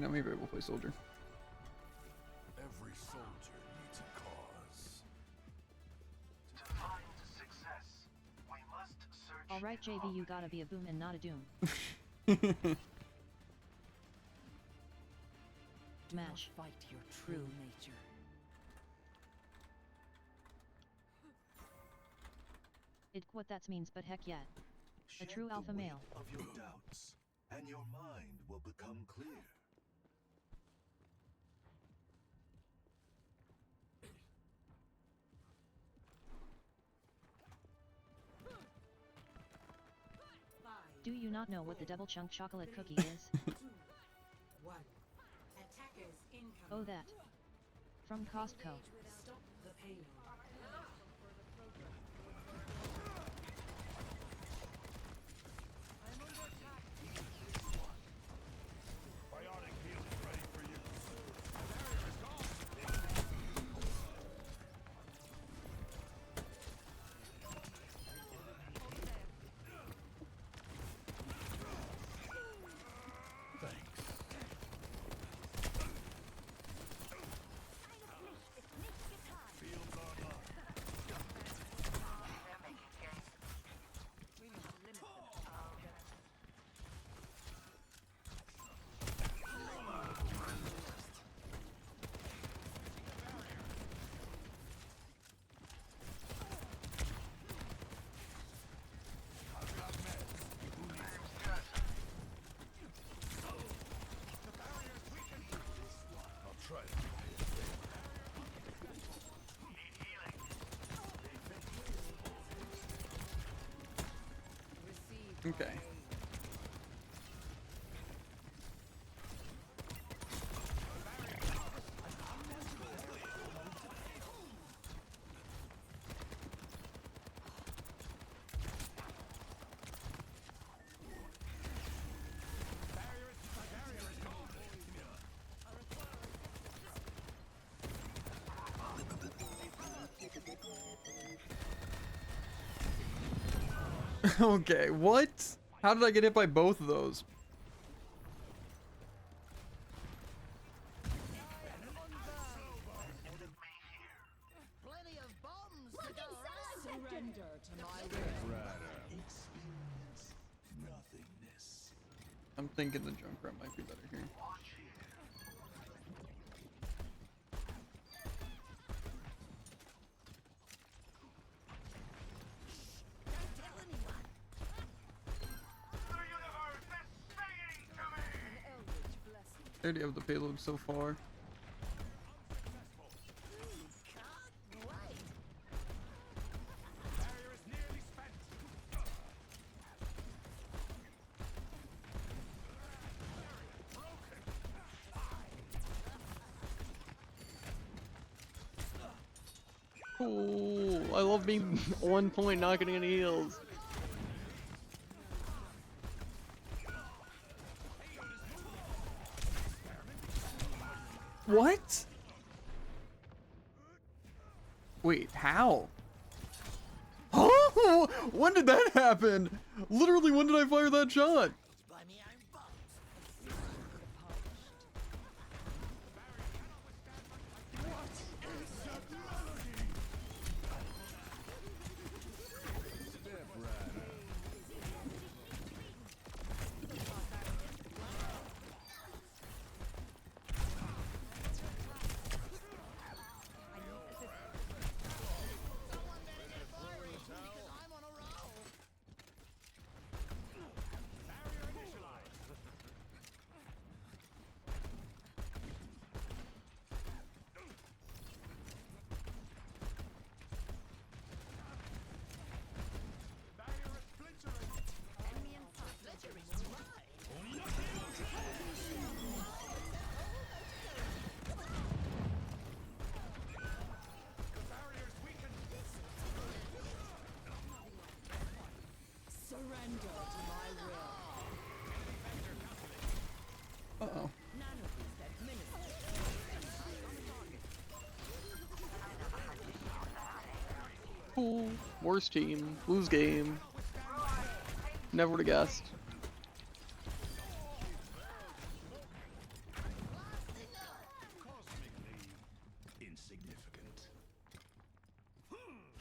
know, maybe I will play soldier. Every soldier needs a cause. To find success, we must search. Alright, JV, you gotta be a boom and not a doom. Match. Fight your true nature. What that means, but heck yeah. A Shed true the alpha weight male. of your doubts, and your mind will become clear. Do you not know what the double chunk chocolate cookie is? 2, 1. Attackers incoming. Oh, that. From Costco. Stop the payload. Bionic heal is ready for use. Okay. Okay, what? How did I get hit by both of those? I'm thinking the Junkrat might be better here. Don't tell anyone. The universe is singing to me! An eldritch blessing. I already have the payload so far. Can't wait. Barrier is nearly spent. Cool. I love being 1 point, not getting any heals. What? Wait, how? Oh, when did that happen? Literally, when did I fire that shot? By me own bombs. Someone better get firing because I'm on a roll. Barrier initialized. Barrier is splintering. Enemy in sight. Fletcher is right. The barrier is weakened. Surrender to my will. Uh-oh. Nanoboost administered. Cool. Worst team. Lose game. Never would've guessed. Cosmically insignificant.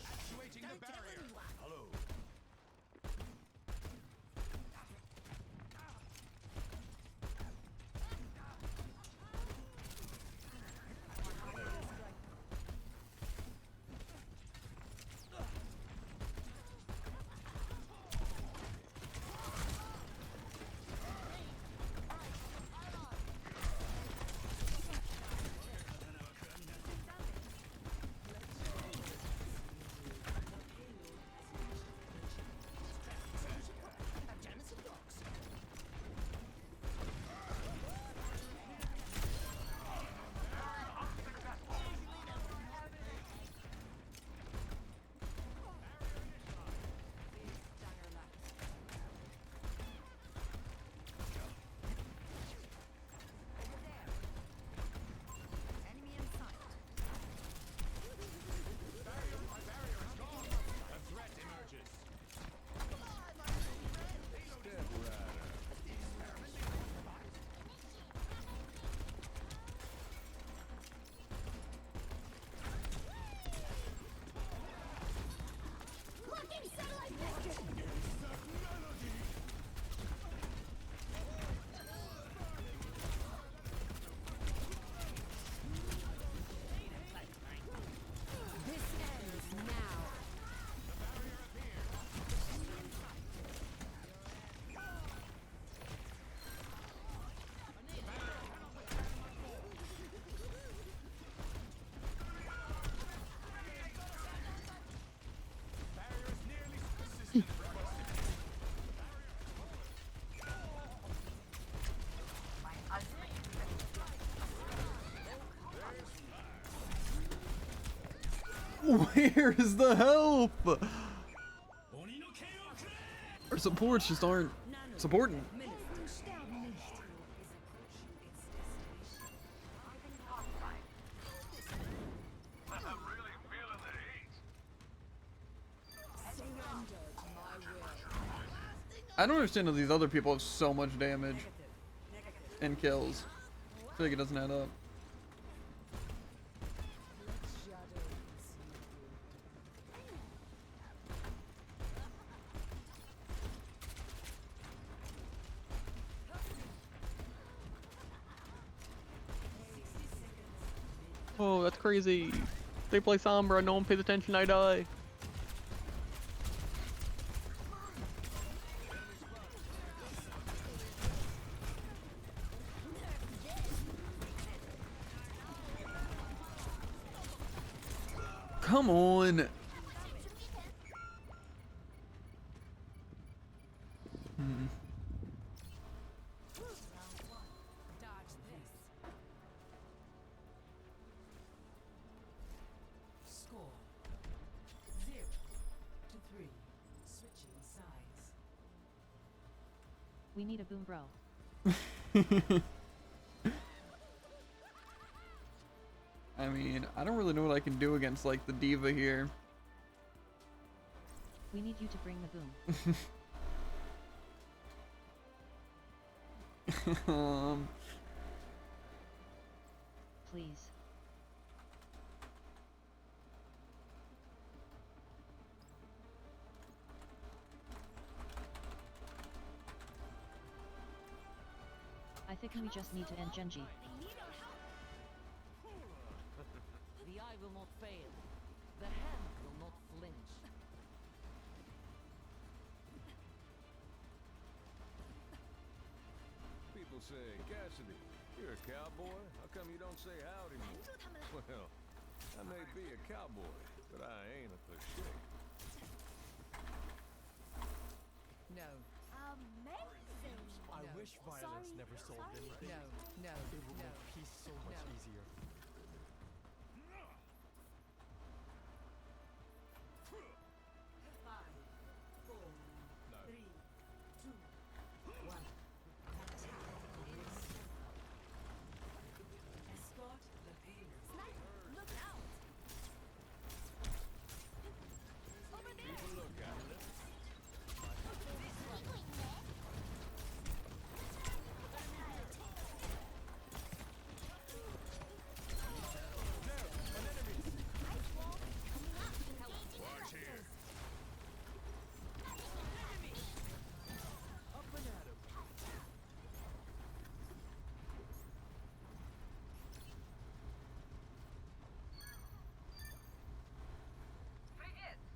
Actuating the barrier. Hello. Jamison dogs. Enemy in sight. A threat emerges. Fucking satellite biscuit. This ends now. Barrier is nearly assistant requested. Where's the help? Our supports just aren't supporting. I'm really feeling the heat. Surrender to my will. I don't understand how these other people have so much damage and kills. I feel like it doesn't add up. Oh, that's crazy. They play Sombra, no one pays attention, I die. Come on. Dodge this. Score 0-3. Switching sides. We need a boom bro. I mean, I don't really know what I can do against like the diva here. We need you to bring the boom. Please. I think we just need to end Genji. The eye will not fail. The hand will not flinch. People say, Cassidy, you're a cowboy? How come you don't say howdy more? Well, I may be a cowboy, but I ain't a shake. No. Amazing. I wish violence never solved anything. No. No. It would make peace so much easier. Look out. Over there. Watch here. Up and at him.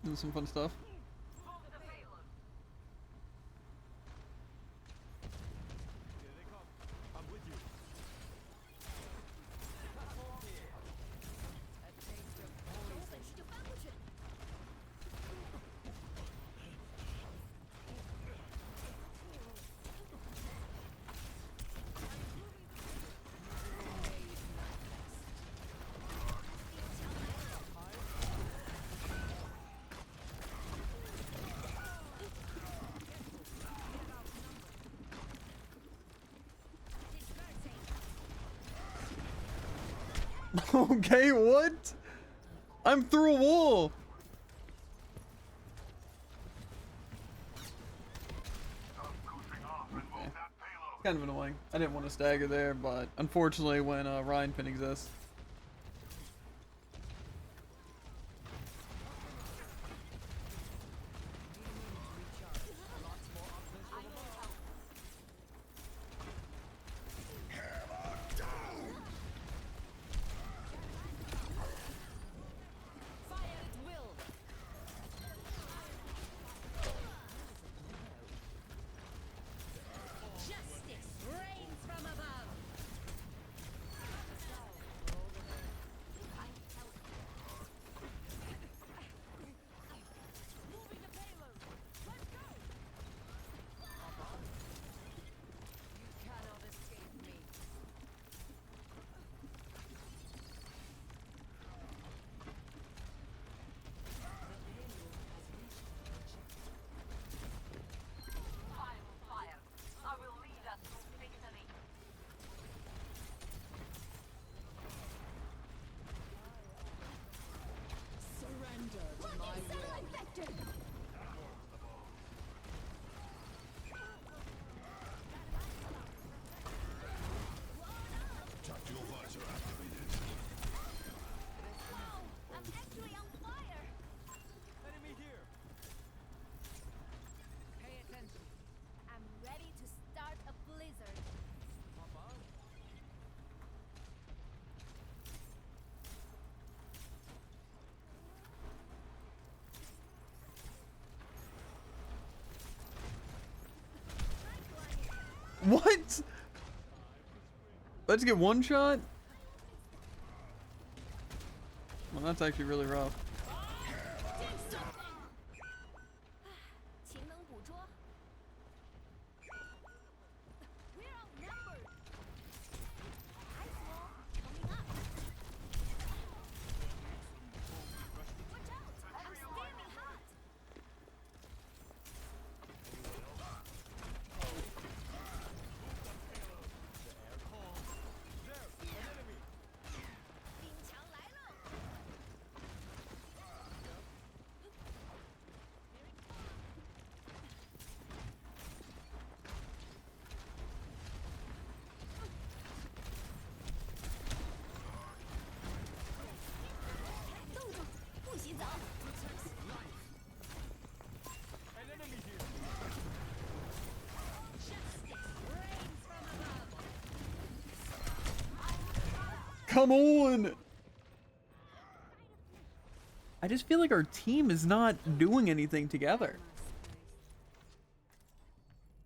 Doing some fun stuff. Here they come. I'm with you. A taste of poison. Okay, what? I'm through a wall. Kind of annoying. I didn't want to stagger there, but unfortunately when Ryan pin exists. Fire at will. Justice reigns from above. Moving the payload. Let's go. You cannot escape me. Surrender to my will. Tactical visor activated. Whoa! I'm actually on fire. Enemy here. Pay attention. I'm ready to start a blizzard. Papa. What? Let's get one shot? Well, that's actually really rough. 勤能捕捉。We're outnumbered. Nice wall. Coming up. Watch out! I'm standing hot. There, an enemy. 兵强来喽！ 冻住，不洗澡。 An enemy here. Come on! I just feel like our team is not doing anything together.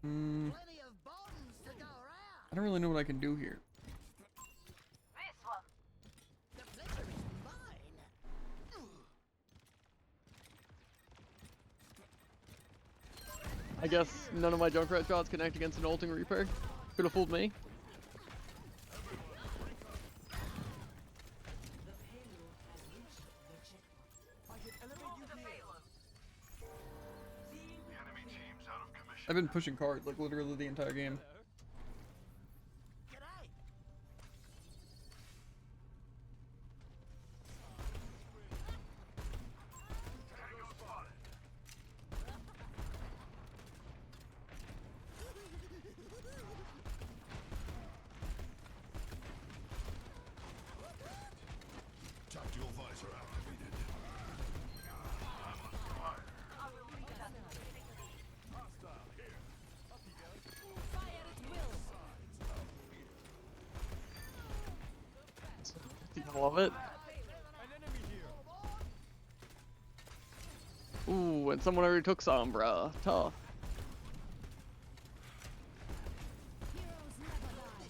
Plenty of bones to go around. I don't really know what I can do here. This one. The pleasure is mine. I guess none of my Junkrat shots connect against an ulting Reaper. Could have fooled me. I can elevate you here. The enemy team's out of commission. I've been pushing cards like literally the entire game. G'day. Tango spotted. Tactical visor activated. I'm on fire. Hostile here. Up he goes. Fire at will. I love it. An enemy here. Ooh, and someone already took Sombra. Tough. Heroes never die.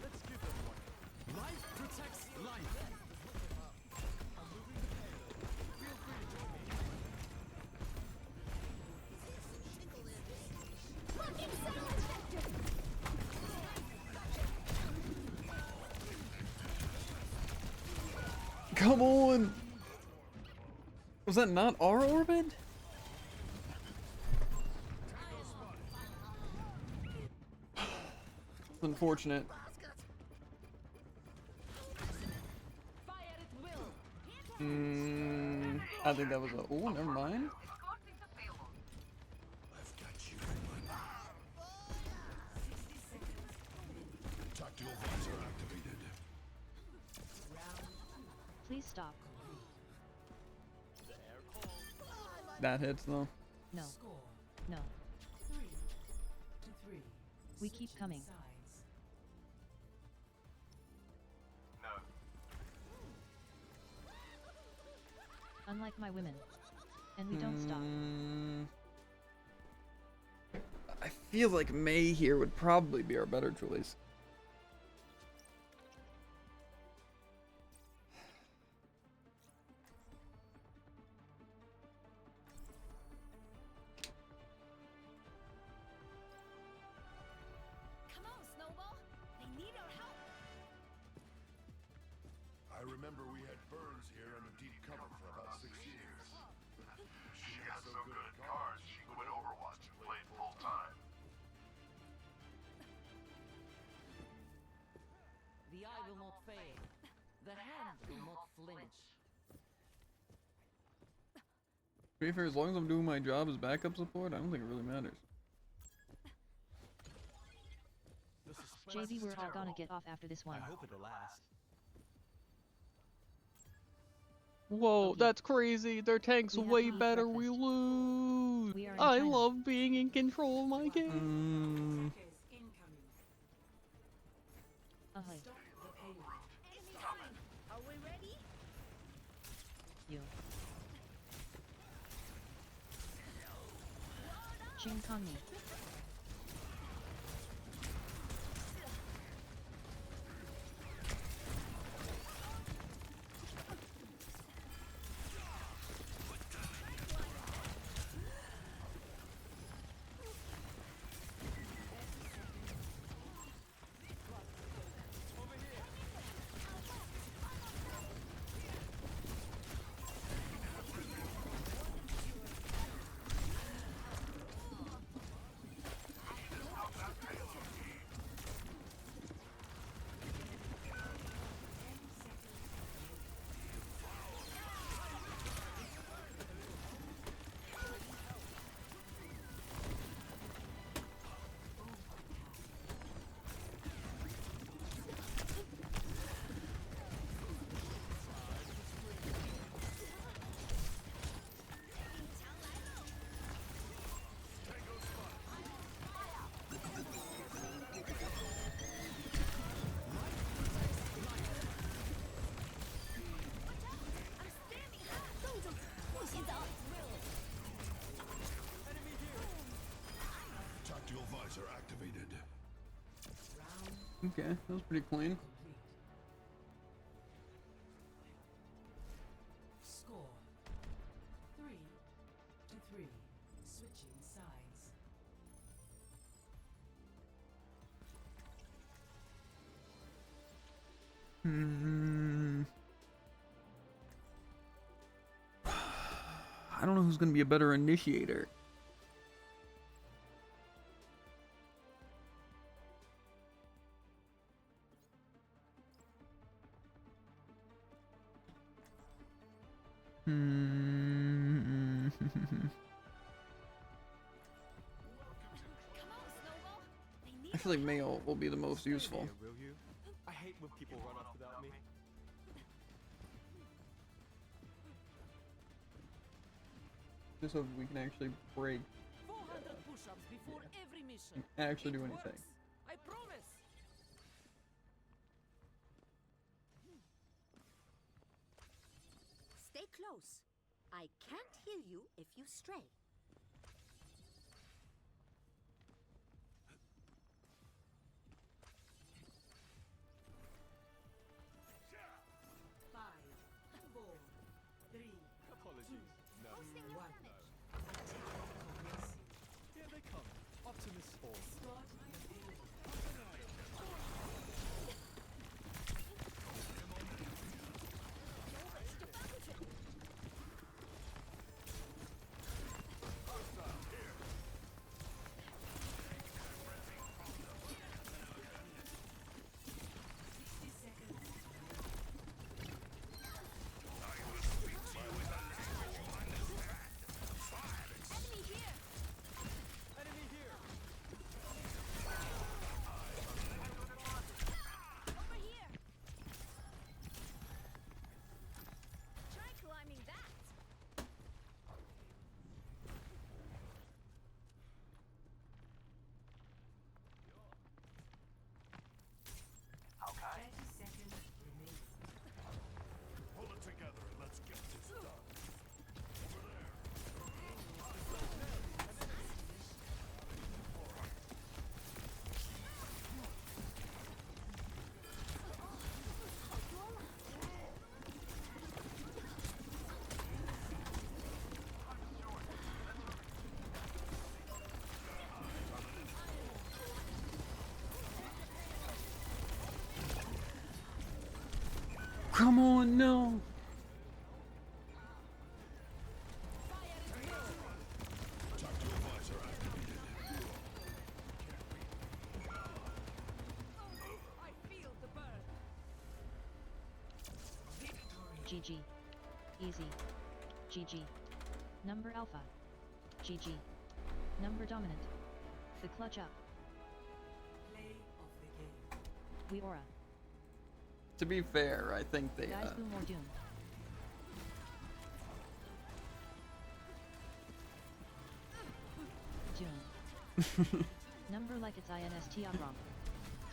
Let's give them one. Life protects life. I'm moving the payload. Feel free to join me. Fucking silent vector. Come on! Was that not our orbit? It's unfortunate. Fire at will. I think that was a. Oh, never mind. Escorting the payload. I've got you. Tactical visor activated. Please stop. That hits though. No. No. We keep coming. No. Unlike my women. And we don't stop. I feel like May here would probably be our better choice. Come on, Snowball. They need our help. I remember we had Burns here under deep cover for about 6 years. She got so good at cards, she quit Overwatch and played full time. The eye will not fail. The hand will not flinch. To be fair, as long as I'm doing my job as backup support, I don't think it really matters. JV, we're all gonna get off after this one. I hope it'll last. Whoa, Okay. that's crazy. Their tank's We have way to eat better. We breakfast. lose. We are in I China. love being in control of my game. Ahoy. Are we ready? You. Ching Kong me. Tactical visor activated. Okay, that was pretty clean. Score 3-3. Switching sides. I don't know who's gonna be a better initiator. I feel like Mayo will be the most useful. Here, will you? I hate when people run off without me. Just so we can actually break 400 push-ups before every mission. and actually do It anything. works. I promise. Stay close. I can't heal you if you stray. Apologies. No. Hosting is One. finished. Here they come. Optimus 4. Enemy here! Enemy here. Over here! Try climbing that! Pull it together and let's get this done. Come on, no. Tactical visor activated. I feel the burn! GG. Easy. GG. Number Alpha. GG. Number Dominant. The clutch up. Play of the game. We aura. To be fair, I think they. Guys, boom or doom. Doom. Number like it's INST on ROM.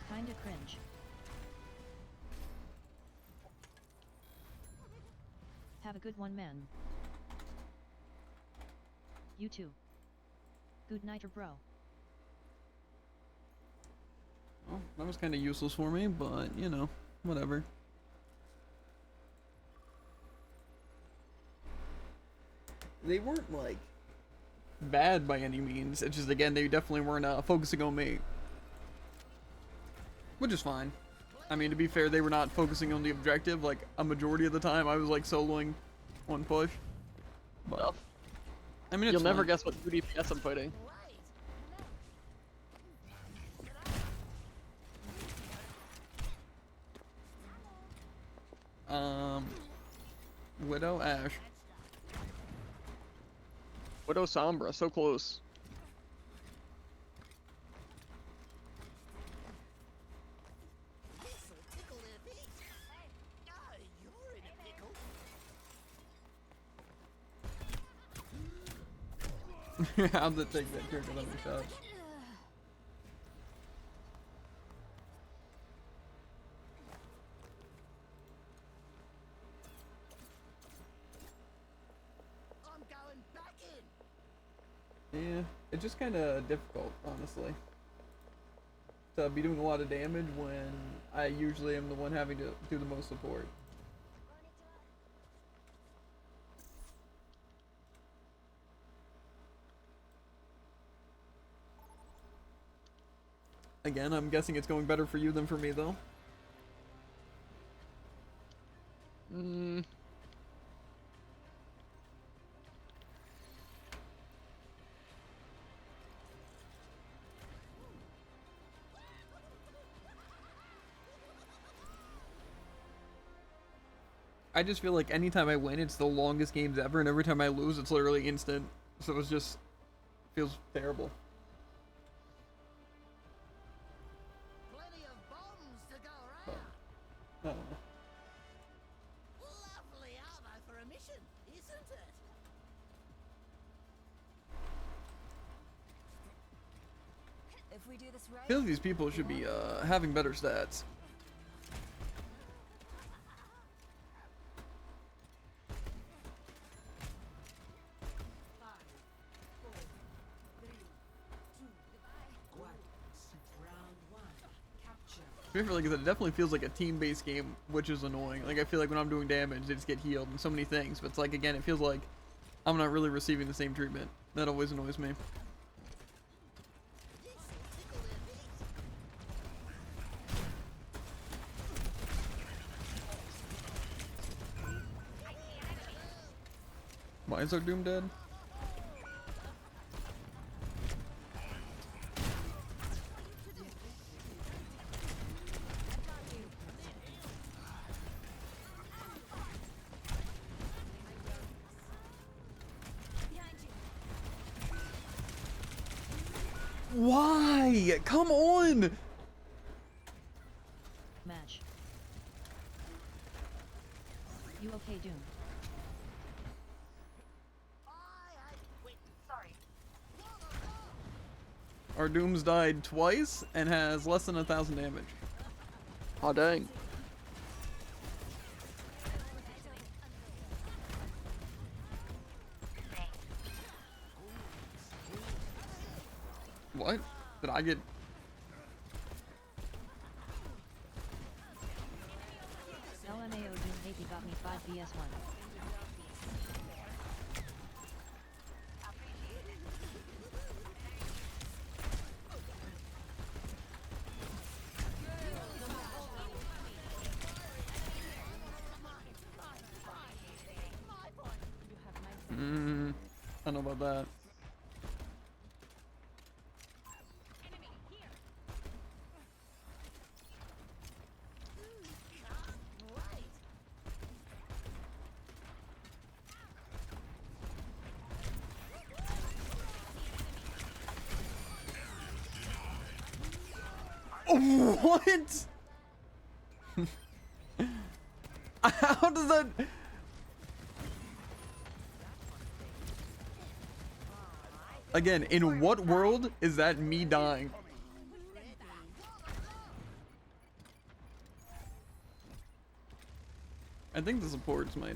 Kinda cringe. Have a good one, man. You too. Good night, bro. Well, that was kind of useless for me, but you know, whatever. They weren't like bad by any means. It's just again they definitely weren't focusing on me, which is fine. I mean, to be fair, they were not focusing on the objective. Like a majority of the time, I was like soloing one push. But I mean, it's You'll never fine. guess what 2 DPS I'm fighting. Widow Ash. Widow Sombra, so close. This'll tickle their feet. Oh, you're in a pickle. How'd it take that character let me shot? I'm going back in. Yeah, it's just kind of difficult, honestly, to be doing a lot of damage when I usually am the one having to do the most support. Again, I'm guessing it's going better for you than for me, though. I just feel like anytime I win, it's the longest games ever, and every time I lose, it's literally instant. So it's just feels terrible. Plenty of bombs to go But, around. I don't know. Lovely ammo for a mission, isn't it? If we do this I right, feel like these people should be having better stats. I feel like it definitely feels like a team-based game, which is annoying. Like I feel like when I'm doing damage, they just get healed and so many things. But it's like again, it feels like I'm not really receiving the same treatment. That always annoys me. Why is our Doom dead? Why? Come on! Match. You okay, Doom? Sorry. Our Doom's died twice and has less than 1,000 damage. Oh dang. What? Did I get... LMAO Doom Navy got me 5 BS1. I don't know about that. What? How does that? Again, in what world is that me dying? I think the supports might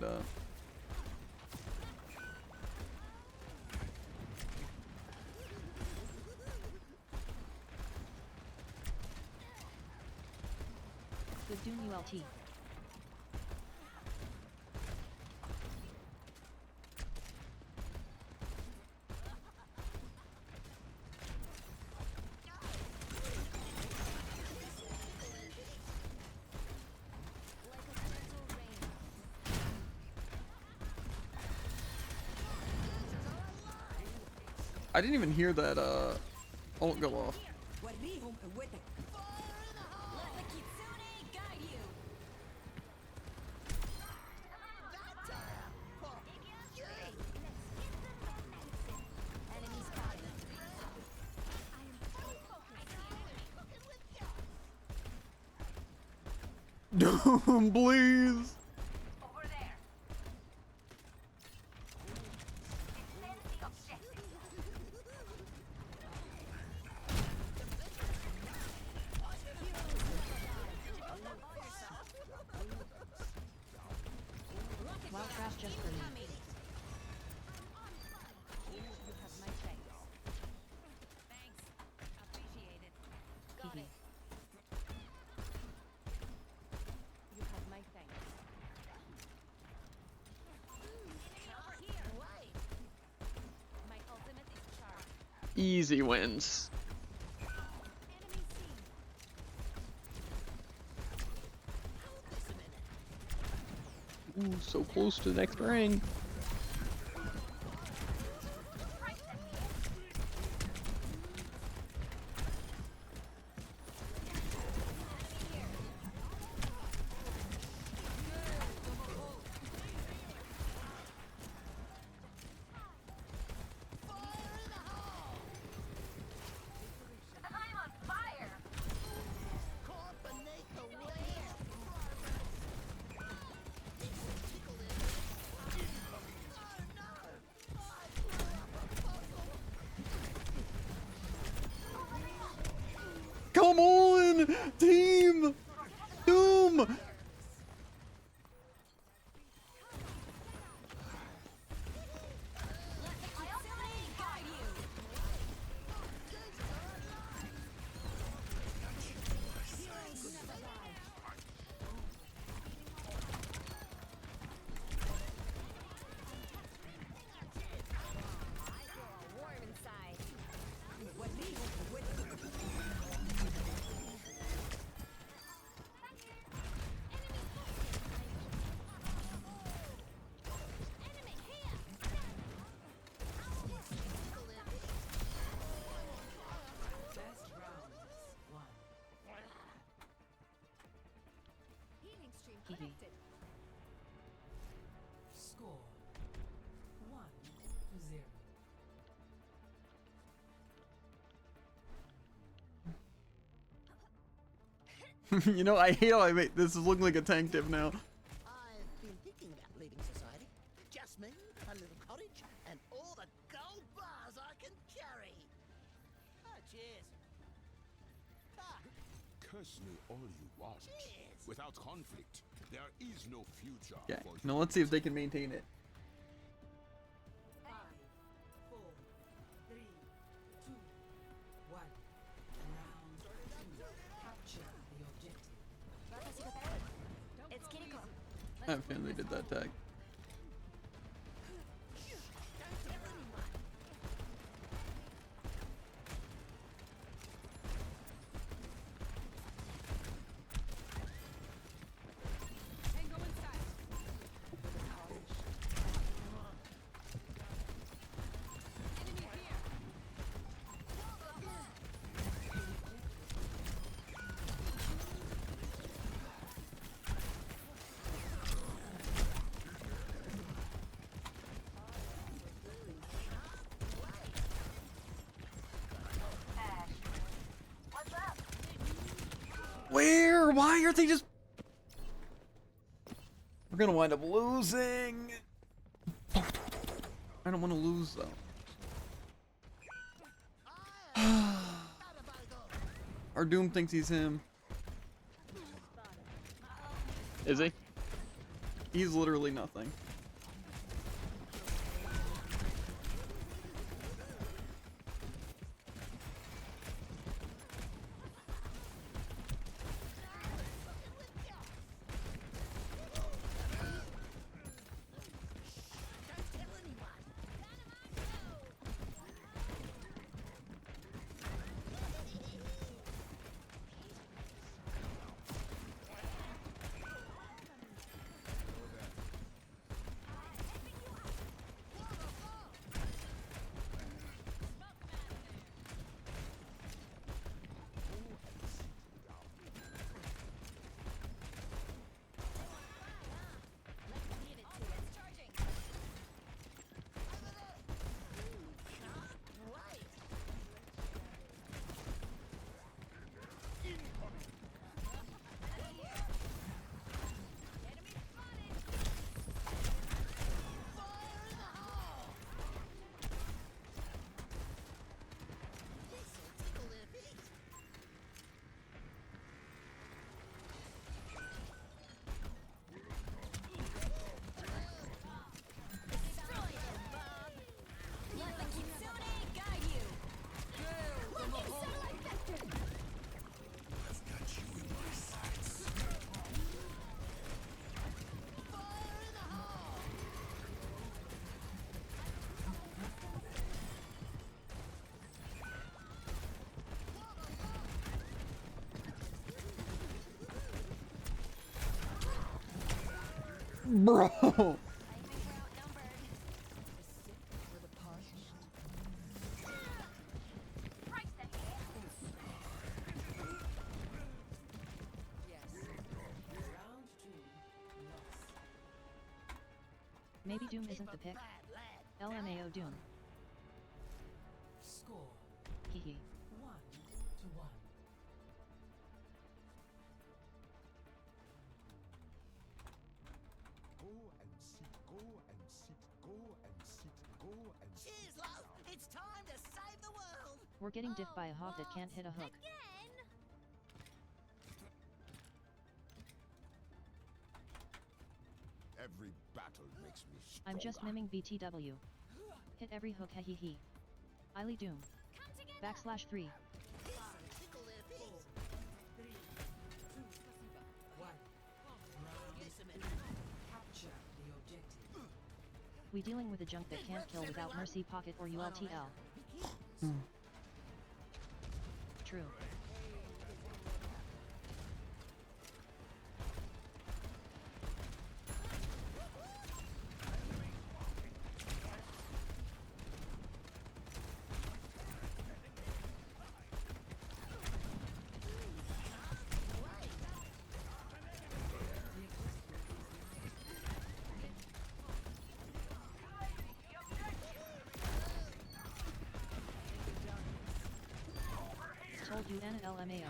Good Doom ULT. I didn't even hear that ult go off. Let the kitsune guide you. Enemy spotted. Doom, please. Over there. Defend the objective. Wild trash just for me. You have my thanks. Thanks. Appreciate it. Got Hee it. You have my thanks. Over here. Wait. My ultimate is charged. Easy wins. Enemy seen. Ooh, so close to the next ring. I'm on fire. Come on, team. Doom. My ultimate guide you. I feel a worm inside. Enemy here. Best round one. Healing stream Hee hee. connected. Score 1-0. You know, I hate how I make this is looking like a tank tip now. I've been thinking about leaving society. Just me, a little cottage, and all the gold bars I can carry. Ah, cheers. Ah, Curse me all you want. cheers. Without conflict, there is no future Yeah. for Now let's see if they can maintain it. 5, 4, 3, 2, 1. Round 2. Capture the objective. It's Kiriko. I have a feeling they did that tag. Tango inside. Enemy here. What's up? Where? Why are they just? We're gonna wind up losing. I don't want to lose though. Our Doom thinks he's him. Is he? He's literally nothing. Bro. Maybe Doom isn't the pick. LMAO Doom. Score Hehe. 1-1. Go and sit, go and sit, go and sit, go and sit. Cheers, love! It's time to save the world! We're getting diffed by a hog that can't hit a hook. Every battle makes me stronger. I'm just miming BTW. Hit every hook hehehe. Eily Doom. /3. Three, two, one. Round capture the objective. We dealing with a junk that can't kill without mercy pocket or ULTL. True. Told you Anna LMAO.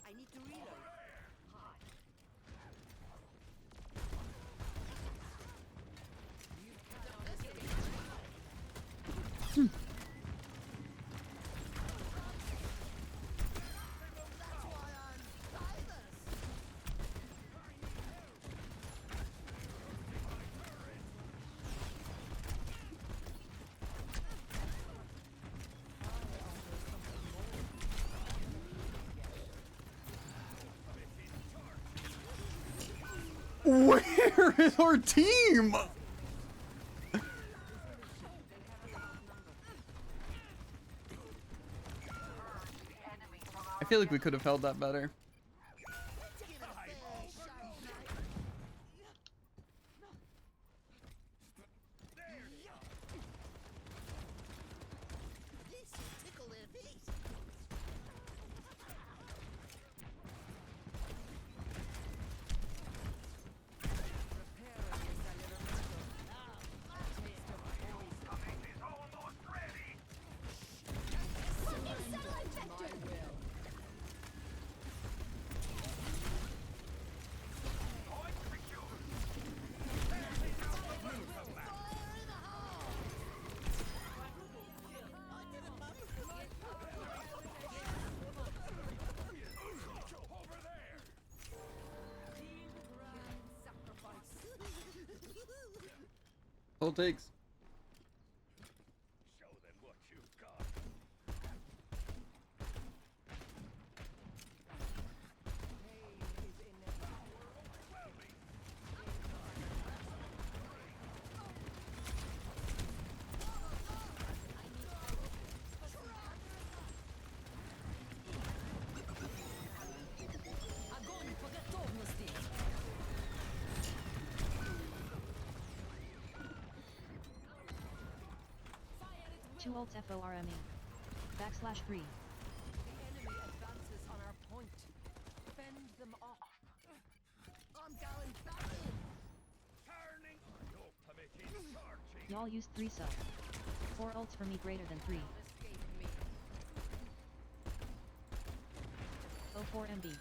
I need to reload. Where is our team? I feel like we could have held that better. All it takes. Show them what you've got. Огонь по готовности! Two ults FORME. Backslash 3. The enemy advances on our point. Fend them off. I'm going back in. Turning. Your ultimate is charging. Y'all used 3 sub. 4 ults for me greater than 3. Escape me. 04 MB.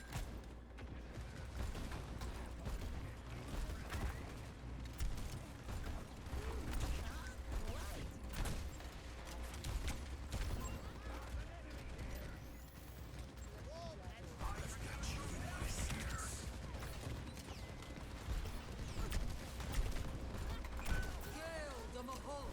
Gale the Mahal.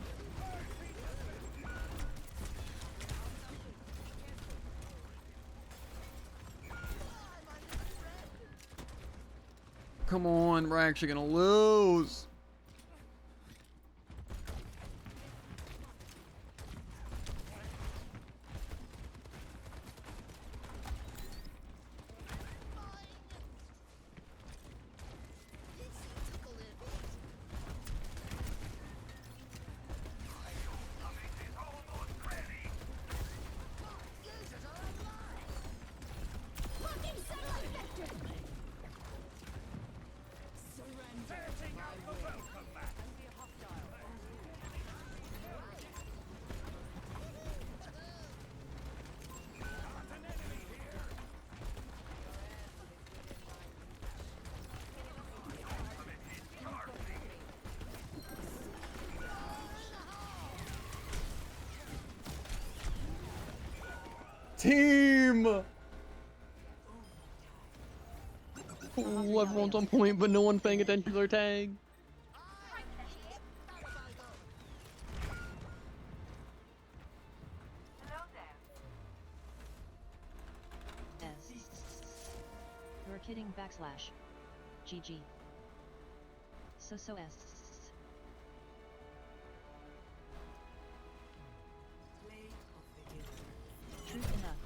Come on, we're actually gonna lose. Team! Ooh, everyone's on point, but no one's paying attention to their tag. S. You're kidding backslash. GG. So S. Play of the hero. Truth enough.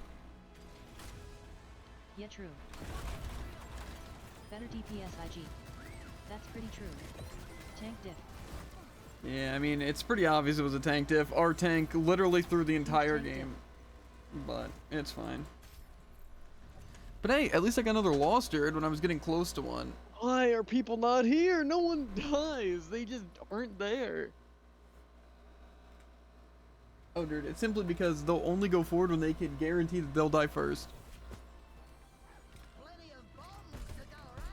Yeah, true. Better DPS IG. That's pretty true. Tank diff. Yeah, I mean, it's pretty obvious it was a tank diff. Our tank literally through the entire Tank diff. game. But it's fine. But hey, at least I got another loss, Jared, when I was getting close to one. Why are people not here? No one dies. They just aren't there. Oh, dude, it's simply because they'll only go forward when they can guarantee that they'll die first. Plenty of bombs to go around.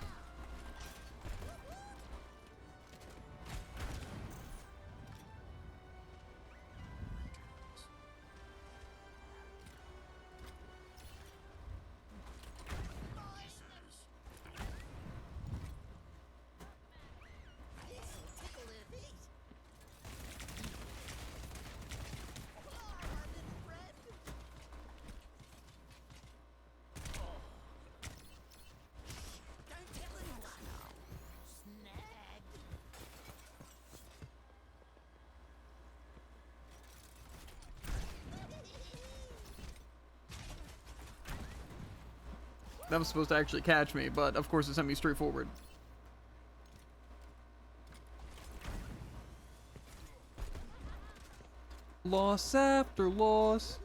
This'll tickle their feet. Oh, my little friend. Don't tell anyone. Snagged. That was supposed to actually catch me, but of course it sent me straight forward. Loss after loss.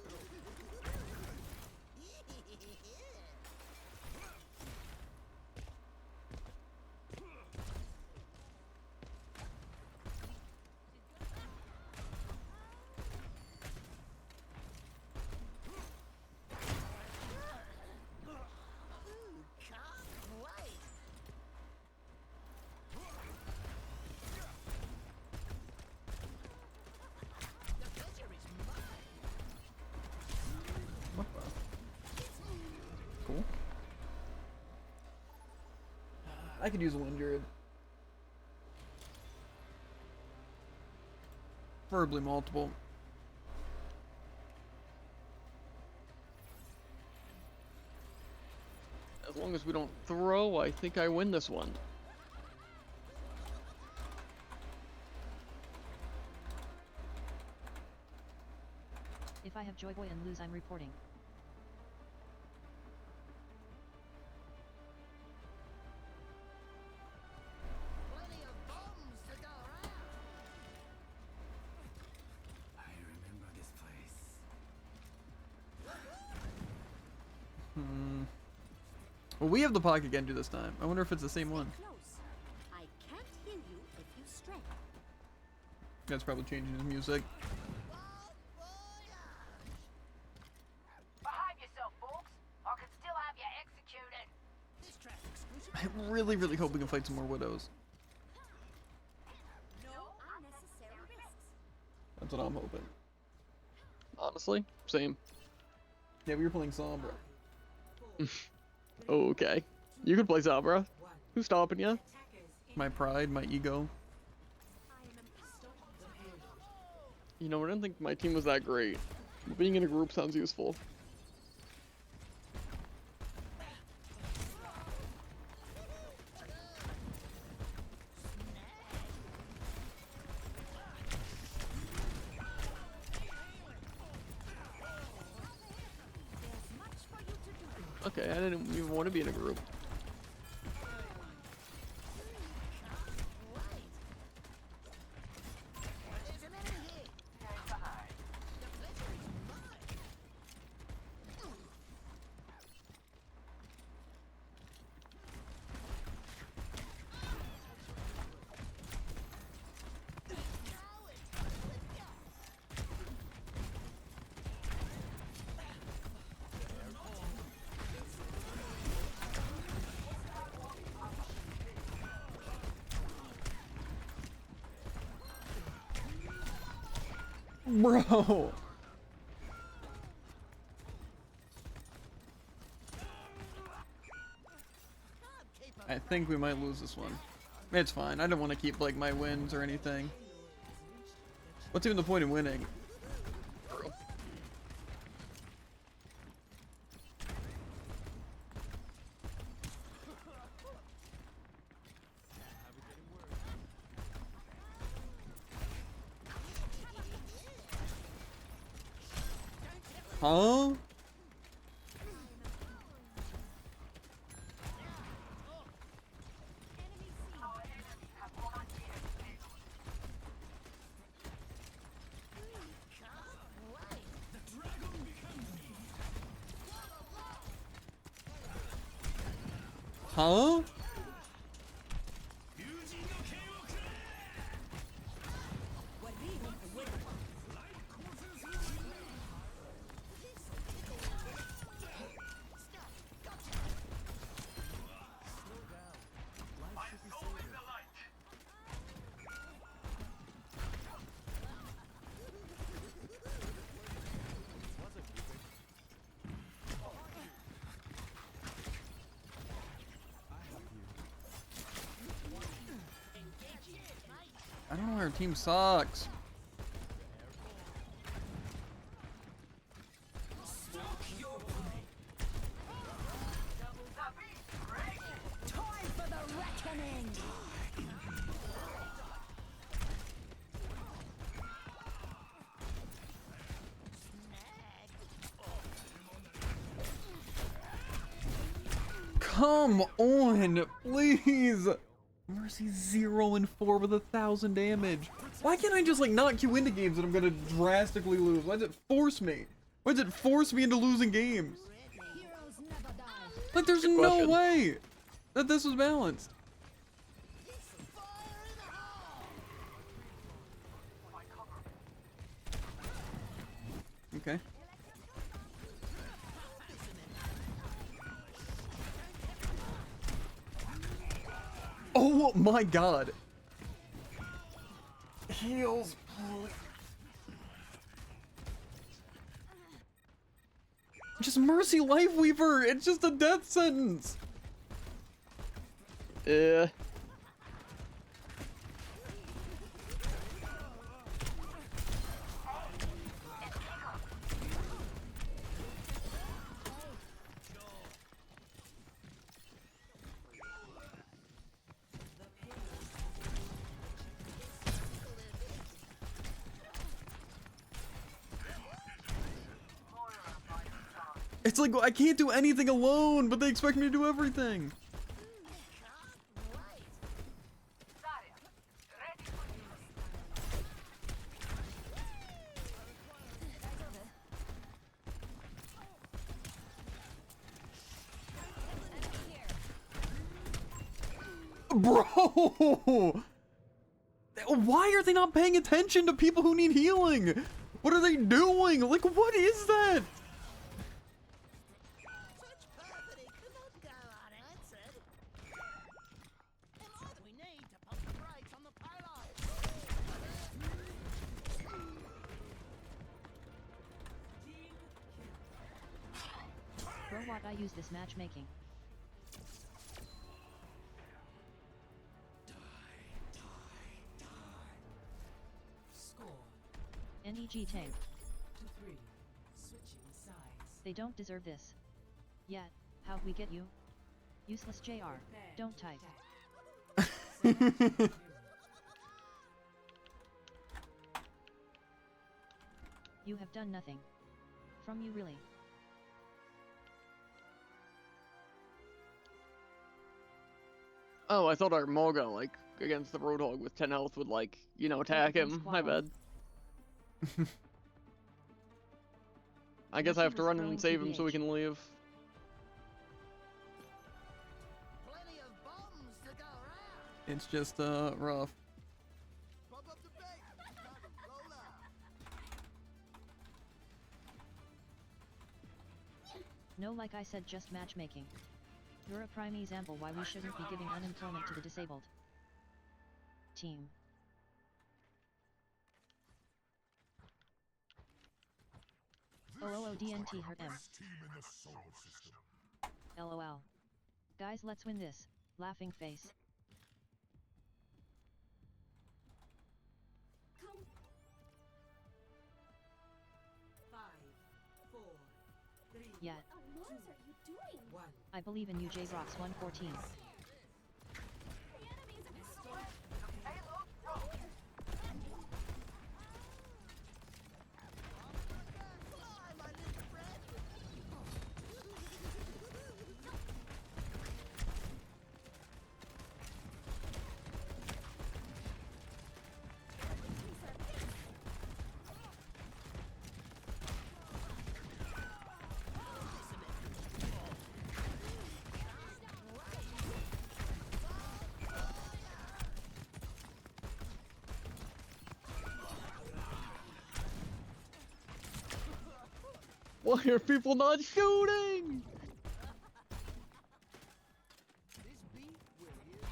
Can't wait. The pleasure is mine. What the? Cool. I could use a win, Jared. Preferably multiple. As long as we don't throw, I think I win this one. If I have Joy Boy and lose, I'm reporting. Plenty of bombs to go around. I remember this place. Well, we have the pocket Genji this time. I wonder if it's the same one. Close. I can't hear you if you stray. That's probably changing his music. Behave yourself, folks. I can still have you executed. This traffic exclusion. I really, really hope we can fight some more widows. No unnecessary risks. That's what I'm hoping. Honestly, same. Yeah, we were playing Sombra. Okay. You can play Zabra. Who's stopping you? My pride, my ego. You know, I didn't think my team was that great. But being in a group sounds useful. There's much for you to do. Okay, I didn't even want to be in a group. There's an enemy here. The pleasure is mine. Bro! I think we might lose this one. It's fine. I don't want to keep like my wins or anything. What's even the point in winning? Huh? Huh? I don't know why our team sucks. Time for the reckoning. Come on, please. Mercy 0 and 4 with 1,000 damage. Why can't I just like not queue into games that I'm gonna drastically lose? Why does it force me? Why does it force me into losing games? Heroes never die. Like there's Good no question. way that this was balanced. Okay. Oh my god. Heals, please. Just Mercy Lifeweaver. It's just a death sentence. Yeah. It's like I can't do anything alone, but they expect me to do everything. Bro! Why are they not paying attention to people who need healing? What are they doing? Like, what is that? Such perfidy cannot go unanswered. And all we need to pump the brakes on the payload. Bro, what I use this matchmaking. NEG tank. To 3. Switching sides. They don't deserve this. Yet, how'd we get you? Useless JR. Don't type. You have done nothing. From you really. Oh, I thought our Morga, like, against the Roadhog with 10 health would, like, you know, attack him. My bad. I guess I have to run in and save him so we can leave. Plenty of bombs to go around. It's just, rough. Pump up the brakes. Roll up. No, like I said, just matchmaking. You're a prime example why we shouldn't be giving unemployment to the disabled. Team. OOODNT hurt M. LOL. Guys, let's win this. Laughing face. Come. 5, 4, 3. Yet. What are you doing? 1. I believe in you, J-Rocks 114. The enemies are coming. Fly, my little friend. Why are people not shooting? This beat will hear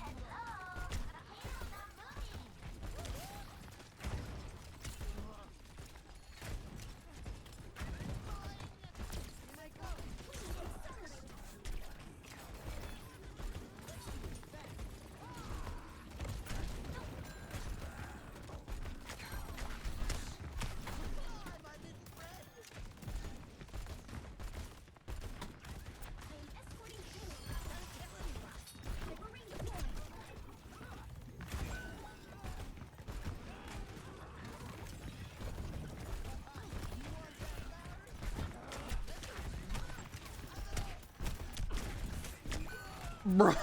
Bro!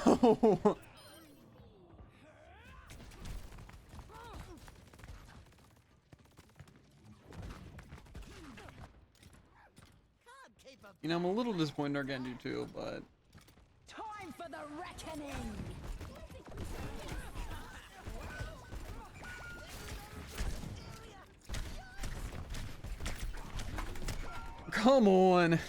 You know, I'm a little disappointed our Genji too, but... Time for the reckoning! Come on!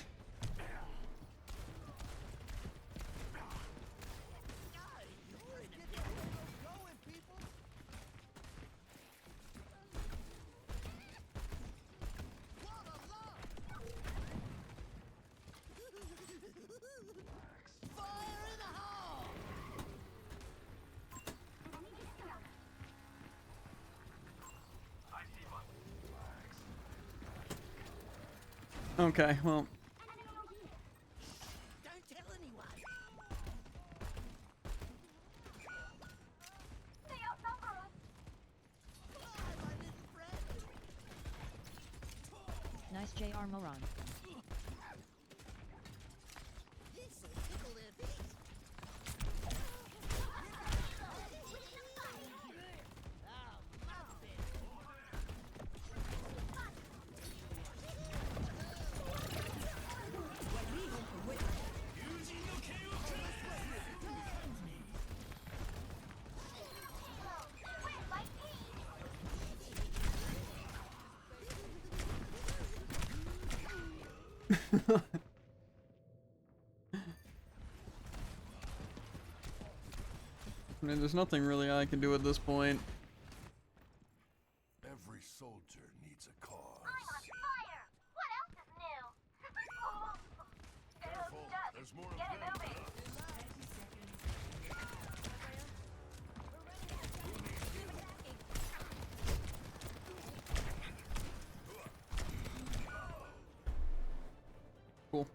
Okay, well... Don't tell anyone. They outnumber us. Fly, my little friend. Nice JR Moron. I mean, there's nothing really I can do at this point. Every soldier needs a cause. I'm on fire! What else is new? Careful, Stuck. there's more Get of it them. moving! Cool.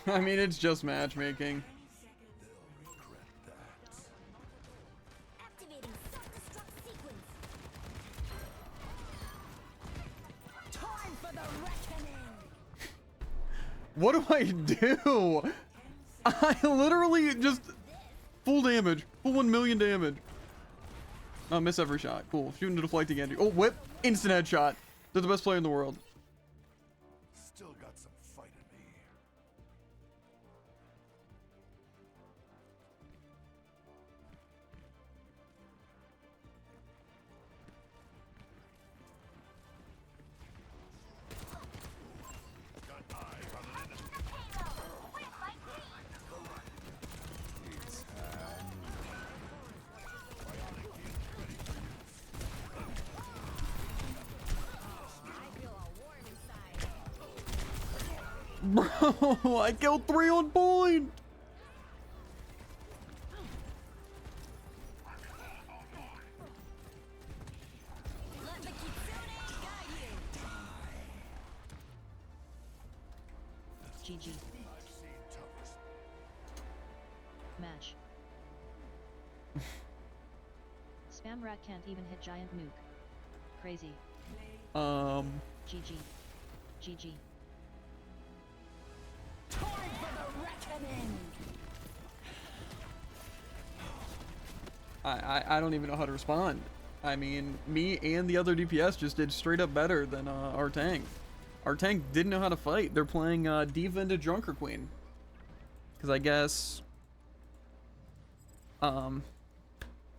I mean, it's just matchmaking. Activating self-destruct sequence. Time for the reckoning. What do I do? I literally just full damage, full 1 million damage. Oh, miss every shot. Cool. Shooting to deflecting energy. Oh, whip! Instant headshot. They're the best player in the world. Still got some fight in me. Got eyes on an enemy. With my team! I feel all warm inside. Bro, I killed 3 on point. Let the kitsune guide you. GG. Match. Spam rat can't even hit giant nuke. Crazy. GG. GG. Time for the reckoning. I don't even know how to respond. I mean, me and the other DPS just did straight up better than our tank. Our tank didn't know how to fight. They're playing Diva into Drunker Queen. Because I guess... And...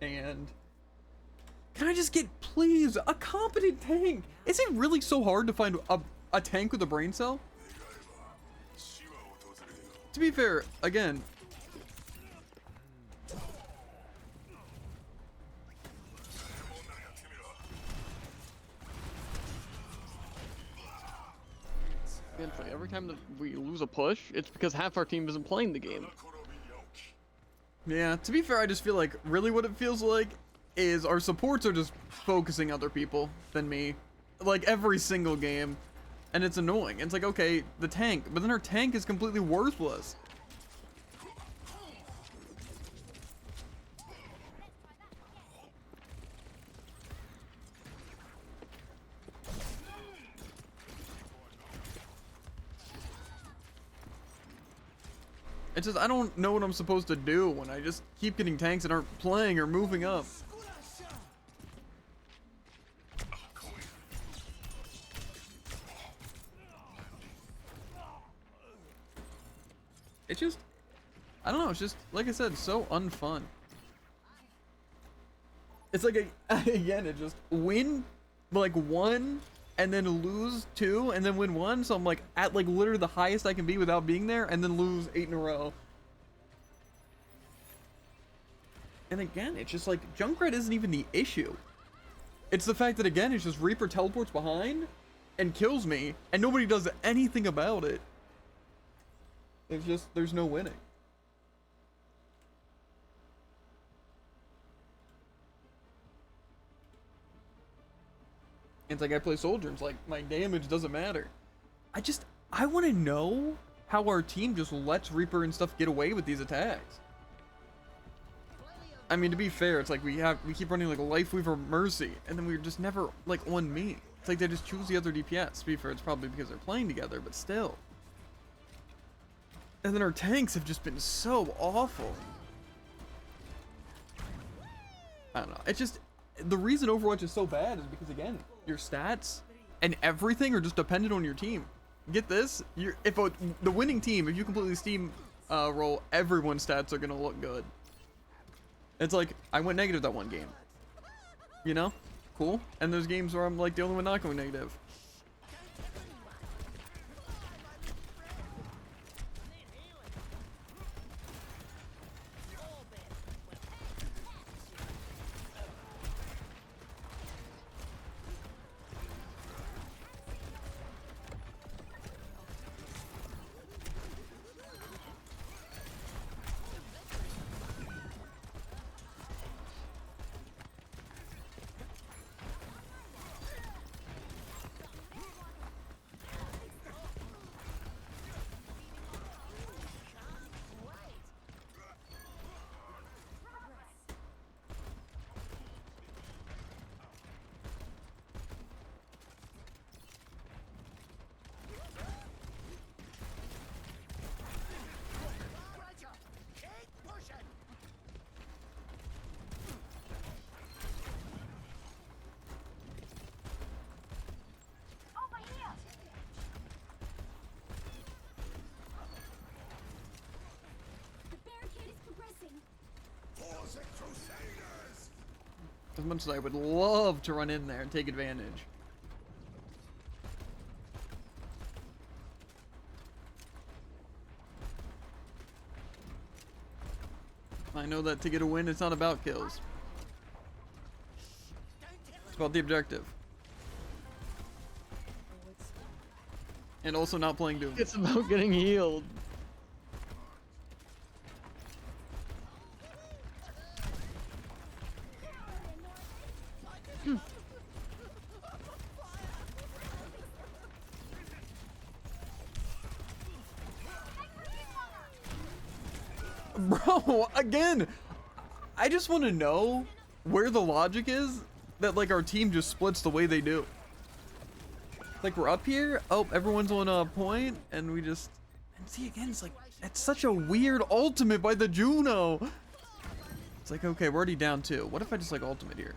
Can I just get, please, a competent tank? Is it really so hard to find a tank with a brain cell? To be fair, again... It's like every time that we lose a push, it's because half our team isn't playing the game. Yeah, to be fair, I just feel like really what it feels like is our supports are just focusing other people than me. Like every single game. And it's annoying. It's like, okay, the tank, but then our tank is completely worthless. It's just, I don't know what I'm supposed to do when I just keep getting tanks that aren't playing or moving up. It's just, I don't know, it's just, like I said, so unfun. It's like, again, it just win, like, 1, and then lose 2, and then win 1, so I'm, like, at, like, literally the highest I can be without being there, and then lose 8 in a row. And again, it's just, like, Junkrat isn't even the issue. It's the fact that, again, it's just Reaper teleports behind and kills me, and nobody does anything about it. It's just, there's no winning. It's like I play soldier, it's like my damage doesn't matter. I want to know how our team just lets Reaper and stuff get away with these attacks. I mean, to be fair, it's like we keep running like Life Weaver Mercy, and then we're just never like on me. It's like they just choose the other DPS. To be fair, it's probably because they're playing together, but still. And then our tanks have just been so awful. I don't know. It's just, the reason Overwatch is so bad is because, again, your stats and everything are just dependent on your team. Get this? The winning team, if you completely steam roll, everyone's stats are going to look good. It's like, I went negative that one game. You know? Cool. And there's games where I'm like the only one not going negative. Over here! The barricade is progressing. As much as I would love to run in there and take advantage. I know that to get a win, it's not about kills. It's about the objective. And also not playing Doom. It's about getting healed. Bro, again, I just want to know where the logic is that like our team just splits the way they do. Like we're up here, oh, everyone's on a point, and we just, and see again, it's like, it's such a weird ultimate by the Juno. It's like, okay, we're already down 2. What if I just like ultimate here?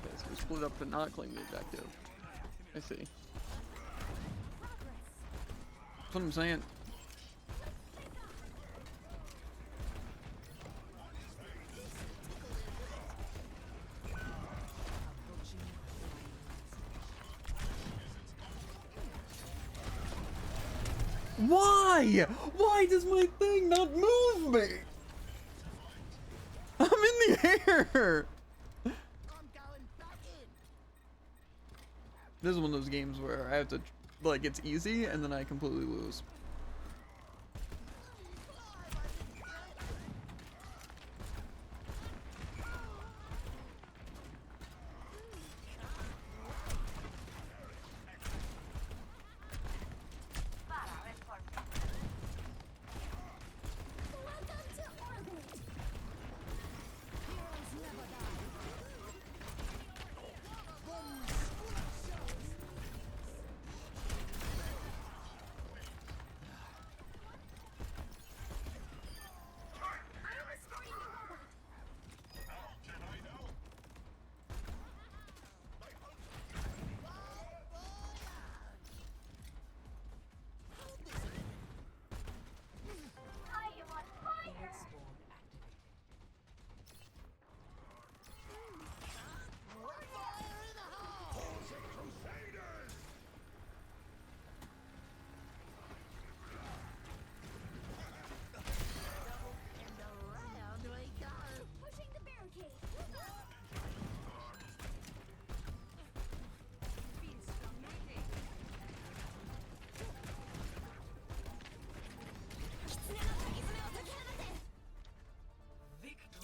Okay, so we split up to not claim the objective. I see. That's what I'm saying. Why? Why does my thing not move me? I'm in the air. This is one of those games where I have to, like, it's easy and then I completely lose.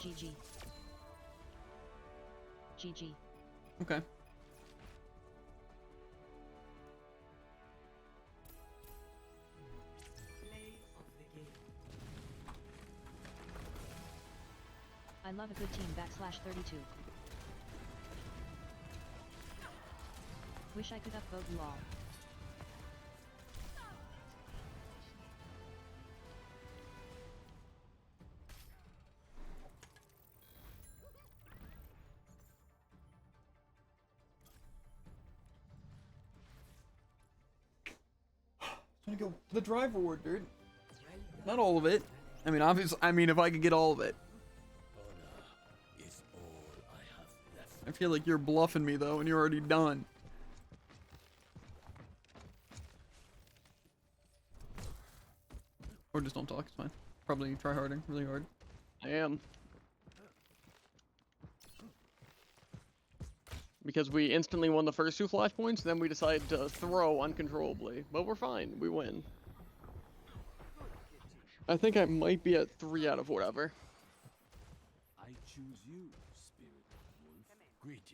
GG. GG. Okay. I love a good team /32. Wish I could upvote you all. Trying to go for the drive reward, dude. Not all of it. I mean, obviously, if I could get all of it. I feel like you're bluffing me though, and you're already done. Or just don't talk, it's fine. Probably try harding really hard. I am. Because we instantly won the first 2 flash points, then we decided to throw uncontrollably. But we're fine, we win. I think I might be at 3 out of whatever. I choose you, spirit wolf. Greetings.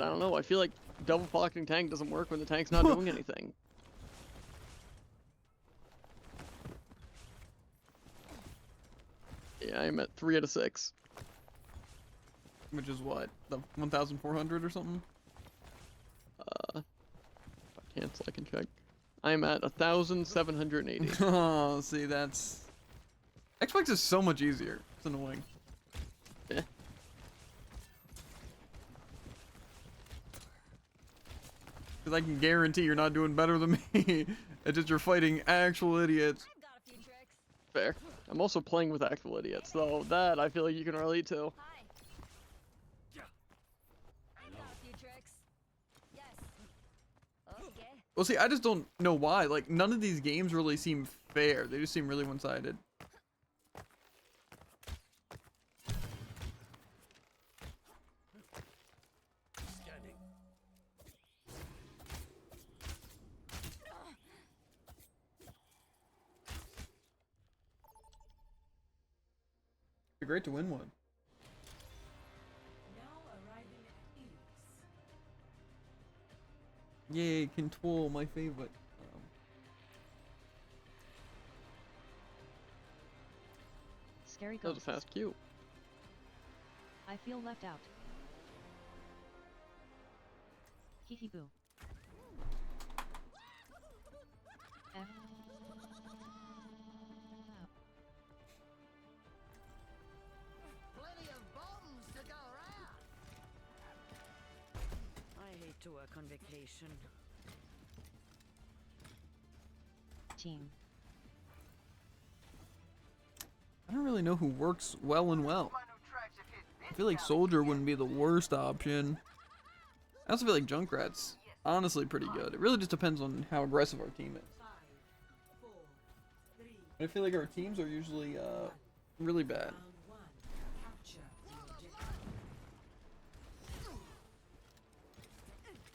I don't know, I feel like double pocketing tank doesn't work when the tank's not doing anything. Yeah, I'm at 3 out of 6. Which is what? The 1,400 or something? If I cancel, I can check. I'm at 1,780. Oh, see, that's... Xbox is so much easier. It's annoying. Yeah. Because I can guarantee you're not doing better than me. It's just you're fighting actual idiots. I've got a few tricks. Fair. I'm also playing with actual idiots, so that I feel like you can relate to. Hi. I've got a few tricks. Yes. Okay. Well, see, I just don't know why. Like, none of these games really seem fair. They just seem really one-sided. It'd be great to win one. Yay, control, my favorite. Scary That was ghosts. a fast queue. I feel left out. Hee hee boo. Plenty of bombs to go around. I hate to work on vacation. Team. I don't really know who works well and well. I feel like Soldier wouldn't be the worst option. I also feel like Junkrat's honestly pretty good. It really just depends on how aggressive our team is. I feel like our teams are usually really bad.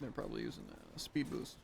They're probably using a speed boost.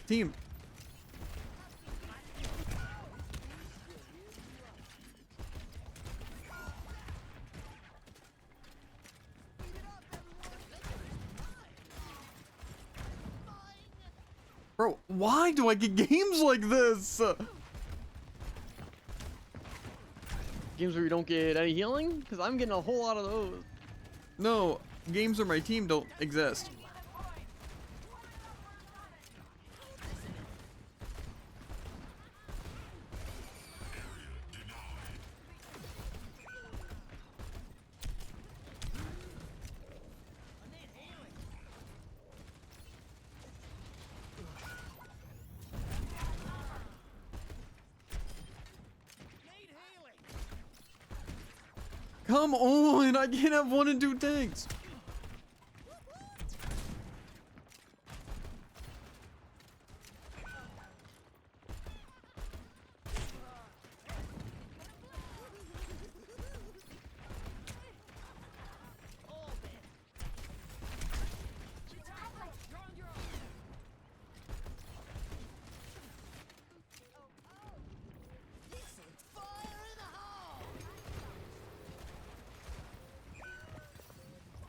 Team. Bro, why do I get games like this? Games where you don't get any healing? Because I'm getting a whole lot of those. No, games where my team don't exist. Come on, I can't have 1 and 2 tanks.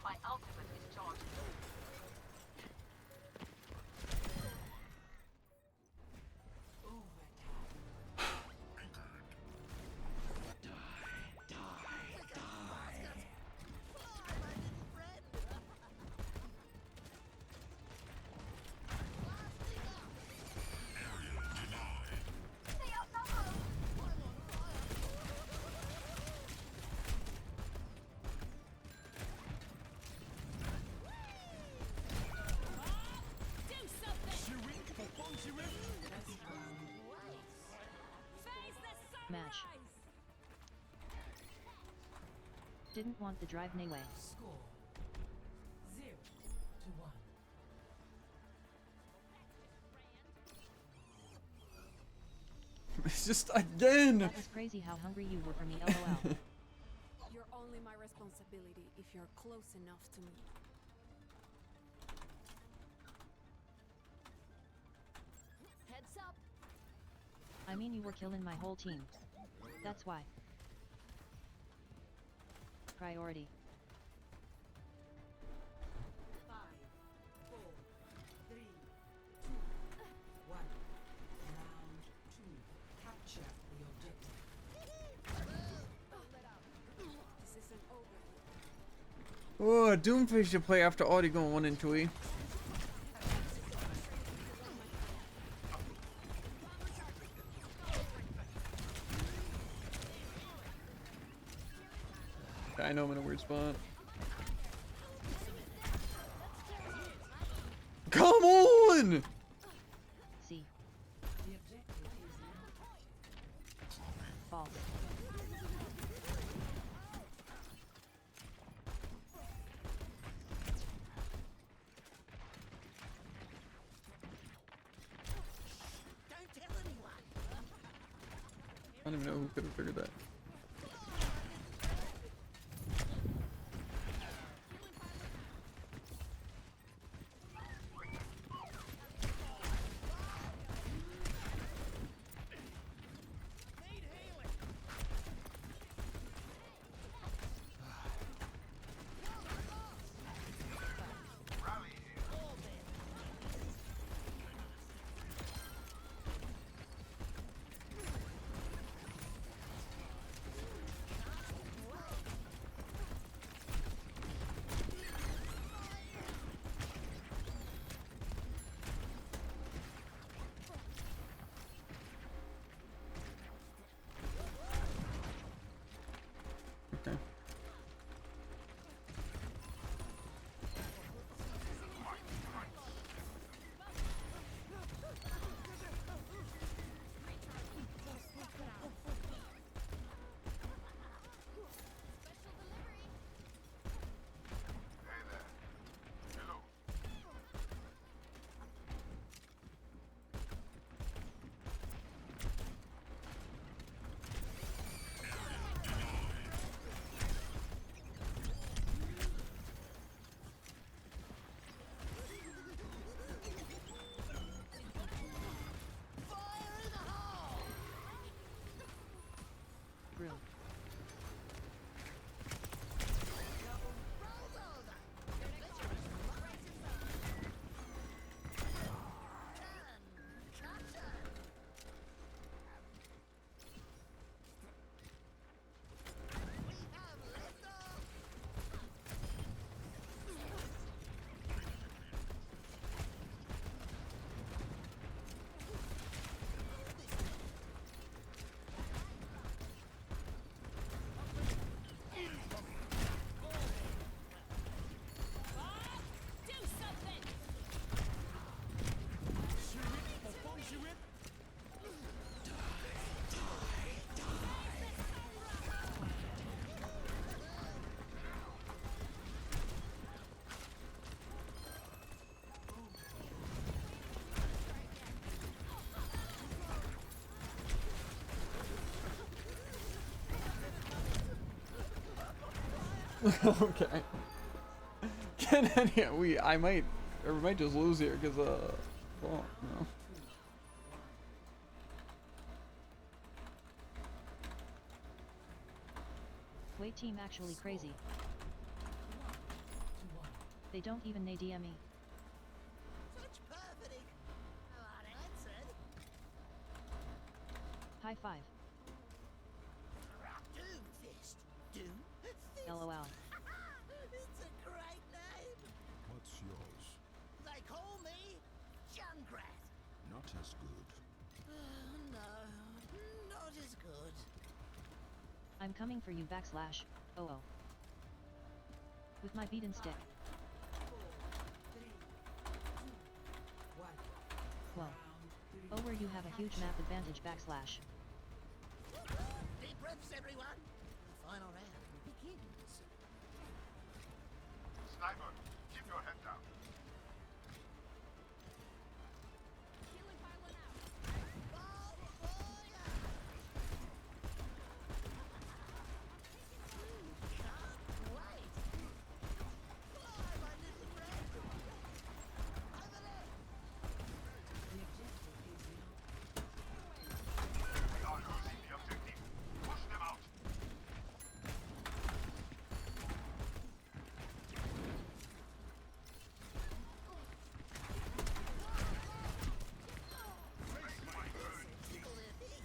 My ultimate is charged. Match. Didn't want the drive anyway. Score 0-1. It's just again. That was crazy how hungry you were for me, lol. You're only my responsibility if you're close enough to me. Heads up. I mean you were killing my whole team. That's why. Priority. 5, 4, 3, 2, 1. Round 2. Capture the objective. This isn't over. Oh, Doomface should play after Audie going 1 and 2. I know I'm in a weird spot. Come on! See. False. Don't tell anyone. I don't even know who could have figured that. Okay. Yeah, we might just lose here because well, no. Wait, team actually crazy. They don't even ADM me. Such perfidy. Hard answered. High five. Doomfist. Doomfist. LOL. It's a great name. What's yours? They call me Junkrat. Not as good. No, not as good. I'm coming for you backslash. Oh. With my beaten stick. Well. Over you have a huge map advantage backslash. Deep breaths, everyone. The final round begins. Sniper, keep your head down. Healing pylon out. Ball fire! Can't wait. Fly, my little friend. Over there. We are losing the objective. Push them out. Tickle their feet.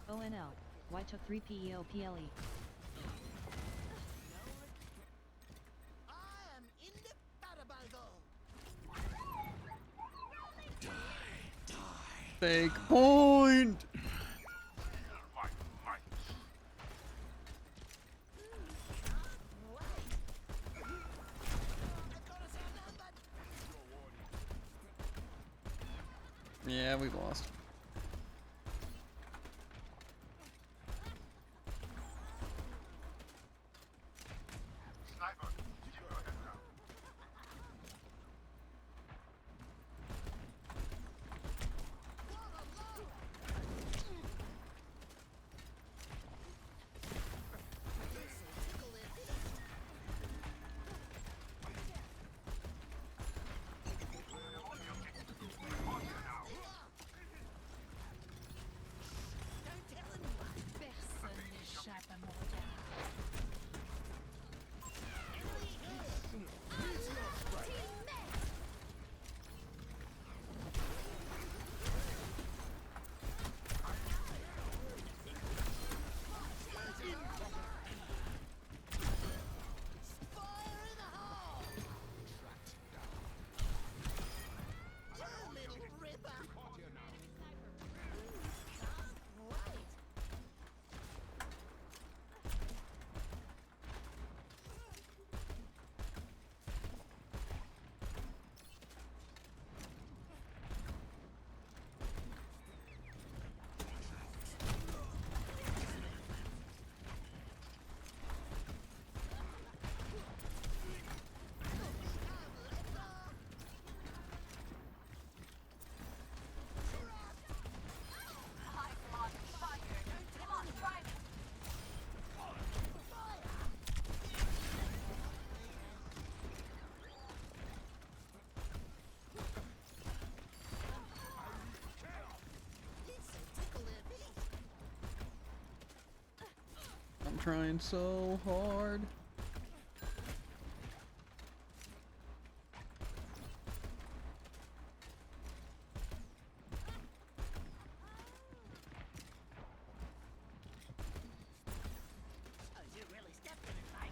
ONL. Y took 3 PEO PLE. I am indefatigable. Fake point. Yeah, we lost. Sniper, keep your head down. Tickle their feet. Don't tell anyone. Personne n'échappe à mon regard. Fire in the hole! You little ripper! Wait! Tickle their feet. I'm trying so hard. Oh, you really stepped in it, mate.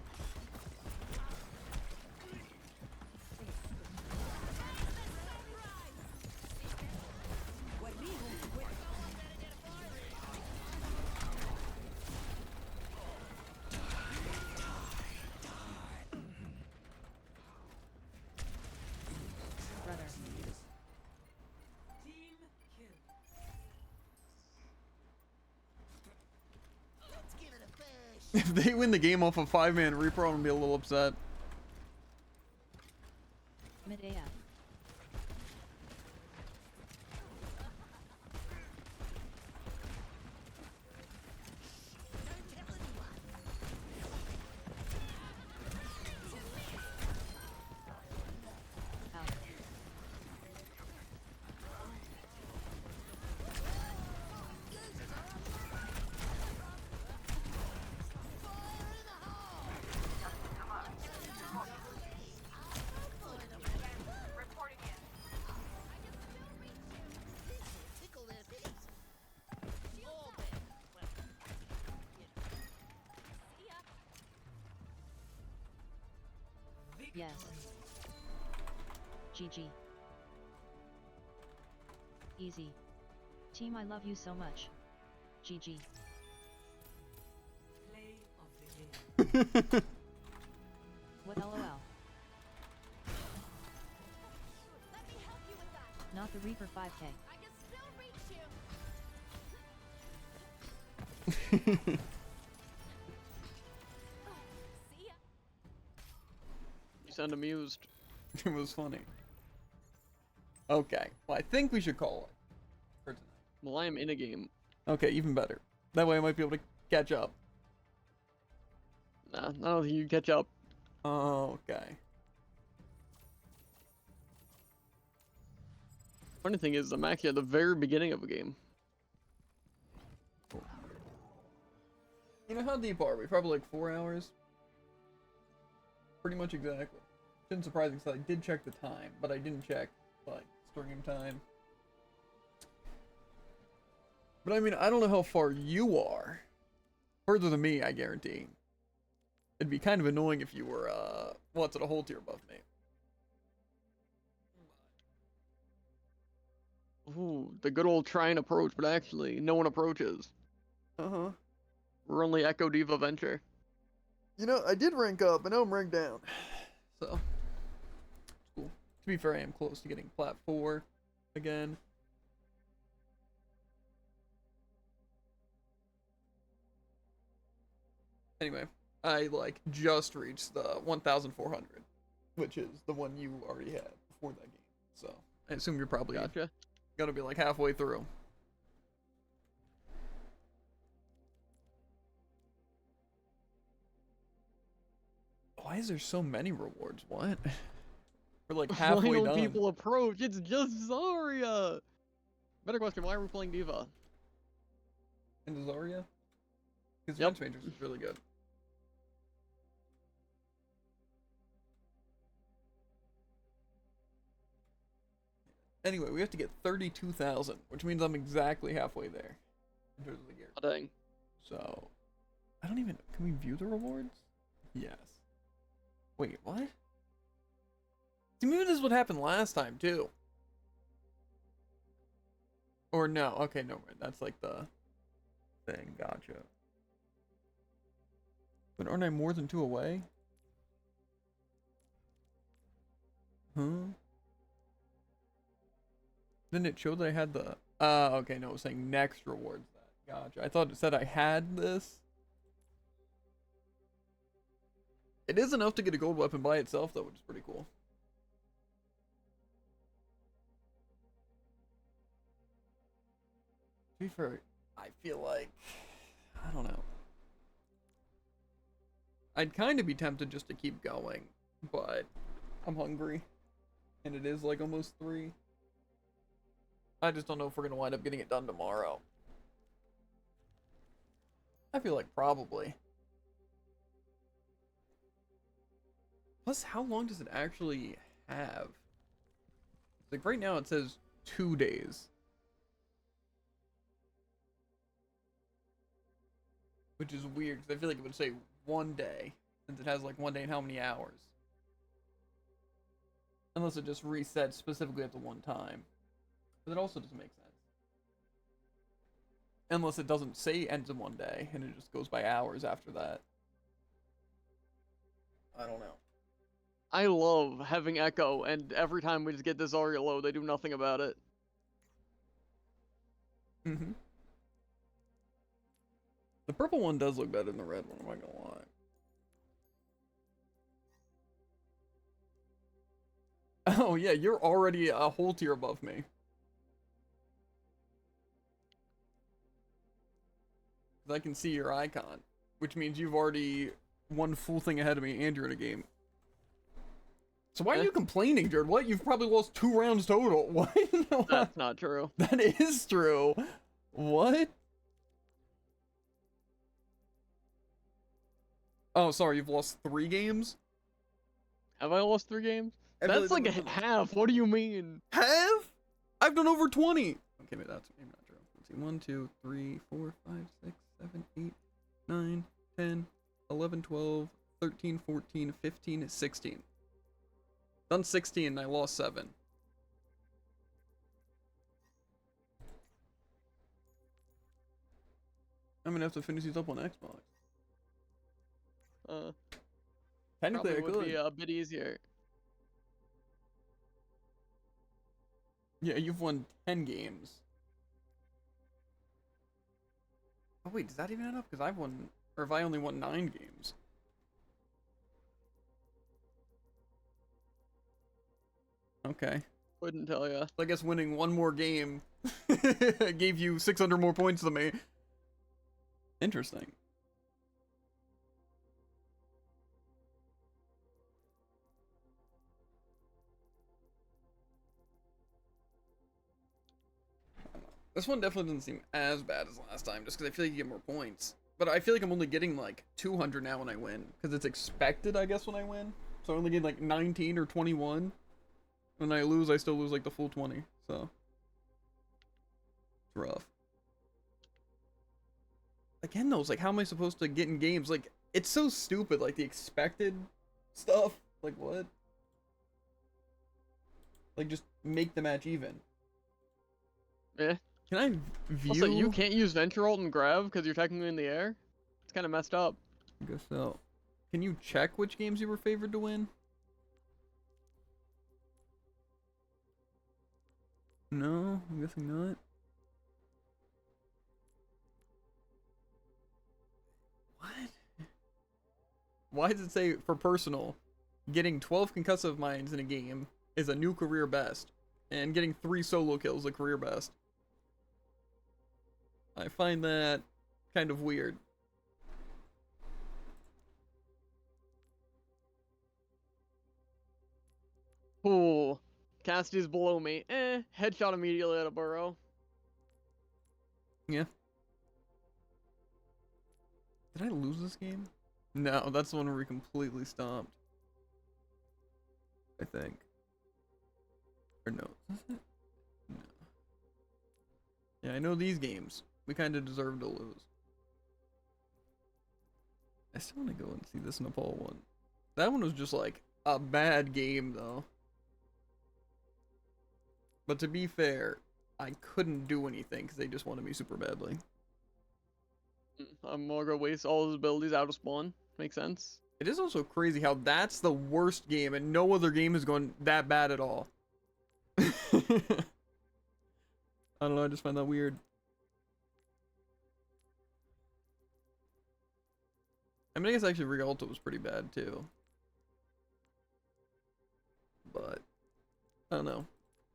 If they win the game off a 5-man repro, I'm gonna be a little upset. Mid AF. Out. Reporting in. Tickle their bitties. All bad. Well, Yes. GG. Easy. Team, I love you so much. GG. What LOL? Let me help you with that. Not the Reaper 5k. I can still reach you. See ya. You sound amused. It was funny. Okay, well, I think we should call it for tonight. Well, I am in a game. Okay, even better. That way I might be able to catch up. Nah, I don't think you can catch up. Oh, okay. Funny thing is, I'm actually at the very beginning of a game. You know, how deep are we? Probably like 4 hours? Pretty much exactly. Shouldn't surprise me, because I did check the time, but I didn't check, like, stream time. But I mean, I don't know how far you are. Further than me, I guarantee. It'd be kind of annoying if you were, what's it, a whole tier above me. Ooh, the good old try and approach, but actually, no one approaches. Uh-huh. We're only Echo Diva Venture. You know, I did rank up, but now I'm ranked down. So, it's cool. To be fair, I am close to getting Plat 4 again. Anyway, I, like, just reached the 1,400, which is the one you already had before that game. So, I assume you're probably Gotcha. gonna be, like, halfway through. Why is there so many rewards? What? We're like halfway Why don't done. people approach? It's just Zarya! Better question, why are we playing Diva? In Zarya? Because Yep. Fence Matrix is really good. Anyway, we have to get 32,000, which means I'm exactly halfway there in terms of the gear. Oh, dang. So, I don't even. Can we view the rewards? Yes. Wait, what? See, maybe this is what happened last time too. Or no? Okay, no, that's like the thing. Gotcha. But aren't I more than 2 away? Huh? Didn't it show that I had the... okay, no, it was saying next rewards that. Gotcha. I thought it said I had this. It is enough to get a gold weapon by itself, though, which is pretty cool. To be fair, I feel like... I don't know. I'd kind of be tempted just to keep going, but I'm hungry. And it is like almost 3. I just don't know if we're going to wind up getting it done tomorrow. I feel like probably. Plus, how long does it actually have? Like right now it says 2 days. Which is weird, because I feel like it would say 1 day, since it has like 1 day and how many hours. Unless it just resets specifically at the one time. But that also doesn't make sense. Unless it doesn't say ends in 1 day, and it just goes by hours after that. I don't know. I love having Echo, and every time we just get this Zarya low, they do nothing about it. Mm-hmm. The purple one does look better than the red one, I'm not gonna lie. Oh yeah, you're already a whole tier above me. I can see your icon, which means you've already one full thing ahead of me and you're in a game. So why are you complaining, Jared? What? You've probably lost 2 rounds total. What? That's not true. That is true. What? Oh, sorry, you've lost 3 games? Have I lost 3 games? I That's really like don't a half. What do you mean? Have? I've done over 20. Okay, maybe that's maybe not true. Let's see. 1, 2, 3, 4, 5, 6, 7, 8, 9, 10, 11, 12, 13, 14, 15, 16. Done 16 and I lost 7. I'm gonna have to finish these up on Xbox. Technically, I Probably would could. be a bit easier. Yeah, you've won 10 games. Oh wait, does that even add up? Because I've won, or if I only won 9 games. Okay. Couldn't tell ya. I guess winning 1 more game gave you 600 more points than me. Interesting. This one definitely doesn't seem as bad as last time, just because I feel like you get more points. But I feel like I'm only getting like 200 now when I win, because it's expected, I guess, when I win. So I only get like 19 or 21. When I lose, I still lose like the full 20, so. It's rough. Again, though, it's like, how am I supposed to get in games? Like, it's so stupid, like the expected stuff. Like, what? Like, just make the match even. Eh. Can I view? Also, you can't use Venture Ult and Grab because you're technically in the air? It's kind of messed up. I guess so. Can you check which games you were favored to win? No, I'm guessing not. What? Why does it say, for personal, getting 12 concussive mines in a game is a new career best, and getting 3 solo kills a career best? I find that kind of weird. Ooh. Cassidy's below me. Headshot immediately at a burrow. Yeah. Did I lose this game? No, that's the one where we completely stomped. I think. Or no, is it? No. Yeah, I know these games. We kind of deserve to lose. I still want to go and see this Nepal one. That one was just like a bad game, though. But to be fair, I couldn't do anything because they just wanted me super badly. I'm more gonna waste all his abilities out of spawn. Makes sense. It is also crazy how that's the worst game and no other game is going that bad at all. I don't know, I just find that weird. I mean, I guess actually Rialto was pretty bad too. But, I don't know.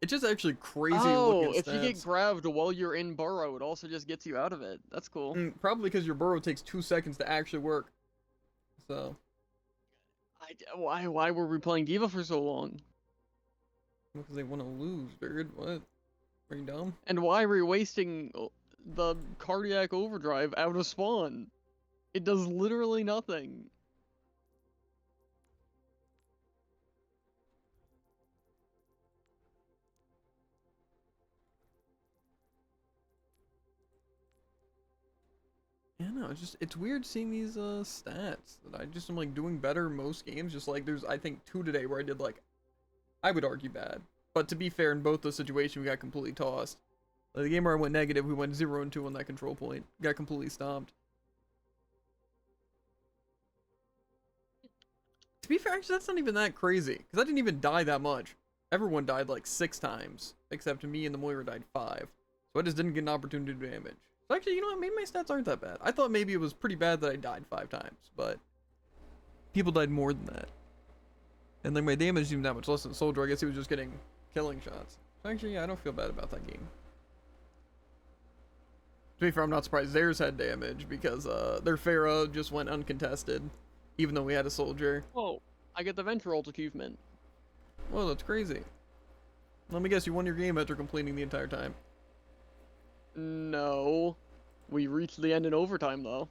It's just actually crazy looking if you get stats. grabbed while you're in burrow, it also just gets you out of it. That's cool. Probably because your burrow takes 2 seconds to actually work. So. Why were we playing Diva for so long? Because they want to lose, dude. What? Are you dumb? And why are we wasting the cardiac overdrive out of spawn? It does literally nothing. Yeah, no, it's weird seeing these stats that I just am like doing better most games. Just like there's I think 2 today where I did like I would argue bad, but to be fair, in both those situations we got completely tossed. Like, the game where I went negative, we went 0 and 2 on that control point, got completely stomped. To be fair, actually that's not even that crazy because I didn't even die that much. Everyone died like 6 times except me and the Moira died 5, so I just didn't get an opportunity to do damage. So actually, you know what? Maybe my stats aren't that bad. I thought maybe it was pretty bad that I died 5 times, but people died more than that. And like my damage isn't that much less than Soldier. I guess he was just getting killing shots. So actually, yeah, I don't feel bad about that game. To be fair, I'm not surprised theirs had damage because their Pharaoh just went uncontested, even though we had a Soldier. Oh, I get the Ventralt achievement. Whoa, that's crazy. Let me guess, you won your game after completing the entire time. No. We reached the end in overtime, though.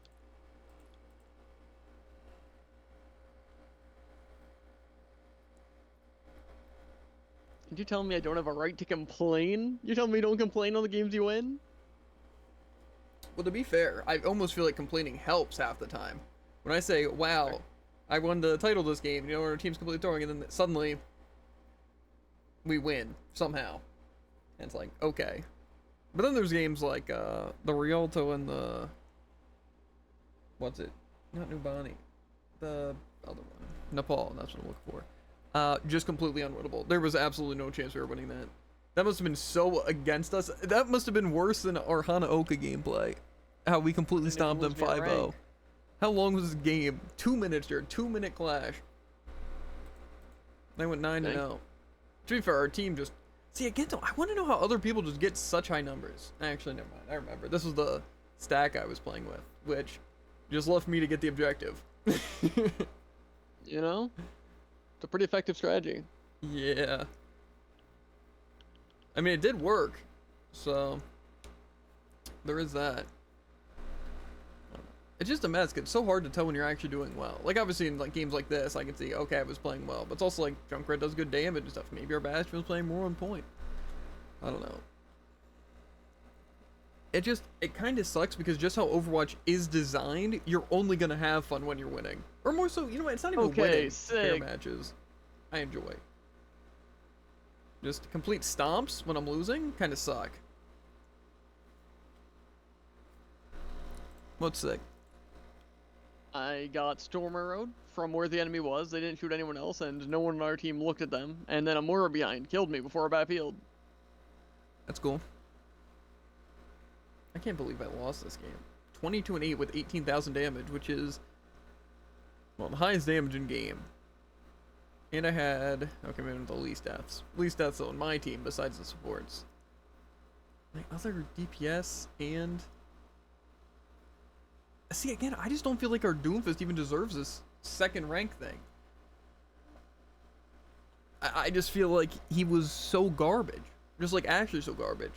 Did you tell me I don't have a right to complain? You telling me don't complain on the games you win? Well, to be fair, I almost feel like complaining helps half the time. When I say, wow, I won the title this game, you know, our team's completely throwing, and then suddenly we win somehow. And it's like, okay. But then there's games like the Rialto and the... What's it? Not Nubani. The other one. Nepal, that's what I'm looking for. Just completely unwinnable. There was absolutely no chance we were winning that. That must have been so against us. That must have been worse than our Hanaoka gameplay. How we completely stomped them 5-0. How long was this game? 2 minutes here. 2-minute clash. They went 9-0. To be fair, our team just... See, again, though, I want to know how other people just get such high numbers. Actually, never mind. I remember. This was the stack I was playing with, which just left me to get the objective. You know? It's a pretty effective strategy. Yeah. I mean, it did work. So, there is that. It's just a mess. It's so hard to tell when you're actually doing well. Like, obviously, in like games like this, I can see, okay, I was playing well. But it's also like, Junkrat does good damage and stuff. Maybe our Bastion was playing more on point. I don't know. It kind of sucks because just how Overwatch is designed, you're only going to have fun when you're winning. Or more so, you know what, it's not even winning fair matches. I enjoy. Just complete stomps when I'm losing kind of suck. What's sick? I got Storm Arrowed from where the enemy was. They didn't shoot anyone else, and no one on our team looked at them. And then a Mura behind killed me before a battlefield. That's cool. I can't believe I lost this game. 22-8 with 18,000 damage, which is, well, the highest damage in game. And I had, okay, maybe the least deaths. Least deaths on my team besides the supports. My other DPS and... See, again, I just don't feel like our Doomfist even deserves this second rank thing. I just feel like he was so garbage. Just like actually so garbage.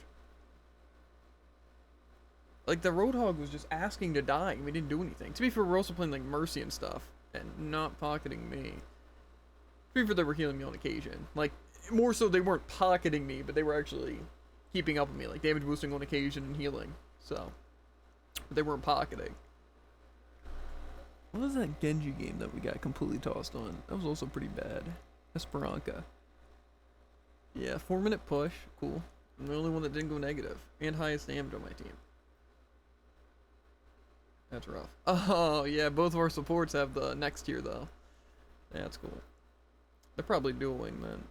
Like the Roadhog was just asking to die and we didn't do anything. To be fair, we're also playing like Mercy and stuff and not pocketing me. To be fair, they were healing me on occasion. Like, more so they weren't pocketing me, but they were actually keeping up with me. Like damage boosting on occasion and healing. So, but they weren't pocketing. What was that Genji game that we got completely tossed on? That was also pretty bad. Esperanza. Yeah, 4-minute push. Cool. I'm the only one that didn't go negative. And highest damage on my team. That's rough. Oh, yeah, both of our supports have the next tier, though. Yeah, that's cool. They're probably dueling, then.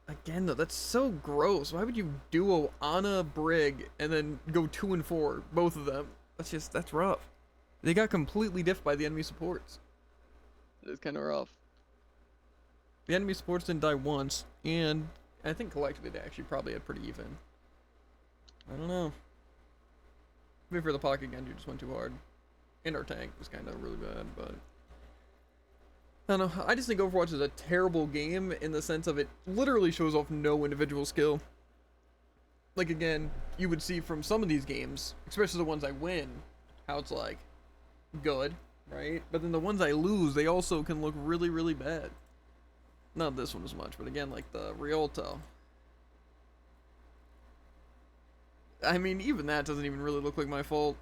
Again, though, that's so gross. Why would you duo Ana Brig and then go 2 and 4, both of them? That's rough. They got completely diffed by the enemy supports. It's kind of rough. The enemy supports didn't die once, and I think collectively they actually probably had pretty even. I don't know. Maybe for the pocket Genji just went too hard. And our tank was kind of really bad, but... I don't know. I just think Overwatch is a terrible game in the sense of it literally shows off no individual skill. Like, again, you would see from some of these games, especially the ones I win, how it's like, good, right? But then the ones I lose, they also can look really, really bad. Not this one as much, but again, like the Rialto. I mean, even that doesn't even really look like my fault.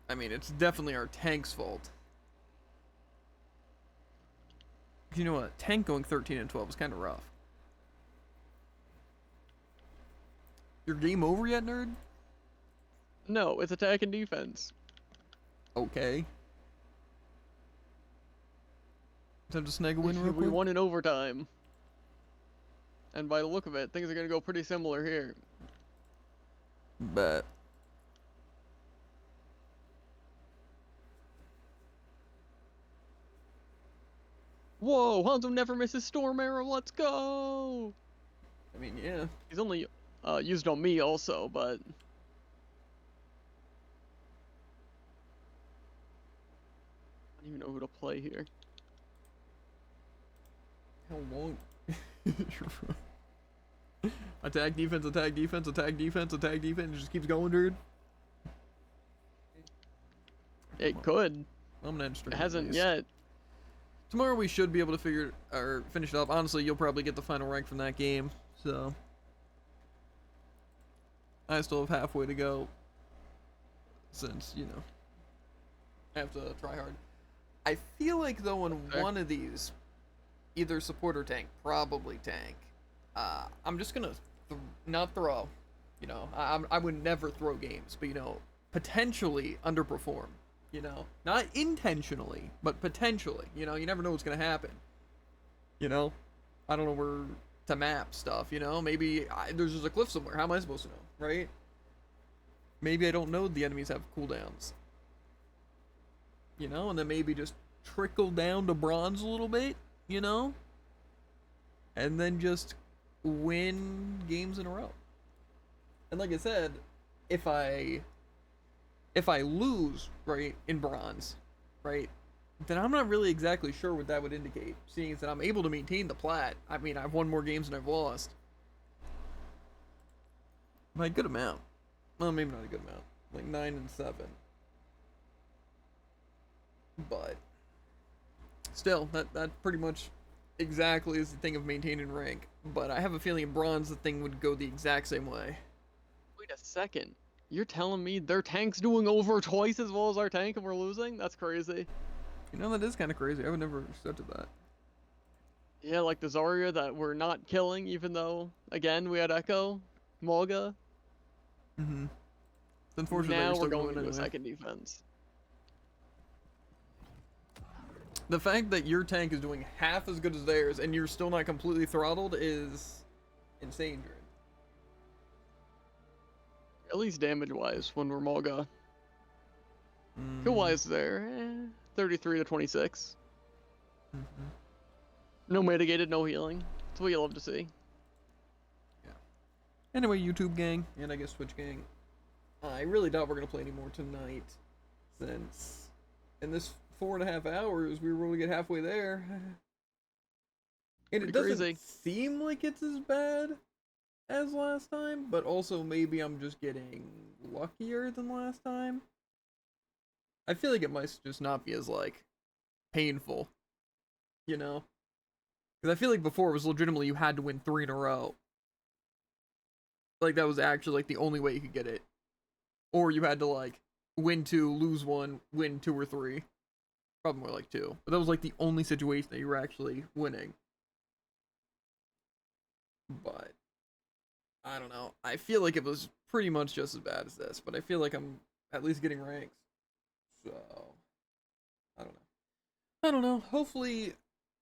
I mean, it's definitely our tank's fault. You know what? Tank going 13 and 12 is kind of rough. Your game over yet, nerd? No, it's attack and defense. Okay. Time to snag a win real quick? We won in overtime. And by the look of it, things are going to go pretty similar here. But Whoa, Hanzo never misses Storm Arrow, let's go! I mean, yeah. He's only used on me also, but... I don't even know who to play here. How long? Attack defense, attack defense, attack defense, attack defense. It just keeps going, dude. It could. I'm gonna end stream. It hasn't at least. yet. Tomorrow we should be able to figure or finish it up. Honestly, you'll probably get the final rank from that game. So I still have halfway to go. Since, you know, I have to try hard. I feel like though in one of these, either support or tank, probably tank. I'm just gonna not throw. You know, I would never throw games, but you know, potentially underperform. You know, not intentionally, but potentially. You know, you never know what's gonna happen. You know, I don't know where to map stuff. You know, maybe there's just a cliff somewhere. How am I supposed to know, right? Maybe I don't know the enemies have cooldowns. You know, and then maybe just trickle down to bronze a little bit. You know, and then just win games in a row. And like I said, if I lose, right, in bronze, right, then I'm not really exactly sure what that would indicate, seeing as that I'm able to maintain the plat. I mean, I've won more games than I've lost. By a good amount. Well, maybe not a good amount. Like 9 and 7. But still, that pretty much exactly is the thing of maintaining rank. But I have a feeling in bronze the thing would go the exact same way. Wait a second. You're telling me their tank's doing over twice as well as our tank and we're losing? That's crazy. You know, that is kind of crazy. I would never have accepted that. Yeah, like the Zarya that we're not killing, even though, again, we had Echo, Mulga. Mm-hmm. Unfortunately, now you're we're still going into anyway. a second defense. The fact that your tank is doing half as good as theirs and you're still not completely throttled is insane, Jared. At least damage-wise, when we're Mulga. Kill-wise there, 33 to 26. No mitigated, no healing. That's what you love to see. Yeah. Anyway, YouTube gang, and I guess Twitch gang, I really doubt we're going to play anymore tonight, since in this 4.5 hours, we were able to get halfway there. And it doesn't crazy. seem like it's as bad as last time, but also maybe I'm just getting luckier than last time. I feel like it might just not be as, like, painful, you know? Because I feel like before it was legitimately you had to win 3 in a row. Like, that was actually, like, the only way you could get it. Or you had to, like, win 2, lose 1, win 2 or 3. Probably more like 2. But that was, like, the only situation that you were actually winning. But I don't know. I feel like it was pretty much just as bad as this, but I feel like I'm at least getting ranks. So I don't know. Hopefully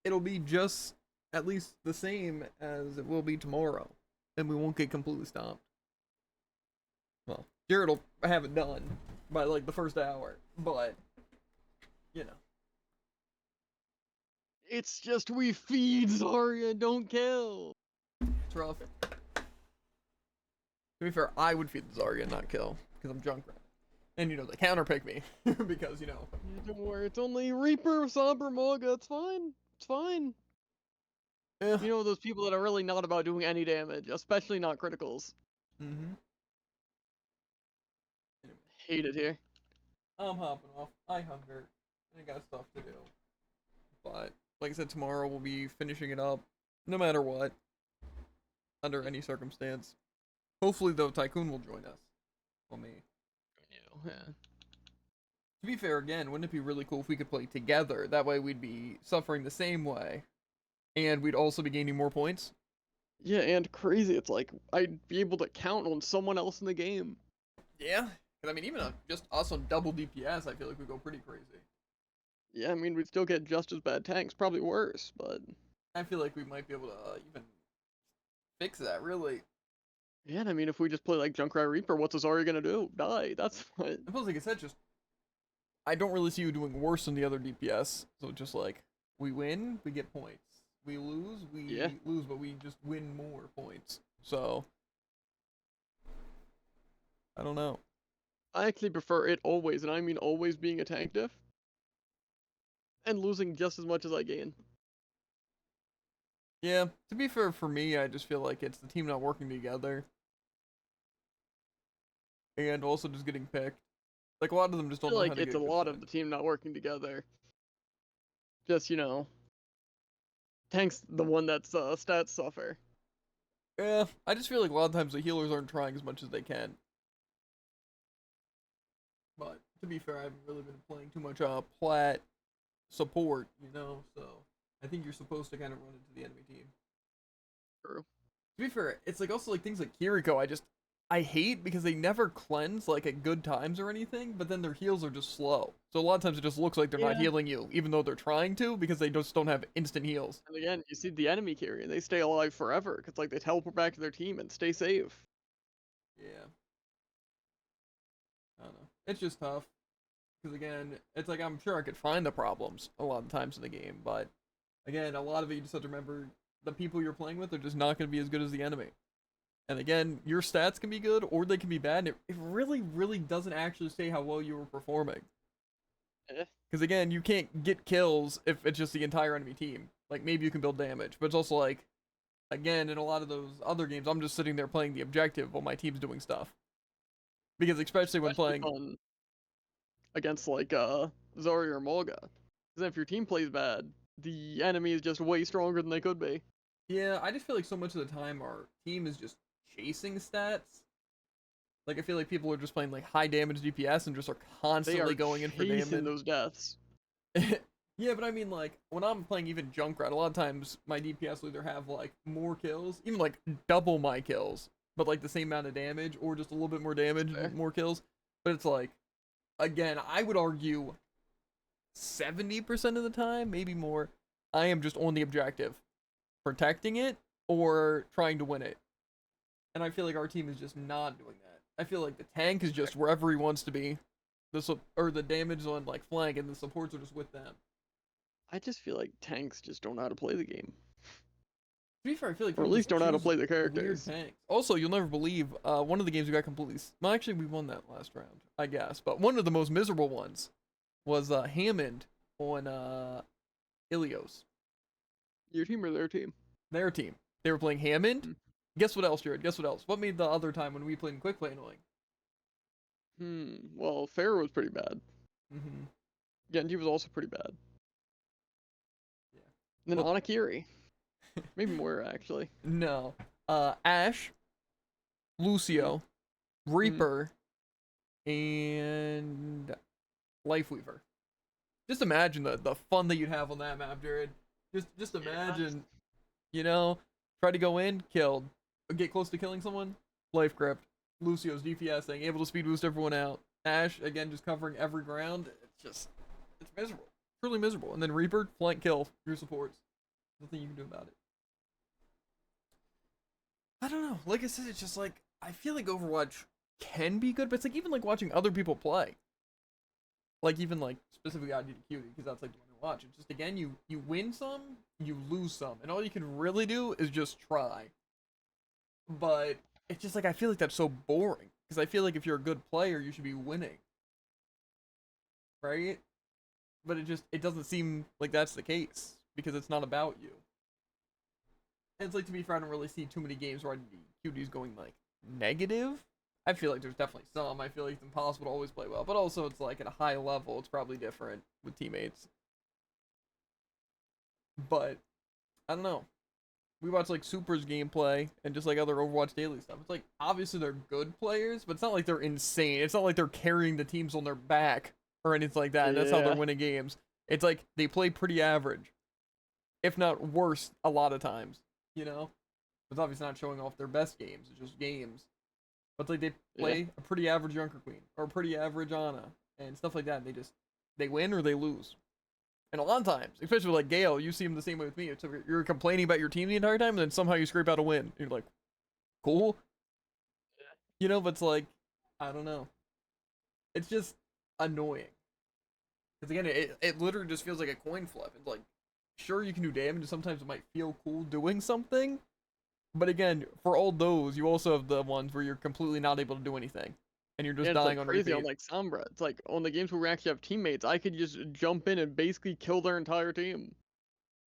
it'll be just at least the same as it will be tomorrow, and we won't get completely stomped. Well, Jared will have it done by like the first hour, but you know. It's just we feed Zarya, don't kill. It's rough. To be fair, I would feed the Zarya and not kill, because I'm Junkrat. And, you know, they counterpick me, because, you know. Yeah, don't worry, it's only Reaper, Somber, Mulga, it's fine. It's fine. Yeah. You know those people that are really not about doing any damage, especially not criticals. Mm-hmm. Hate it here. I'm hopping off. I hunger. I got stuff to do. But, like I said, tomorrow we'll be finishing it up, no matter what. Under any circumstance. Hopefully, though, Tycoon will join us. Well, me. Yeah. To be fair, again, wouldn't it be really cool if we could play together? That way we'd be suffering the same way. And we'd also be gaining more points. Yeah, and crazy, it's like, I'd be able to count on someone else in the game. Yeah. Because, I mean, even just us on double DPS, I feel like we go pretty crazy. Yeah, I mean, we'd still get just as bad tanks, probably worse, but... I feel like we might be able to even fix that, really. Yeah, and I mean, if we just play like Junkrat Reaper, what's Zarya gonna do? Die, that's fine. And plus, like I said, just... I don't really see you doing worse than the other DPS, so just like... We win, we get points. We lose, we lose, but we just win more points. So, I don't know. I actually prefer it always, and I mean always being a tank diff, and losing just as much as I gain. Yeah, to be fair, for me, I just feel like it's the team not working together. And also just getting picked. Like, a lot of them just I don't feel know how like to it's get a good lot play. of the team not working together. Just, you know, tank's the one that's stats suffer. Yeah, I just feel like a lot of times the healers aren't trying as much as they can. But, to be fair, I haven't really been playing too much plat support, you know, so I think you're supposed to kind of run into the enemy team. True. To be fair, it's like also like things like Kiriko, I hate because they never cleanse like at good times or anything, but then their heals are just slow. So a lot of times it just looks like they're not healing you, even though they're trying to, because they just don't have instant heals. And again, you see the enemy carry, and they stay alive forever, because like they teleport back to their team and stay safe. Yeah. I don't know. It's just tough. Because again, it's like I'm sure I could find the problems a lot of times in the game, but again, a lot of it you just have to remember the people you're playing with are just not going to be as good as the enemy. And again, your stats can be good or they can be bad, and it really, really doesn't actually say how well you were performing. Because again, you can't get kills if it's just the entire enemy team. Like, maybe you can build damage, but it's also like, again, in a lot of those other games, I'm just sitting there playing the objective while my team's doing stuff. Because especially when playing against like Zori or Molga. Because if your team plays bad, the enemy is just way stronger than they could be. Yeah, I just feel like so much of the time our team is just chasing stats. Like, I feel like people are just playing like high damage DPS and just are constantly going in for damage. Those deaths. Yeah, but I mean, like, when I'm playing even Junkrat, a lot of times my DPS will either have like more kills, even like double my kills, but like the same amount of damage, or just a little bit more damage, more kills. But it's like, again, I would argue 70% of the time, maybe more, I am just on the objective, protecting it or trying to win it. And I feel like our team is just not doing that. I feel like the tank is just wherever he wants to be, or the damage on like flank, and the supports are just with them. I just feel like tanks just don't know how to play the game. To be fair, I feel like or at least don't know how to play the characters. Weird tanks. Also, you'll never believe one of the games we got completely. Well, actually, we won that last round, I guess. But one of the most miserable ones was Hammond on Ilios. Your team or their team? Their team. They were playing Hammond. Guess what else, Jared? Guess what else? What made the other time when we played in Quick Play annoying? Well, Fair was pretty bad. Genji was also pretty bad. Yeah. And then Anakiri. Maybe more, actually. No. Ash, Lucio, Reaper, and Lifeweaver. Just imagine the fun that you'd have on that map, Jared. Just imagine, you know, try to go in, killed. Get close to killing someone, life gripped. Lucio's DPSing, able to speed boost everyone out. Ash, again, just covering every ground. It's miserable. Truly miserable. And then Reaper, flank kill, your supports. Nothing you can do about it. I don't know. Like I said, it's just like, I feel like Overwatch can be good, but it's like even like watching other people play. Like even like specifically IDQ, because that's like the one I watch. It's just again, you win some, you lose some, and all you can really do is just try. But it's just like I feel like that's so boring, because I feel like if you're a good player, you should be winning, right? But it doesn't seem like that's the case, because it's not about you. And it's like, to be fair, I don't really see too many games where QD's going like negative. I feel like there's definitely some. I feel like it's impossible to always play well, but also it's like at a high level, it's probably different with teammates. But I don't know. We watch like Super's gameplay and just like other Overwatch Daily stuff. It's like obviously they're good players, but it's not like they're insane. It's not like they're carrying the teams on their back or anything like that. And that's how they're winning games. It's like they play pretty average, if not worse, a lot of times. You know, it's obviously not showing off their best games. It's just games. But it's like they play a pretty average Junker Queen or a pretty average Ana and stuff like that. And they win or they lose. And a lot of times, especially with like Gale, you see him the same way with me. It's like you're complaining about your team the entire time, and then somehow you scrape out a win. And you're like, cool. You know, but it's like, I don't know. It's just annoying. Because again, it literally just feels like a coin flip. It's like, sure you can do damage, and sometimes it might feel cool doing something. But again, for all those, you also have the ones where you're completely not able to do anything, and you're just Yeah, it's dying like on crazy repeat. on like Sombra. It's like on the games where we actually have teammates, I could just jump in and basically kill their entire team.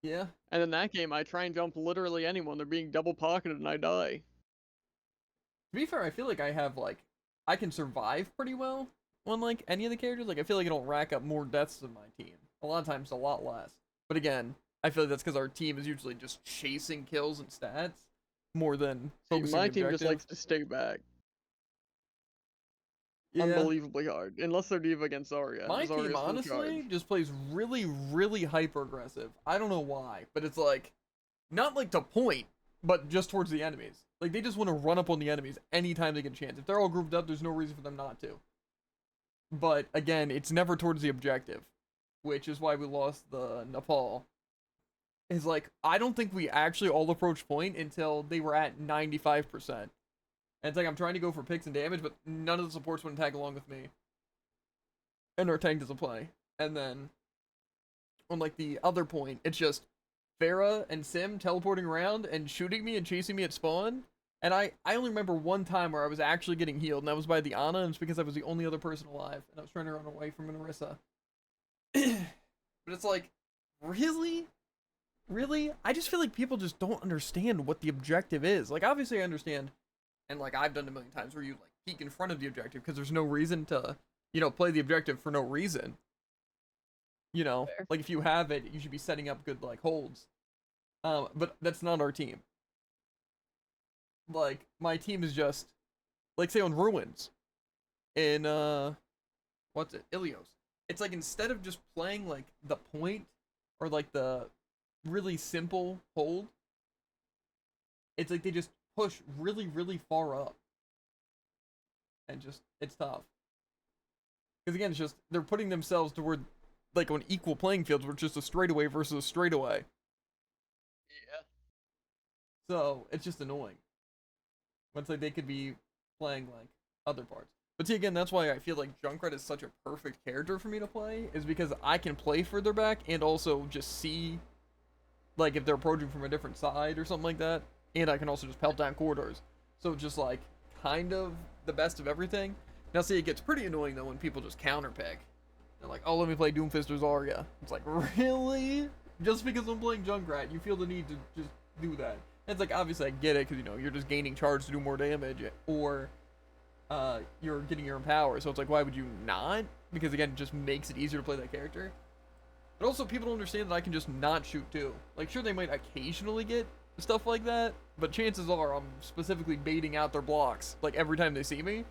Yeah. And in that game, I try and jump literally anyone. They're being double pocketed and I die. To be fair, I feel like I have like I can survive pretty well on like any of the characters. Like I feel like I don't rack up more deaths than my team. A lot of times, a lot less. But again, I feel like that's because our team is usually just chasing kills and stats more than See, focusing my on the team just objective. likes to stay back. Yeah. Unbelievably hard. Unless they're Diva against Zarya. My Zarya's team full honestly charge. just plays really, really hyper aggressive. I don't know why, but it's like not like to point, but just towards the enemies. Like they just want to run up on the enemies anytime they get a chance. If they're all grouped up, there's no reason for them not to. But again, it's never towards the objective, which is why we lost the Nepal. Is like I don't think we actually all approached point until they were at 95%. And it's like I'm trying to go for picks and damage, but none of the supports want to tag along with me. And our tank doesn't play. And then on like the other point, it's just Pharah and Sim teleporting around and shooting me and chasing me at spawn. And I only remember one time where I was actually getting healed, and that was by the Ana, and it's because I was the only other person alive, and I was trying to run away from Narissa. But it's like, really? Really? I just feel like people just don't understand what the objective is. Like, obviously I understand, and like I've done a million times where you like peek in front of the objective because there's no reason to, you know, play the objective for no reason. You know, Fair. like if you have it, you should be setting up good like holds. But that's not our team. Like my team is just, like say on Ruins, in what's it, Ilios. It's like instead of just playing like the point or like the really simple hold, it's like they just push really, really far up, and just it's tough. Because again, it's just they're putting themselves toward like on equal playing fields, where it's just a straightaway versus a straightaway. Yeah. So it's just annoying. When it's like they could be playing like other parts. But see, again, that's why I feel like Junkrat is such a perfect character for me to play, is because I can play further back and also just see like if they're approaching from a different side or something like that, and I can also just pelt down corridors. So just like kind of the best of everything. Now see, it gets pretty annoying though when people just counterpick. They're like, oh, let me play Doomfist or Zarya. It's like, really? Just because I'm playing Junkrat, you feel the need to just do that. And it's like, obviously I get it, because, you know, you're just gaining charge to do more damage, or you're getting your own power, so it's like, why would you not? Because, again, it just makes it easier to play that character. But also, people don't understand that I can just not shoot, too. Like, sure, they might occasionally get stuff like that, but chances are I'm specifically baiting out their blocks, like, every time they see me,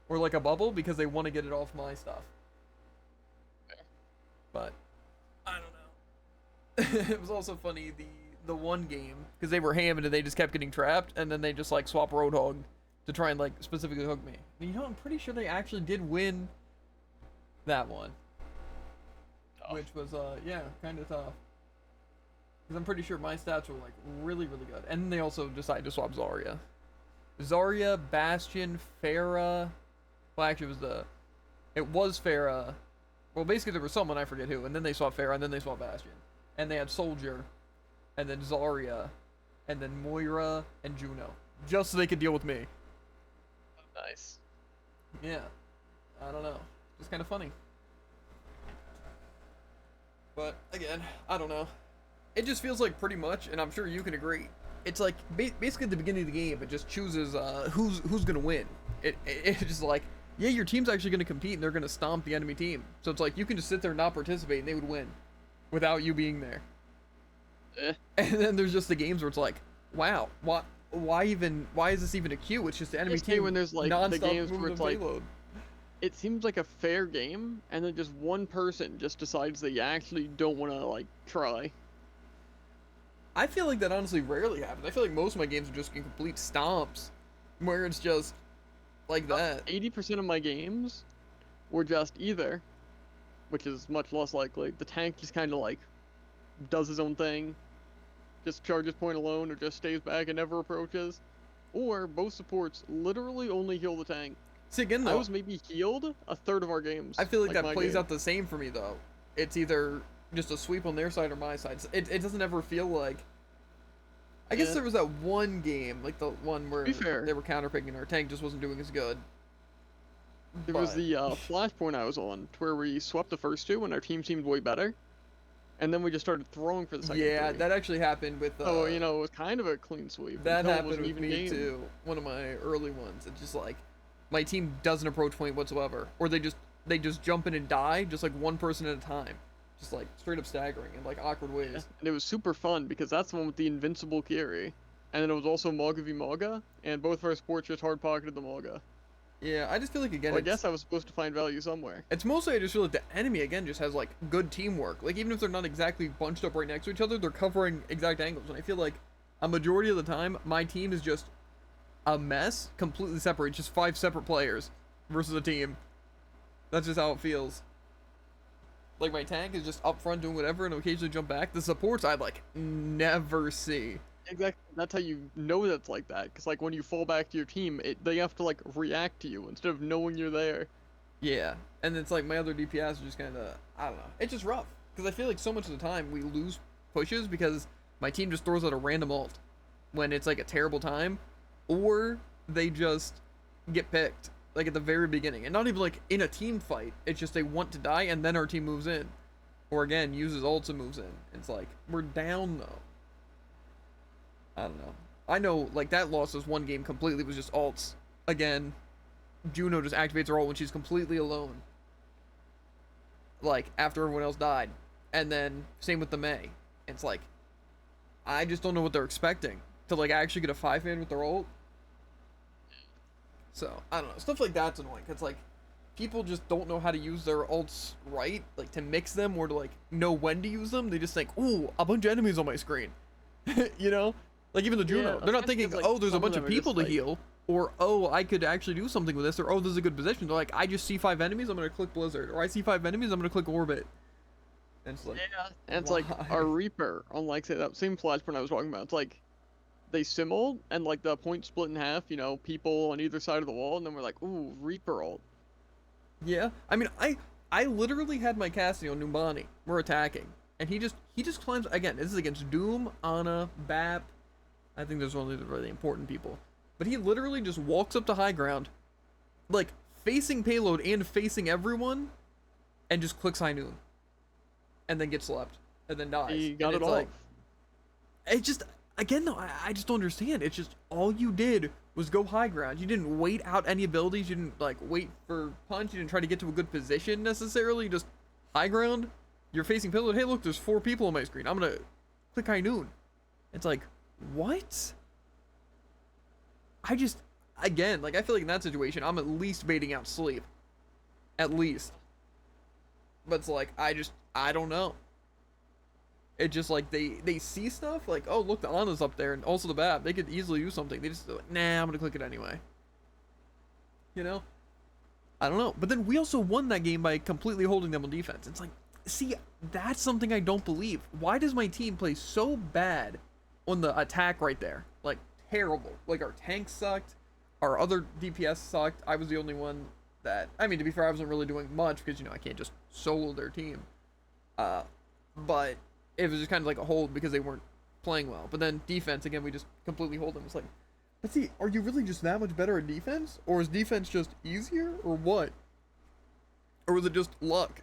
or like a bubble, because they want to get it off my stuff. But I don't know. It was also funny the one game, because they were hamming and they just kept getting trapped, and then they just like swap Roadhog to try and like specifically hook me. And, you know, I'm pretty sure they actually did win that one, which was yeah, kind of tough. Because I'm pretty sure my stats were like really, really good. And then they also decided to swap Zarya, Bastion, Pharah. Well, actually, it was Pharah. Well, basically there was someone, I forget who, and then they swapped Pharah, and then they swapped Bastion. And they had Soldier, and then Zarya, and then Moira, and Juno. Just so they could deal with me. Nice. Yeah. I don't know. Just kind of funny. But, again, I don't know. It just feels like pretty much, and I'm sure you can agree, it's like, basically at the beginning of the game, it just chooses who's going to win. It's just like, yeah, your team's actually going to compete, and they're going to stomp the enemy team. So it's like, you can just sit there and not participate, and they would win. Without you being there. And then there's just the games where it's like, wow, why is this even a queue? It's just the enemy team when there's like the games where it's like, payload. It seems like a fair game, and then just one person just decides that you actually don't want to like try. I feel like that honestly rarely happens. I feel like most of my games are just complete stomps, where it's just like that. 80% of my games were just either, which is much less likely, the tank just kind of like does his own thing, just charges point alone, or just stays back and never approaches, or both supports literally only heal the tank. See, again, though, I was maybe healed a third of our games. I feel like that my plays game. out the same for me, though. It's either just a sweep on their side or my side. It doesn't ever feel like. I guess Yeah. there was that one game, like the one where be fair. they were counterpicking, our tank just wasn't doing as good. It was But- the flashpoint I was on, to where we swept the first two and our team seemed way better, and then we just started throwing for the second Yeah, three. that actually happened with. So it was kind of a clean sweep. That until it happened was an with even me game. too. One of my early ones. It's just like my team doesn't approach point whatsoever, or they just jump in and die, just like one person at a time, just like straight up staggering in like awkward ways. Yeah. And it was super fun because that's the one with the invincible Kiri, and then it was also Maga v Maga, and both of our sports just hard pocketed the Maga. Yeah, I just feel like again. Well, I it's- guess I was supposed to find value somewhere. It's mostly I just feel like the enemy again just has like good teamwork. Like even if they're not exactly bunched up right next to each other, they're covering exact angles. And I feel like a majority of the time my team is just a mess, completely separate, just 5 separate players versus a team. That's just how it feels. Like my tank is just up front doing whatever and occasionally jump back. The supports I'd like never see. Exactly. That's how you know that's like that. Because like when you fall back to your team, they have to like react to you instead of knowing you're there. Yeah, and it's like my other DPS are just kind of, I don't know. It's just rough. Because I feel like so much of the time we lose pushes because my team just throws out a random ult when it's like a terrible time. Or they just get picked, like at the very beginning. And not even like in a team fight. It's just they want to die and then our team moves in. Or again, uses ults and moves in. It's like, we're down though. I don't know. I know, like, that loss was one game completely was just ults. Again, Juno just activates her ult when she's completely alone. Like, after everyone else died. And then, same with the Mei. It's like, I just don't know what they're expecting. To, like, actually get a 5-man with their ult. So, I don't know. Stuff like that's annoying. It's like, people just don't know how to use their ults right. Like, to mix them or to, like, know when to use them. They just think, ooh, a bunch of enemies on my screen. You know? Like, even the Juno. Yeah, They're not especially thinking, if, like, oh, there's a some bunch of of them are people just, to like- heal. Or, oh, I could actually do something with this. Or, oh, this is a good position. They're like, I just see 5 enemies, I'm going to click Blizzard. Or I see 5 enemies, I'm going to click Orbit. And it's like, Yeah, and it's like why? our Reaper on like say that same flashpoint I was talking about. It's like they simul and like the point split in half. You know, people on either side of the wall, and then we're like, ooh, Reaper ult. Yeah, I mean, I literally had my Cassidy on Numbani. We're attacking, and he just climbs again. This is against Doom, Ana, Bap. I think there's only the really important people, but he literally just walks up to high ground, like facing payload and facing everyone, and just clicks high noon, and then gets slept, and then dies. He got And it it's off. like, it just again though, I just don't understand. It's just all you did was go high ground. You didn't wait out any abilities. You didn't like wait for punch. You didn't try to get to a good position necessarily. Just high ground. You're facing payload. Hey, look, there's 4 people on my screen. I'm gonna click high noon. It's like, what? I just, again, like I feel like in that situation, I'm at least baiting out sleep. At least. But it's like, I don't know. It just like they see stuff like, oh look, the Ana's up there and also the Bab. They could easily use something. They just like, nah, I'm gonna click it anyway. You know? I don't know. But then we also won that game by completely holding them on defense. It's like, see, that's something I don't believe. Why does my team play so bad on the attack right there? Like terrible. Like our tank sucked. Our other DPS sucked. I was the only one that, I mean, to be fair, I wasn't really doing much because, you know, I can't just solo their team. But it was just kind of like a hold because they weren't playing well. But then defense, again, we just completely hold them. It's like, but see, are you really just that much better at defense? Or is defense just easier? Or what? Or was it just luck?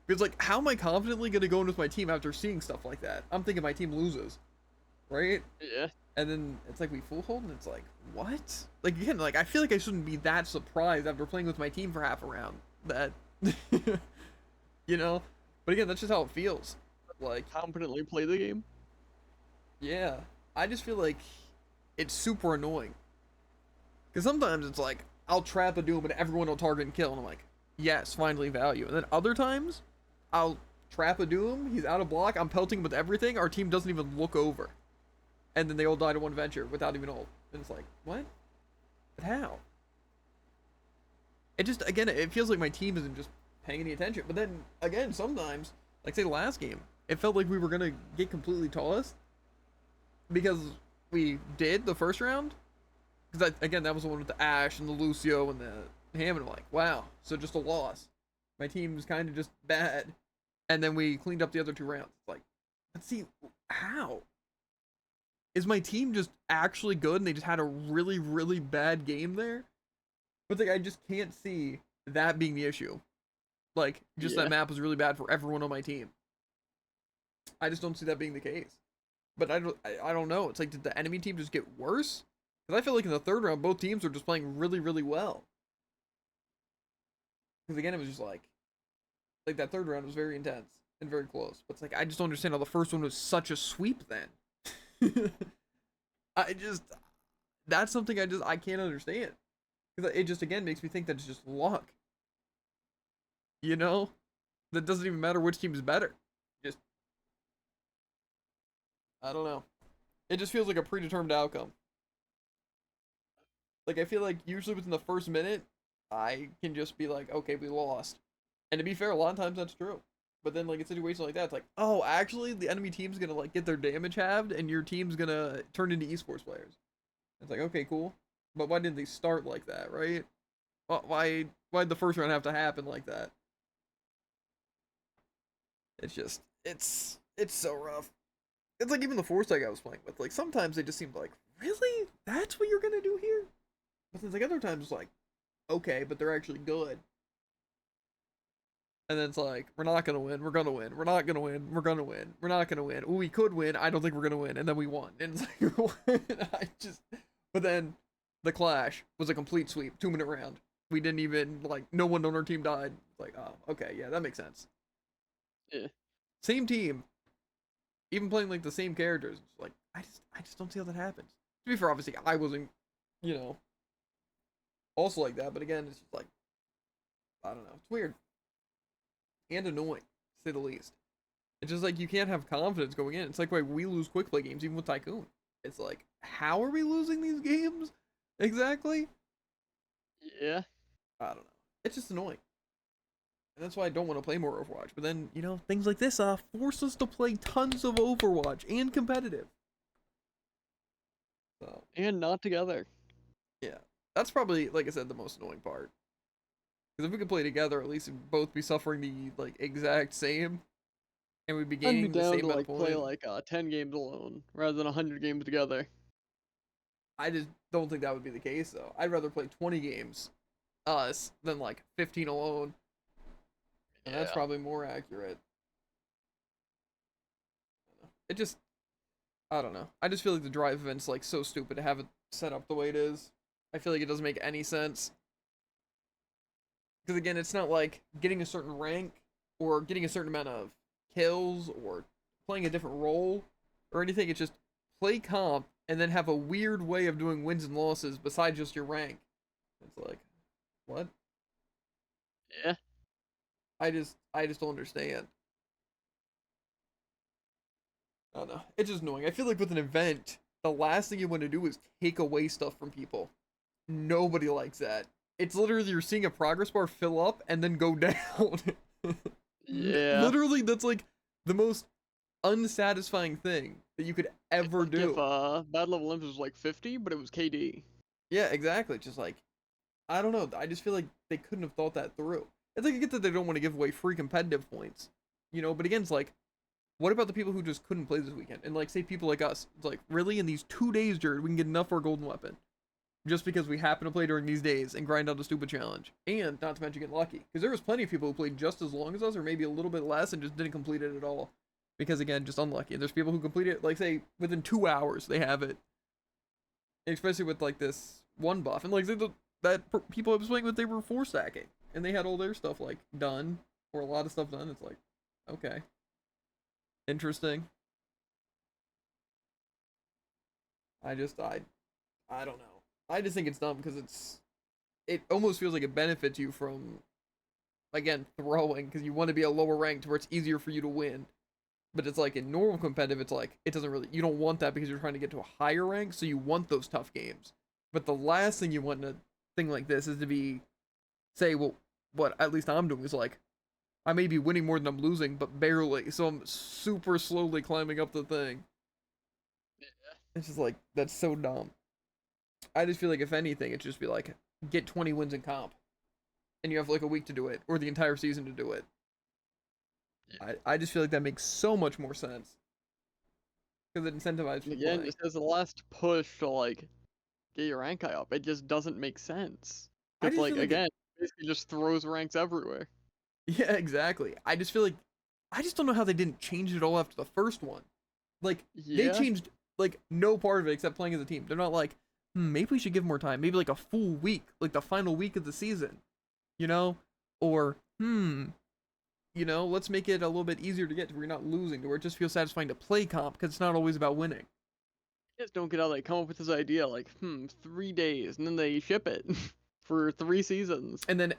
Because, like, how am I confidently going to go in with my team after seeing stuff like that? I'm thinking my team loses. Right? Yeah. And then it's like we full hold and it's like, what? Like, again, like, I feel like I shouldn't be that surprised after playing with my team for half a round. That, you know? But again, that's just how it feels. Like, Competently play the game. yeah. I just feel like it's super annoying. Because sometimes it's like, I'll trap a Doom and everyone will target and kill. And I'm like, yes, finally value. And then other times, I'll trap a Doom, he's out of block, I'm pelting him with everything, our team doesn't even look over. And then they all die to one venture without even ult. And it's like, what? But how? It just, again, it feels like my team isn't just paying any attention. But then, again, sometimes, like say last game, it felt like we were going to get completely tossed. Because we did the first round. Because, again, that was the one with the Ashe and the Lucio and the Hammond. I'm like, wow, so just a loss. My team's kind of just bad. and then we cleaned up the other 2 rounds. It's like, let's see, how? Is my team just actually good and they just had a really, really bad game there? But like, I just can't see that being the issue. Like, just that map was really bad for everyone on my team. I just don't see that being the case. But I don't know. It's like, did the enemy team just get worse? Because I feel like in the 3rd round, both teams were just playing really, really well. Because again, it was just like that 3rd round was very intense and very close. But it's like, I just don't understand how the first one was such a sweep then. That's something I can't understand. Because it just, again, makes me think that it's just luck. You know? That doesn't even matter which team is better. Just, I don't know. It just feels like a predetermined outcome. Like, I feel like usually within the first minute, I can just be like, okay, we lost. And to be fair, a lot of times that's true. But then, like, in situations like that, it's like, oh, actually, the enemy team's gonna, like, get their damage halved, and your team's gonna turn into esports players. It's like, okay, cool. But why didn't they start like that, right? Why'd the first round have to happen like that? It's just, it's so rough. It's like even the Foresight I was playing with, like, sometimes they just seemed like, really? That's what you're gonna do here? But then, like, other times it's like, okay, but they're actually good. And then it's like, we're not gonna win, we're gonna win, we're not gonna win, we're gonna win, we're not gonna win. Ooh, we could win, I don't think we're gonna win, and then we won. And it's like, but then the clash was a complete sweep, 2-minute round. We didn't even, like, no one on our team died. Like, oh, okay, yeah, that makes sense. Yeah. Same team, even playing like the same characters. Like, I just don't see how that happens. To be fair, obviously I wasn't, you know, also like that. But again, it's just like, I don't know. It's weird and annoying, to say the least. It's just like you can't have confidence going in. It's like why we lose quick play games even with Tycoon. It's like, how are we losing these games exactly? Yeah. I don't know. It's just annoying. And that's why I don't want to play more Overwatch. But then, you know, things like this force us to play tons of Overwatch and competitive. So, and not together. Yeah. That's probably, like I said, the most annoying part. Because if we could play together, at least we'd both be suffering the, like, exact same. And we'd be I'd gaining be the down same to amount like of play points. like 10 games alone rather than 100 games together. I just don't think that would be the case, though. I'd rather play 20 games, us, than, like, 15 alone. And that's probably more accurate. It just, I don't know. I just feel like the drive event's, like, so stupid to have it set up the way it is. I feel like it doesn't make any sense. Because, again, it's not like getting a certain rank or getting a certain amount of kills or playing a different role or anything. It's just play comp and then have a weird way of doing wins and losses besides just your rank. It's like, what? Yeah. I just don't understand. I don't know. It's just annoying. I feel like with an event, the last thing you want to do is take away stuff from people. Nobody likes that. It's literally you're seeing a progress bar fill up and then go down. Yeah. Literally, that's like the most unsatisfying thing that you could ever like do. If Battle of Olympus was like 50, but it was KD. Yeah, exactly. Just like, I don't know. I just feel like they couldn't have thought that through. It's like I get that they don't want to give away free competitive points, you know. But again, it's like, what about the people who just couldn't play this weekend? And like, say people like us, it's like, really in these 2 days, Jared, we can get enough for a golden weapon. Just because we happen to play during these days and grind out a stupid challenge. And not to mention get lucky. Because there was plenty of people who played just as long as us or maybe a little bit less and just didn't complete it at all. Because again, just unlucky. And there's people who complete it, like say, within 2 hours they have it. Especially with like this one buff. And like people I was playing with, they were 4 stacking. And they had all their stuff like done. Or a lot of stuff done. It's like, okay. Interesting. I don't know. I just think it's dumb because it almost feels like it benefits you from, again, throwing because you want to be a lower rank to where it's easier for you to win. But it's like in normal competitive, it's like, it doesn't really, you don't want that because you're trying to get to a higher rank, so you want those tough games. But the last thing you want in a thing like this is to be, say, well, what at least I'm doing is like, I may be winning more than I'm losing, but barely, so I'm super slowly climbing up the thing. It's just like, that's so dumb. I just feel like if anything, it'd just be like, get 20 wins in comp. And you have like a week to do it, or the entire season to do it. I just feel like that makes so much more sense because it incentivizes And people again, playing. just as a last push to like get your rank high up, it just doesn't make sense. I It's just like feel like again, basically just throws ranks everywhere. yeah, exactly. I just feel like I just don't know how they didn't change it all after the first one. Like they Yeah, changed like no part of it except playing as a team. They're not like, maybe we should give more time. Maybe like a full week, like the final week of the season, you know? Or let's make it a little bit easier to get to where you're not losing, to where it just feels satisfying to play comp because it's not always about winning. just don't get how they come up with this idea like, 3 days, and then they ship it for 3 seasons. And then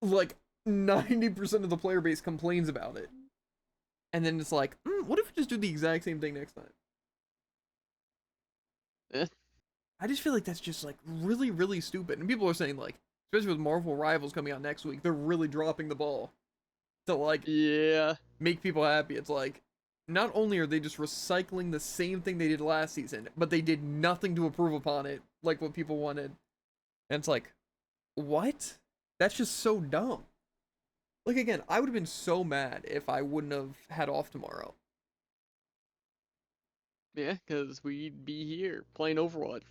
like 90% of the player base complains about it. And then it's like, what if we just do the exact same thing next time? Eh. I just feel like that's just like really, really stupid. And people are saying like, especially with Marvel Rivals coming out next week, they're really dropping the ball to like Yeah, make people happy. It's like, not only are they just recycling the same thing they did last season, but they did nothing to improve upon it, like what people wanted. And it's like, what? That's just so dumb. Like again, I would have been so mad if I wouldn't have had off tomorrow. yeah, because we'd be here playing Overwatch.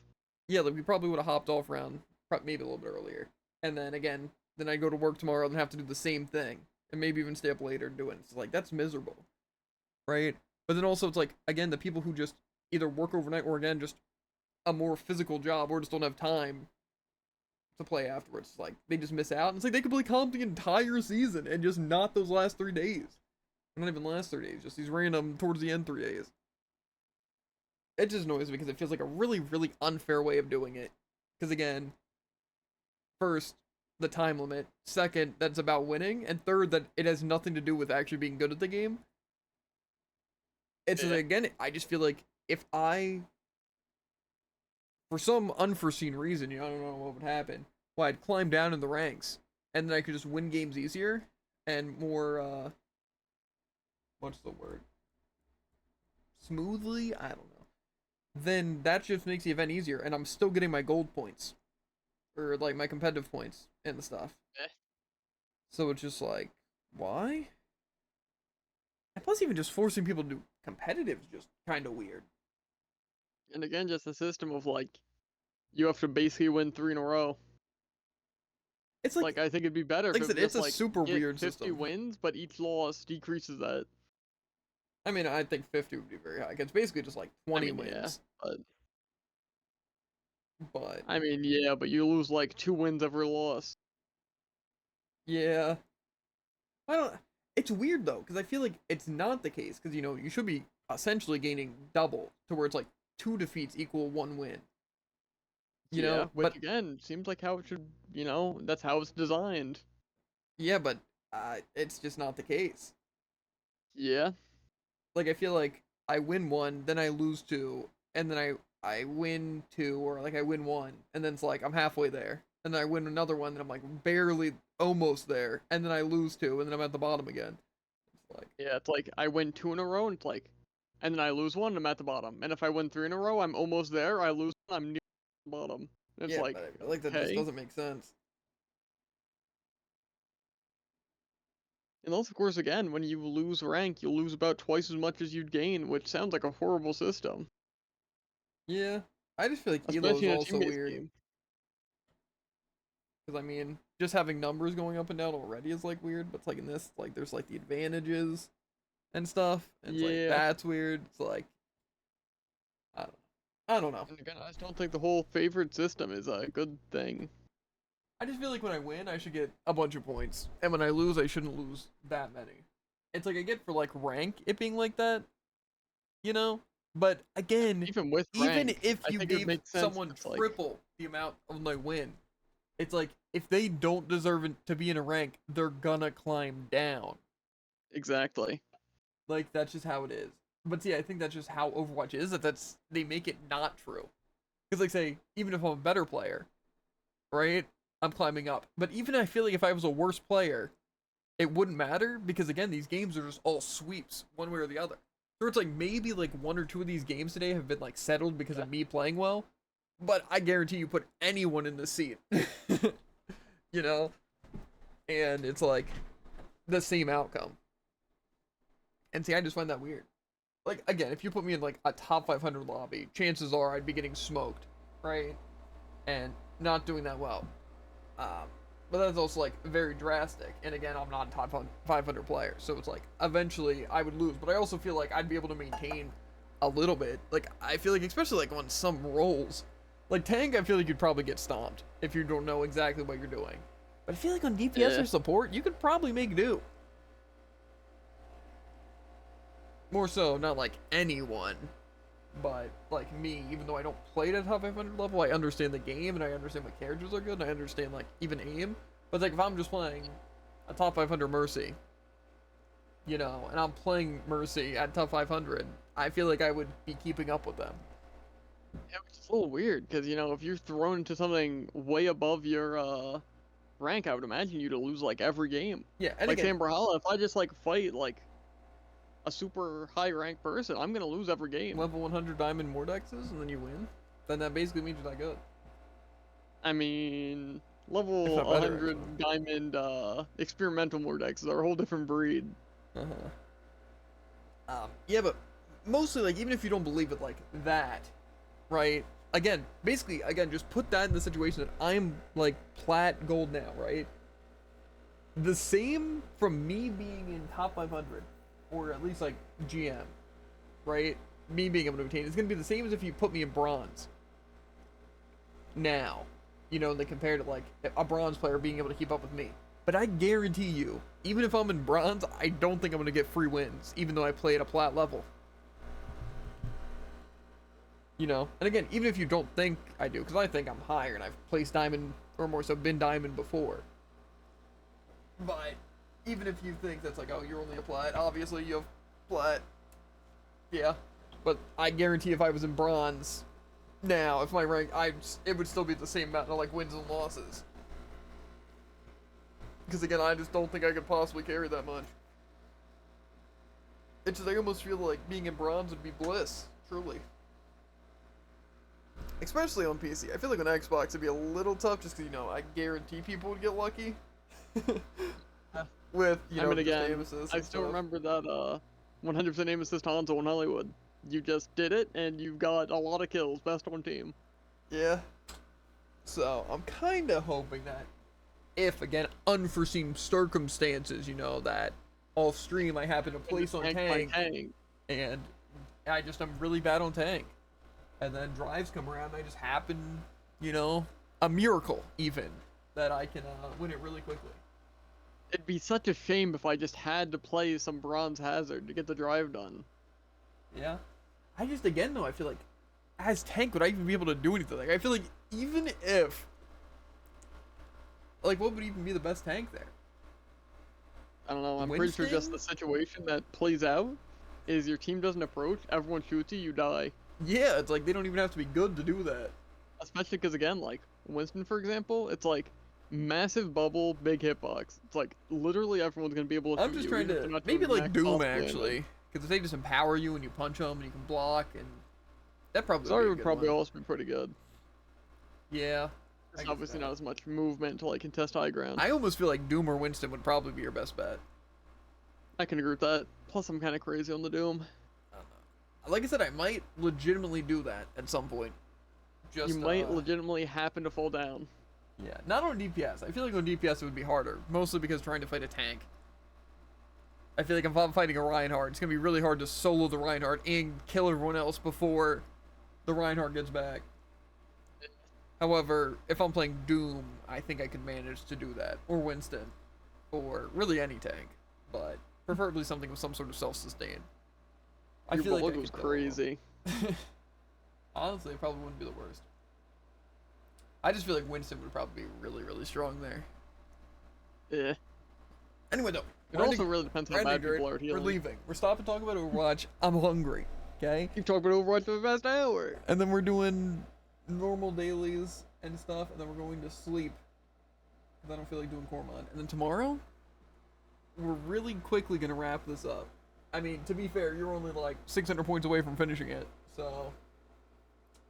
Yeah, like we probably would have hopped off around maybe a little bit earlier. And then again, then I go to work tomorrow and have to do the same thing. And maybe even stay up later and do it. It's like, that's miserable. Right? But then also it's like, again, the people who just either work overnight or again, just a more physical job or just don't have time to play afterwards. It's like, they just miss out. And it's like, they could play comp the entire season and just not those last 3 days. Not even last 3 days, just these random towards the end 3 days. It just annoys me because it feels like a really, really unfair way of doing it. Because again, first, the time limit. Second, that's about winning. And third, that it has nothing to do with actually being good at the game. It's again, I just feel like if I, for some unforeseen reason, I don't know what would happen, well, I'd climb down in the ranks, and then I could just win games easier and more, what's the word? Smoothly? I don't know. Then that just makes the event easier, and I'm still getting my gold points. Or, like, my competitive points and stuff. So it's just like, why? And plus, even just forcing people to do competitive is just kind of weird. And again, just a system of like, you have to basically win 3 in a row. It's like I think it'd be better like if I it said, was it's a like, super get weird 50 system. wins, but each loss decreases that. I mean, I think 50 would be very high. It's basically just like 20 wins. Yeah, But I mean, yeah, but you lose like 2 wins every loss. yeah, I don't. It's weird though, because I feel like it's not the case. Because you should be essentially gaining double to where it's like 2 defeats equal 1 win. Yeah, which but again seems like how it should. That's how it's designed. yeah, but it's just not the case. Yeah. Like I feel like I win 1, then I lose 2, and then I win 2, or like I win 1, and then it's like I'm halfway there, and then I win another one, and I'm like barely almost there, and then I lose 2, and then I'm at the bottom again. It's like Yeah, it's like I win 2 in a row, and it's like, and then I lose 1, I'm at the bottom. And if I win 3 in a row, I'm almost there. I lose 1, I'm near the bottom. It's yeah, like, but I feel like that just okay. doesn't make sense. And also, of course, again, when you lose rank, you lose about twice as much as you'd gain, which sounds like a horrible system. Yeah, I just feel like Elo Especially is in a also team-based weird. game. Because I mean, just having numbers going up and down already is like weird. But it's like in this, like there's like the advantages and stuff, and it's like Yeah. that's weird. It's like I don't know. And again, I just don't think the whole favorite system is a good thing. I just feel like when I win, I should get a bunch of points, and when I lose, I shouldn't lose that many. It's like I get for like rank it being like that, But again, Even with even rank, if I you think it gave makes sense someone it's like- triple the amount of my win, it's like if they don't deserve it to be in a rank, they're gonna climb down. Exactly. Like that's just how it is. But see, I think that's just how Overwatch is. They make it not true. Because like say, even if I'm a better player, right? I'm climbing up. But even I feel like if I was a worse player, it wouldn't matter because again, these games are just all sweeps, one way or the other. So it's like maybe like 1 or 2 of these games today have been like settled because of me playing well, but I guarantee you put anyone in this seat, and it's like the same outcome. And see, I just find that weird. Like, again, if you put me in, like, a top 500 lobby, chances are I'd be getting smoked, right? And not doing that well. But that's also, like, very drastic. And again, I'm not a top 500 player, so it's like, eventually I would lose. But I also feel like I'd be able to maintain a little bit. Like, I feel like, especially, like, on some roles, like, tank, I feel like you'd probably get stomped if you don't know exactly what you're doing. But I feel like on DPS or support, you could probably make do. More so, not like anyone, but like me, even though I don't play at a top 500 level, I understand the game, and I understand what characters are good, and I understand, like, even aim. But, like, if I'm just playing a top 500 Mercy, you know, and I'm playing Mercy at top 500, I feel like I would be keeping up with them. Yeah, which is a little weird, because, you know, if you're thrown into something way above your, rank, I would imagine you to lose, like, every game. Yeah, and like, again, Sam Brawlhalla, if I just, like, fight, like, a super high-ranked person, I'm gonna lose every game. level 100 diamond Mordexes, and then you win, then that basically means you're not good. I mean, level If not better, 100 diamond, experimental Mordexes are a whole different breed. Yeah, but mostly, like, even if you don't believe it like that, right? Again, basically, again, just put that in the situation that I'm, like, plat gold now, right? The same from me being in top 500, or at least, like, GM, right? Me being able to obtain, it's going to be the same as if you put me in bronze. Now, you know, they compare to, like, a bronze player being able to keep up with me. But I guarantee you, even if I'm in bronze, I don't think I'm going to get free wins, even though I play at a plat level. You know? And again, even if you don't think I do, because I think I'm higher, and I've placed diamond, or more so been diamond before. But even if you think that's like, oh, you're only a plat, obviously you have plat. Yeah. But I guarantee if I was in bronze, now, if my rank, it would still be the same amount of, like, wins and losses. Because again, I just don't think I could possibly carry that much. It's just, I almost feel like being in bronze would be bliss, truly. Especially on PC. I feel like on Xbox it'd be a little tough just because, you know, I guarantee people would get lucky. With, you know, I mean, again, aim assist I and still stuff. remember that, 100% aim assist Hanzo in Hollywood. You just did it, and you've got a lot of kills, best on team. Yeah. So, I'm kind of hoping that if, again, unforeseen circumstances, you know, that off stream I happen to place on tank, and I'm really bad on tank. And then drives come around, I just happen, you know, a miracle, even, that I can win it really quickly. It'd be such a shame if I just had to play some bronze hazard to get the drive done. Yeah. I just, again, though, I feel like, as tank, would I even be able to do anything? Like, I feel like, even if, like, what would even be the best tank there? I don't know, I'm pretty sure just the situation that plays out is your team doesn't approach, everyone shoots you, you die. Yeah, it's like, they don't even have to be good to do that. Especially because, again, like, Winston, for example, it's like, massive bubble, big hitbox. It's like, literally everyone's gonna be able to I'm just trying to, maybe like Doom, actually. Because if they just empower you and you punch them and you can block, and that probably would probably also be pretty good. Yeah. There's obviously not as much movement to, like, contest high ground. I almost feel like Doom or Winston would probably be your best bet. I can agree with that. Plus, I'm kind of crazy on the Doom. Like I said, I might legitimately do that at some point. You might legitimately happen to fall down. Yeah, not on DPS. I feel like on DPS it would be harder, mostly because trying to fight a tank. I feel like if I'm fighting a Reinhardt, it's going to be really hard to solo the Reinhardt and kill everyone else before the Reinhardt gets back. However, if I'm playing Doom, I think I could manage to do that. Or Winston. Or really any tank. But preferably something with some sort of self-sustain. I Your feel like bullet I was could crazy. Honestly, it probably wouldn't be the worst. I just feel like Winston would probably be really, really strong there. Yeah. Anyway, though. It also really depends how bad people are at healing. We're leaving. We're stopping talking about Overwatch. I'm hungry. Okay? Keep talking about Overwatch for the past hour. And then we're doing normal dailies and stuff, and then we're going to sleep. Because I don't feel like doing core mod. And then tomorrow, we're really quickly going to wrap this up. I mean, to be fair, you're only like 600 points away from finishing it. So,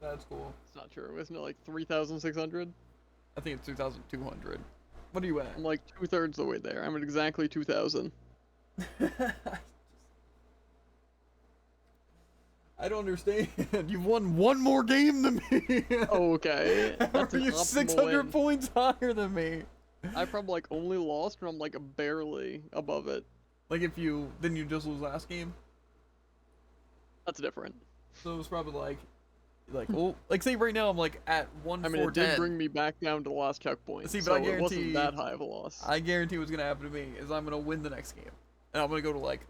that's cool. It's not true. Isn't it like 3,600? I think it's 2,200. What are you at? I'm like 2/3 the way there. I'm at exactly 2,000. I don't understand. You've won one more game than me. Okay, How that's are an you optimal 600 win. points higher than me? I probably like only lost, and I'm like barely above it. Like if then you just lose last game. That's different. So it was probably well, like say right now I'm like at I mean, it did 1,410. bring me back down to the last checkpoint, See, but so I it guarantee wasn't that high of a loss. I guarantee what's gonna happen to me is I'm gonna win the next game, and I'm gonna go to like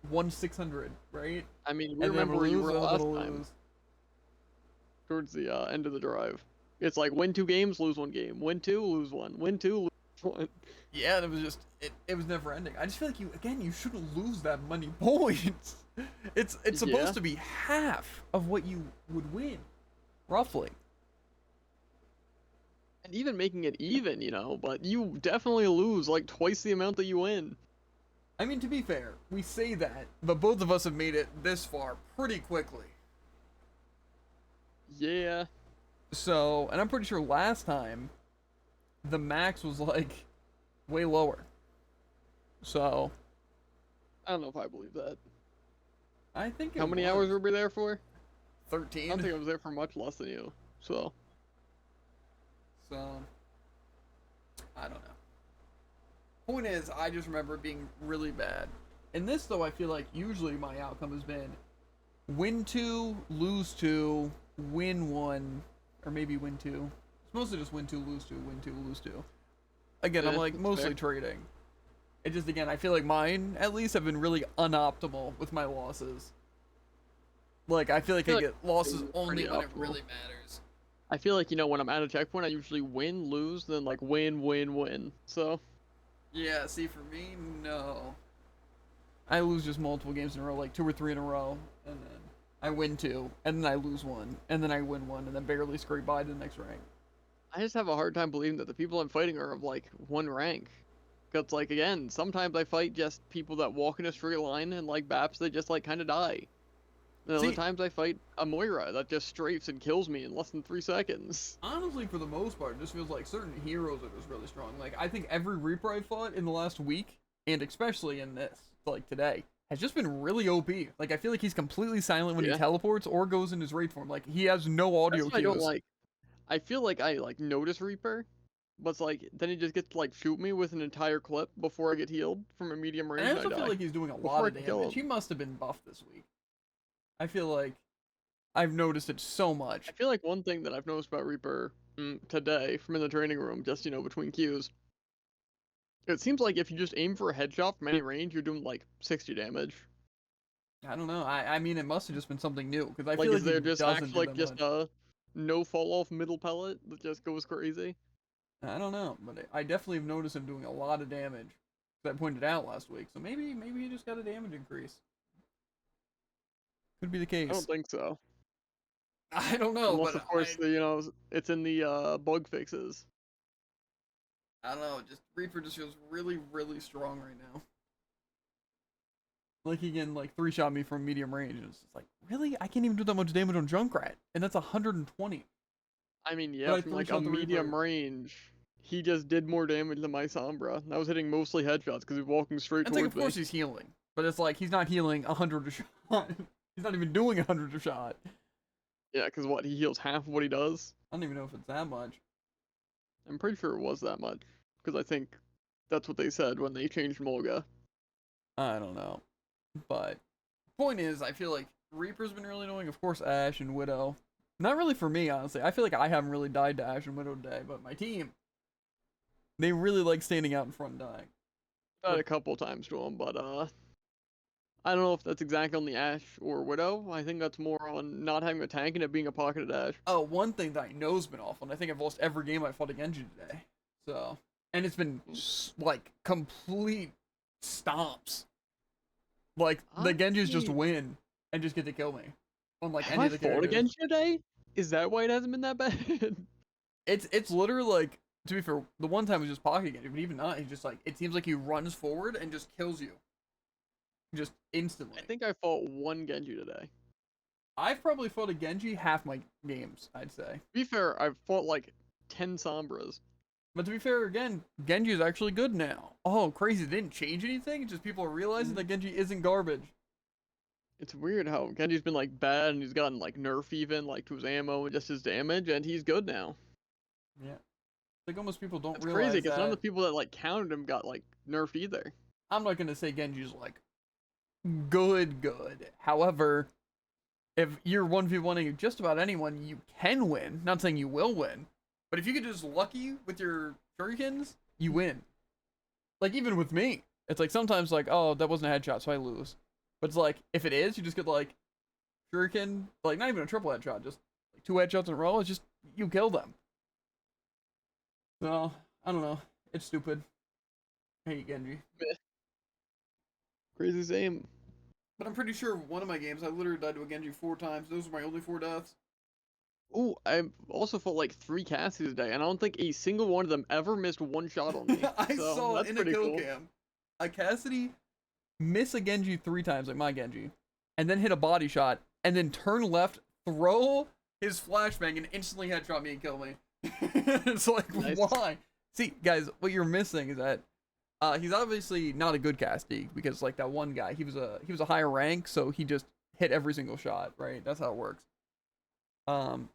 1,600, right? I mean, And then remember where you lose, were and I'm last gonna time, lose. towards the end of the drive. It's like win 2 games, lose 1 game. Win 2, lose 1. Win 2, lose 1. Yeah, and it was just it was never ending. I just feel like you shouldn't lose that many points. It's supposed Yeah. to be half of what you would win, roughly. And even making it even, you know, but you definitely lose like twice the amount that you win. I mean, to be fair, we say that, but both of us have made it this far pretty quickly. Yeah. So, and I'm pretty sure last time, the max was like way lower. So, I don't know if I believe that. I think How many hours were we there for? 13. I don't think I was there for much less than you. So, I don't know. Point is, I just remember it being really bad. In this, though, I feel like usually my outcome has been win 2, lose 2, win 1, or maybe win 2. It's mostly just win 2, lose 2, win 2, lose 2. Again, I'm Yeah, like that's mostly fair. trading. It just, again, I feel like mine, at least, have been really unoptimal with my losses. Like, I feel like I like get losses it's only pretty when it optimal. really matters. I feel like, you know, when I'm at a checkpoint, I usually win, lose, then like win, win, win. So, Yeah, see, for me, no. I lose just multiple games in a row, like 2 or 3 in a row, and then I win 2, and then I lose 1, and then I win 1, and then barely scrape by to the next rank. I just have a hard time believing that the people I'm fighting are of like 1 rank. Cause like again, sometimes I fight just people that walk in a straight line, and like Baps, they just like kind of die. And other See- times I fight a Moira that just strafes and kills me in less than 3 seconds. Honestly, for the most part, it just feels like certain heroes are just really strong. Like, I think every Reaper I fought in the last week, and especially in this, like today, has just been really OP. Like, I feel like he's completely silent when he Yeah. teleports or goes in his raid form. Like, he has no audio That's what I don't cues. like. I feel like I like notice Reaper, but it's like then he just gets to like shoot me with an entire clip before I get healed from a medium range. And I And also feel die. like he's doing a Before lot I of can kill damage. him. He must have been buffed this week. I feel like I've noticed it so much. I feel like one thing that I've noticed about Reaper today from in the training room, just you know between queues, it seems like if you just aim for a headshot from any range, you're doing like 60 damage. I don't know. I mean, it must have just been something new because I Like feel is like there he just doesn't actually do like that just much. a no fall off middle pellet that just goes crazy? I don't know, but I definitely have noticed him doing a lot of damage. That I pointed out last week. So maybe he just got a damage increase. Could be the case. I don't think so. I don't know, Unless but of course you know it's in the bug fixes. I don't know. Just Reaper just feels really, really strong right now. Like he can like 3-shot me from medium range, and it's just like, really? I can't even do that much damage on Junkrat, and that's 120. I mean, But yeah, I from like a three-shot the medium Reaper. range, he just did more damage than my Sombra. And I was hitting mostly headshots because he was walking straight It's like, towards of course me. he's healing, but it's like he's not healing 100 a shot. He's not even doing 100 a shot. Yeah, because what, he heals half of what he does? I don't even know if it's that much. I'm pretty sure it was that much. Because I think that's what they said when they changed Molga. I don't know. But point is, I feel like Reaper's been really annoying. Of course, Ashe and Widow. Not really for me, honestly. I feel like I haven't really died to Ashe and Widow today, but my team, they really like standing out in front and dying. Died a couple times to him, but I don't know if that's exactly on the Ashe or Widow. I think that's more on not having a tank and it being a pocketed Ashe. Oh, one thing that I know's been awful, and I think I've lost every game I fought against you today. So, and it's been like complete stomps. Like the Genjis just win and just get to kill me on like Have any I of the fought characters. against you today? Is that why it hasn't been that bad? It's literally like, to be fair, the one time was just pocket Genji, but even not, he just like, it seems like he runs forward and just kills you. Just instantly. I think I fought one Genji today. I've probably fought a Genji half my games, I'd say. To be fair, I've fought like 10 Sombras. But to be fair, again, Genji is actually good now. Oh, crazy, they didn't change anything? It's just people are realizing that Genji isn't garbage. It's weird how Genji's been like bad and he's gotten like nerf even like to his ammo and just his damage, and he's good now. Yeah. Like almost people don't It's crazy realize because none of the that. people that like countered him got like nerfed either. I'm not gonna say Genji's like good. However, if you're 1v1ing just about anyone, you can win. Not saying you will win, but if you get just lucky with your shurikens, you win. Like even with me, it's like sometimes like, oh, that wasn't a headshot, so I lose. But it's like if it is, you just get like shuriken, like not even a triple headshot, just like 2 headshots in a row. It's just you kill them. So I don't know. It's stupid. I hate Genji. Crazy same. But I'm pretty sure one of my games I literally died to a Genji 4 times. Those were my only 4 deaths. Ooh, I also fought like 3 Cassies today, and I don't think a single one of them ever missed one shot on me. I so saw that's in a pretty kill cool. cam a Cassidy miss a Genji 3 times, like my Genji, and then hit a body shot, and then turn left, throw his flashbang, and instantly headshot me and kill me. It's like, Nice. why? See, guys, what you're missing is that he's obviously not a good Cassidy because like that one guy, he was a higher rank, so he just hit every single shot, right? That's how it works. And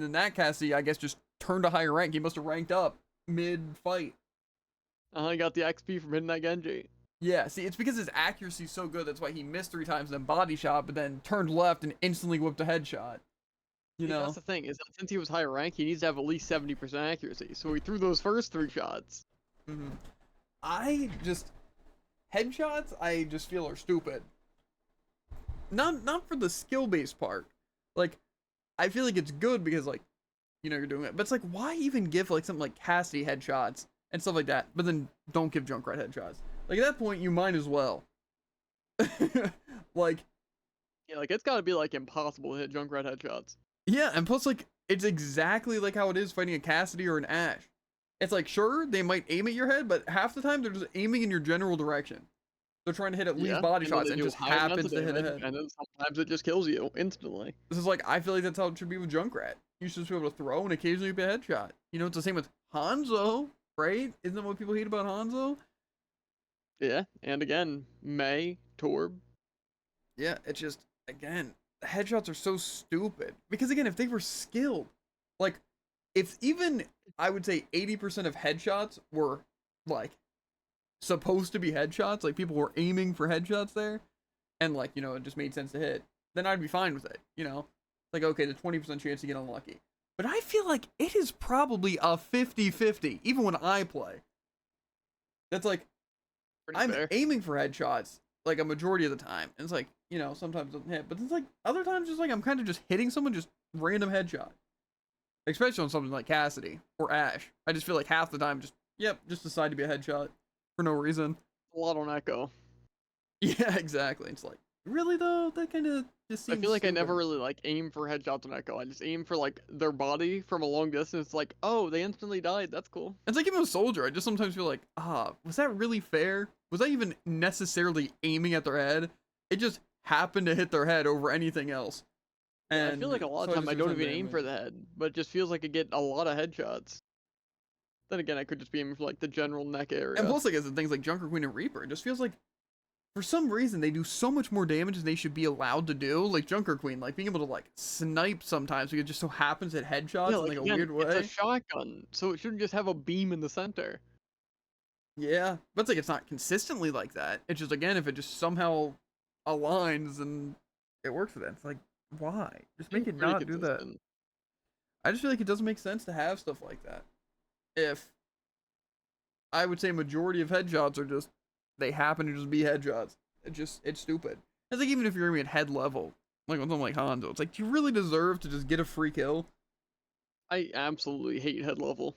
then that Cassidy, I guess, just turned a higher rank. He must have ranked up mid-fight. I got the XP from hitting that Genji. Yeah, see, it's because his accuracy's so good. That's why he missed 3 times, then body shot, but then turned left and instantly whipped a headshot. You See, know? that's the thing, is that since he was higher rank, he needs to have at least 70% accuracy. So he threw those first 3 shots. I just headshots. I just feel are stupid. Not for the skill-based part. Like, I feel like it's good because like, you know, you're doing it. But it's like, why even give like something like Cassidy headshots and stuff like that? But then don't give Junkrat headshots. Like at that point, you might as well. Like, Yeah, like it's gotta be like impossible to hit Junkrat headshots. yeah, and plus like it's exactly like how it is fighting a Cassidy or an Ashe. It's like sure they might aim at your head, but half the time they're just aiming in your general direction. They're trying to hit at least body shots and just happens to hit a head. And then sometimes it just kills you instantly. This is like, I feel like that's how it should be with Junkrat. You should just be able to throw and occasionally be a headshot. You know, it's the same with Hanzo, right? Isn't that what people hate about Hanzo? Yeah, and again, Mei, Torb. Yeah, it's just, again, the headshots are so stupid. Because again, if they were skilled, like, if even, I would say 80% of headshots were, like, supposed to be headshots, like people were aiming for headshots there, and like, you know, it just made sense to hit, then I'd be fine with it, you know? Like, okay, the 20% chance to get unlucky. But I feel like it is probably a 50-50, even when I play. That's like, Pretty I'm fair. aiming for headshots, like a majority of the time. And it's like, you know, sometimes it doesn't hit, but it's like, other times just like, I'm kind of just hitting someone, just random headshot. Especially on something like Cassidy or Ashe. I just feel like half the time, just, yep, just decide to be a headshot. For no reason. A lot on Echo. Yeah, exactly. It's like, really though? That kind of just seems I feel like stupid. I never really like aim for headshots on Echo. I just aim for like their body from a long distance. Like, oh, they instantly died. That's cool. It's like even with Soldier, I just sometimes feel like, was that really fair? Was I even necessarily aiming at their head? It just happened to hit their head over anything else. And And I feel like a lot so of time just I do don't some even aim for damage. the head, but it just feels like I get a lot of headshots. Then again, I could just be aiming for like the general neck area. And plus, like, as things like Junker Queen and Reaper, it just feels like, for some reason, they do so much more damage than they should be allowed to do. Like Junker Queen, like being able to like snipe sometimes because it just so happens at headshots yeah, in like, like a again, weird way. it's a shotgun, so it shouldn't just have a beam in the center. Yeah, but it's like it's not consistently like that. It's just again, if it just somehow aligns and it works for them, it's like why? Just make it Pretty not do that. consistent. I just feel like it doesn't make sense to have stuff like that. If I would say majority of headshots are just they happen to just be headshots. It's stupid. It's like even if you're aiming at head level, like on something like Hanzo, it's like do you really deserve to just get a free kill? I absolutely hate head level.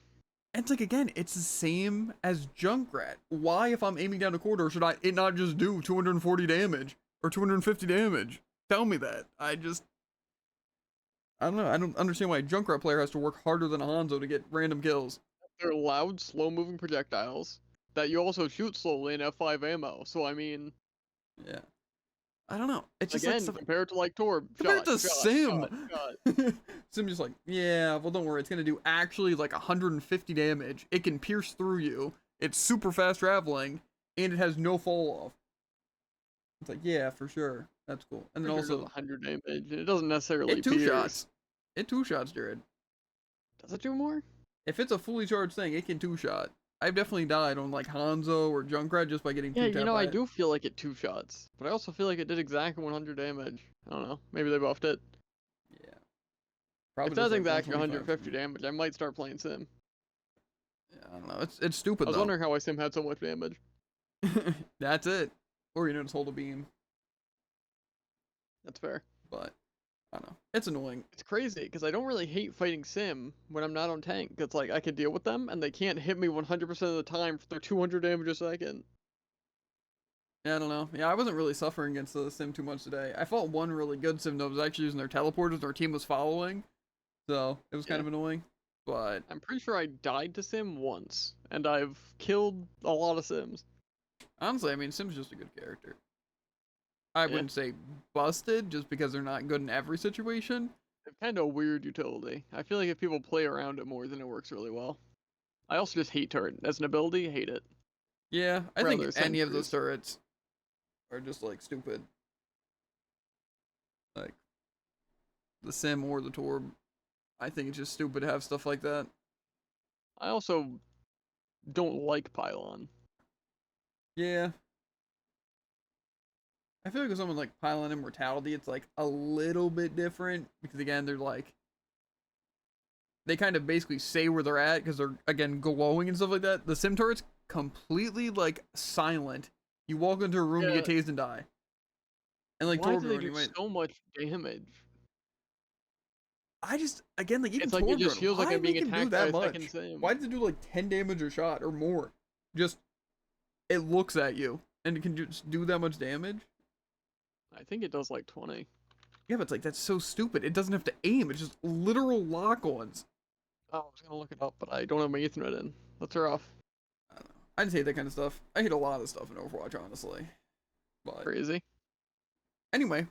And it's like again, it's the same as Junkrat. Why, if I'm aiming down a corridor, should it not just do 240 damage or 250 damage? Tell me that. I don't know. I don't understand why a Junkrat player has to work harder than a Hanzo to get random kills. They're loud, slow-moving projectiles that you also shoot slowly and have 5 ammo. So I mean, Yeah. I don't know. It's just again, like stuff, compared to like Torb, compared to shot, Sim. shot. Sim just like, yeah, well don't worry, it's gonna do actually like 150 damage. It can pierce through you. It's super fast traveling, and it has no fall off. It's like, yeah, for sure. That's cool. And then Pretty sure it also, does 100 damage. It doesn't necessarily it two pierce. shots. It two shots, Jared. Does it do more? If it's a fully charged thing, it can two shot. I've definitely died on like Hanzo or Junkrat just by getting Yeah, two you tapped know, by I it. do feel like it two shots, but I also feel like it did exactly 100 damage. I don't know. Maybe they buffed it. Yeah. Probably If that does, like, thing's actually 125 150 damage, I might start playing Sim. Yeah, I don't know. It's stupid I was though. wondering how my Sim had so much damage. That's it. Or just hold a beam. That's fair. But I don't know. It's annoying. It's crazy because I don't really hate fighting Sim when I'm not on tank. It's like I can deal with them and they can't hit me 100% of the time for their 200 damage a second. Yeah, I don't know. Yeah, I wasn't really suffering against the sim too much today. I fought one really good sim that was actually using their teleporters. Their team was following, so it was kind of annoying. But I'm pretty sure I died to Sim once, and I've killed a lot of Sims. honestly, I mean, Sim's just a good character. I wouldn't say busted just because they're not good in every situation. It's kind of a weird utility. I feel like if people play around it more, then it works really well. I also just hate turret. As an ability, hate it. Yeah, I Rather think any of those sentries. turrets are just like stupid. Like the sim or the torb. I think it's just stupid to have stuff like that. I also don't like Pylon. Yeah. I feel like with someone like Pylon Immortality, it's like a little bit different because again, they're like they kind of basically say where they're at because they're again glowing and stuff like that. The sim turret's completely like silent. You walk into a room, you get tased and die. And like Why Torbjorn, do they do you might. so much damage? I just again like even It's like it just Torbjorn, feels like why I'm being make him do attacked by that a much? second sim. Why does it do like 10 damage a shot or more? Just it looks at you and it can just do that much damage. I think it does like 20. Yeah, but it's like that's so stupid. It doesn't have to aim. It's just literal lock-ons. Oh, I was gonna look it up, but I don't have my Ethernet in. That's rough. I don't know. I just hate that kind of stuff. I hate a lot of stuff in Overwatch, honestly. But Crazy. anyway,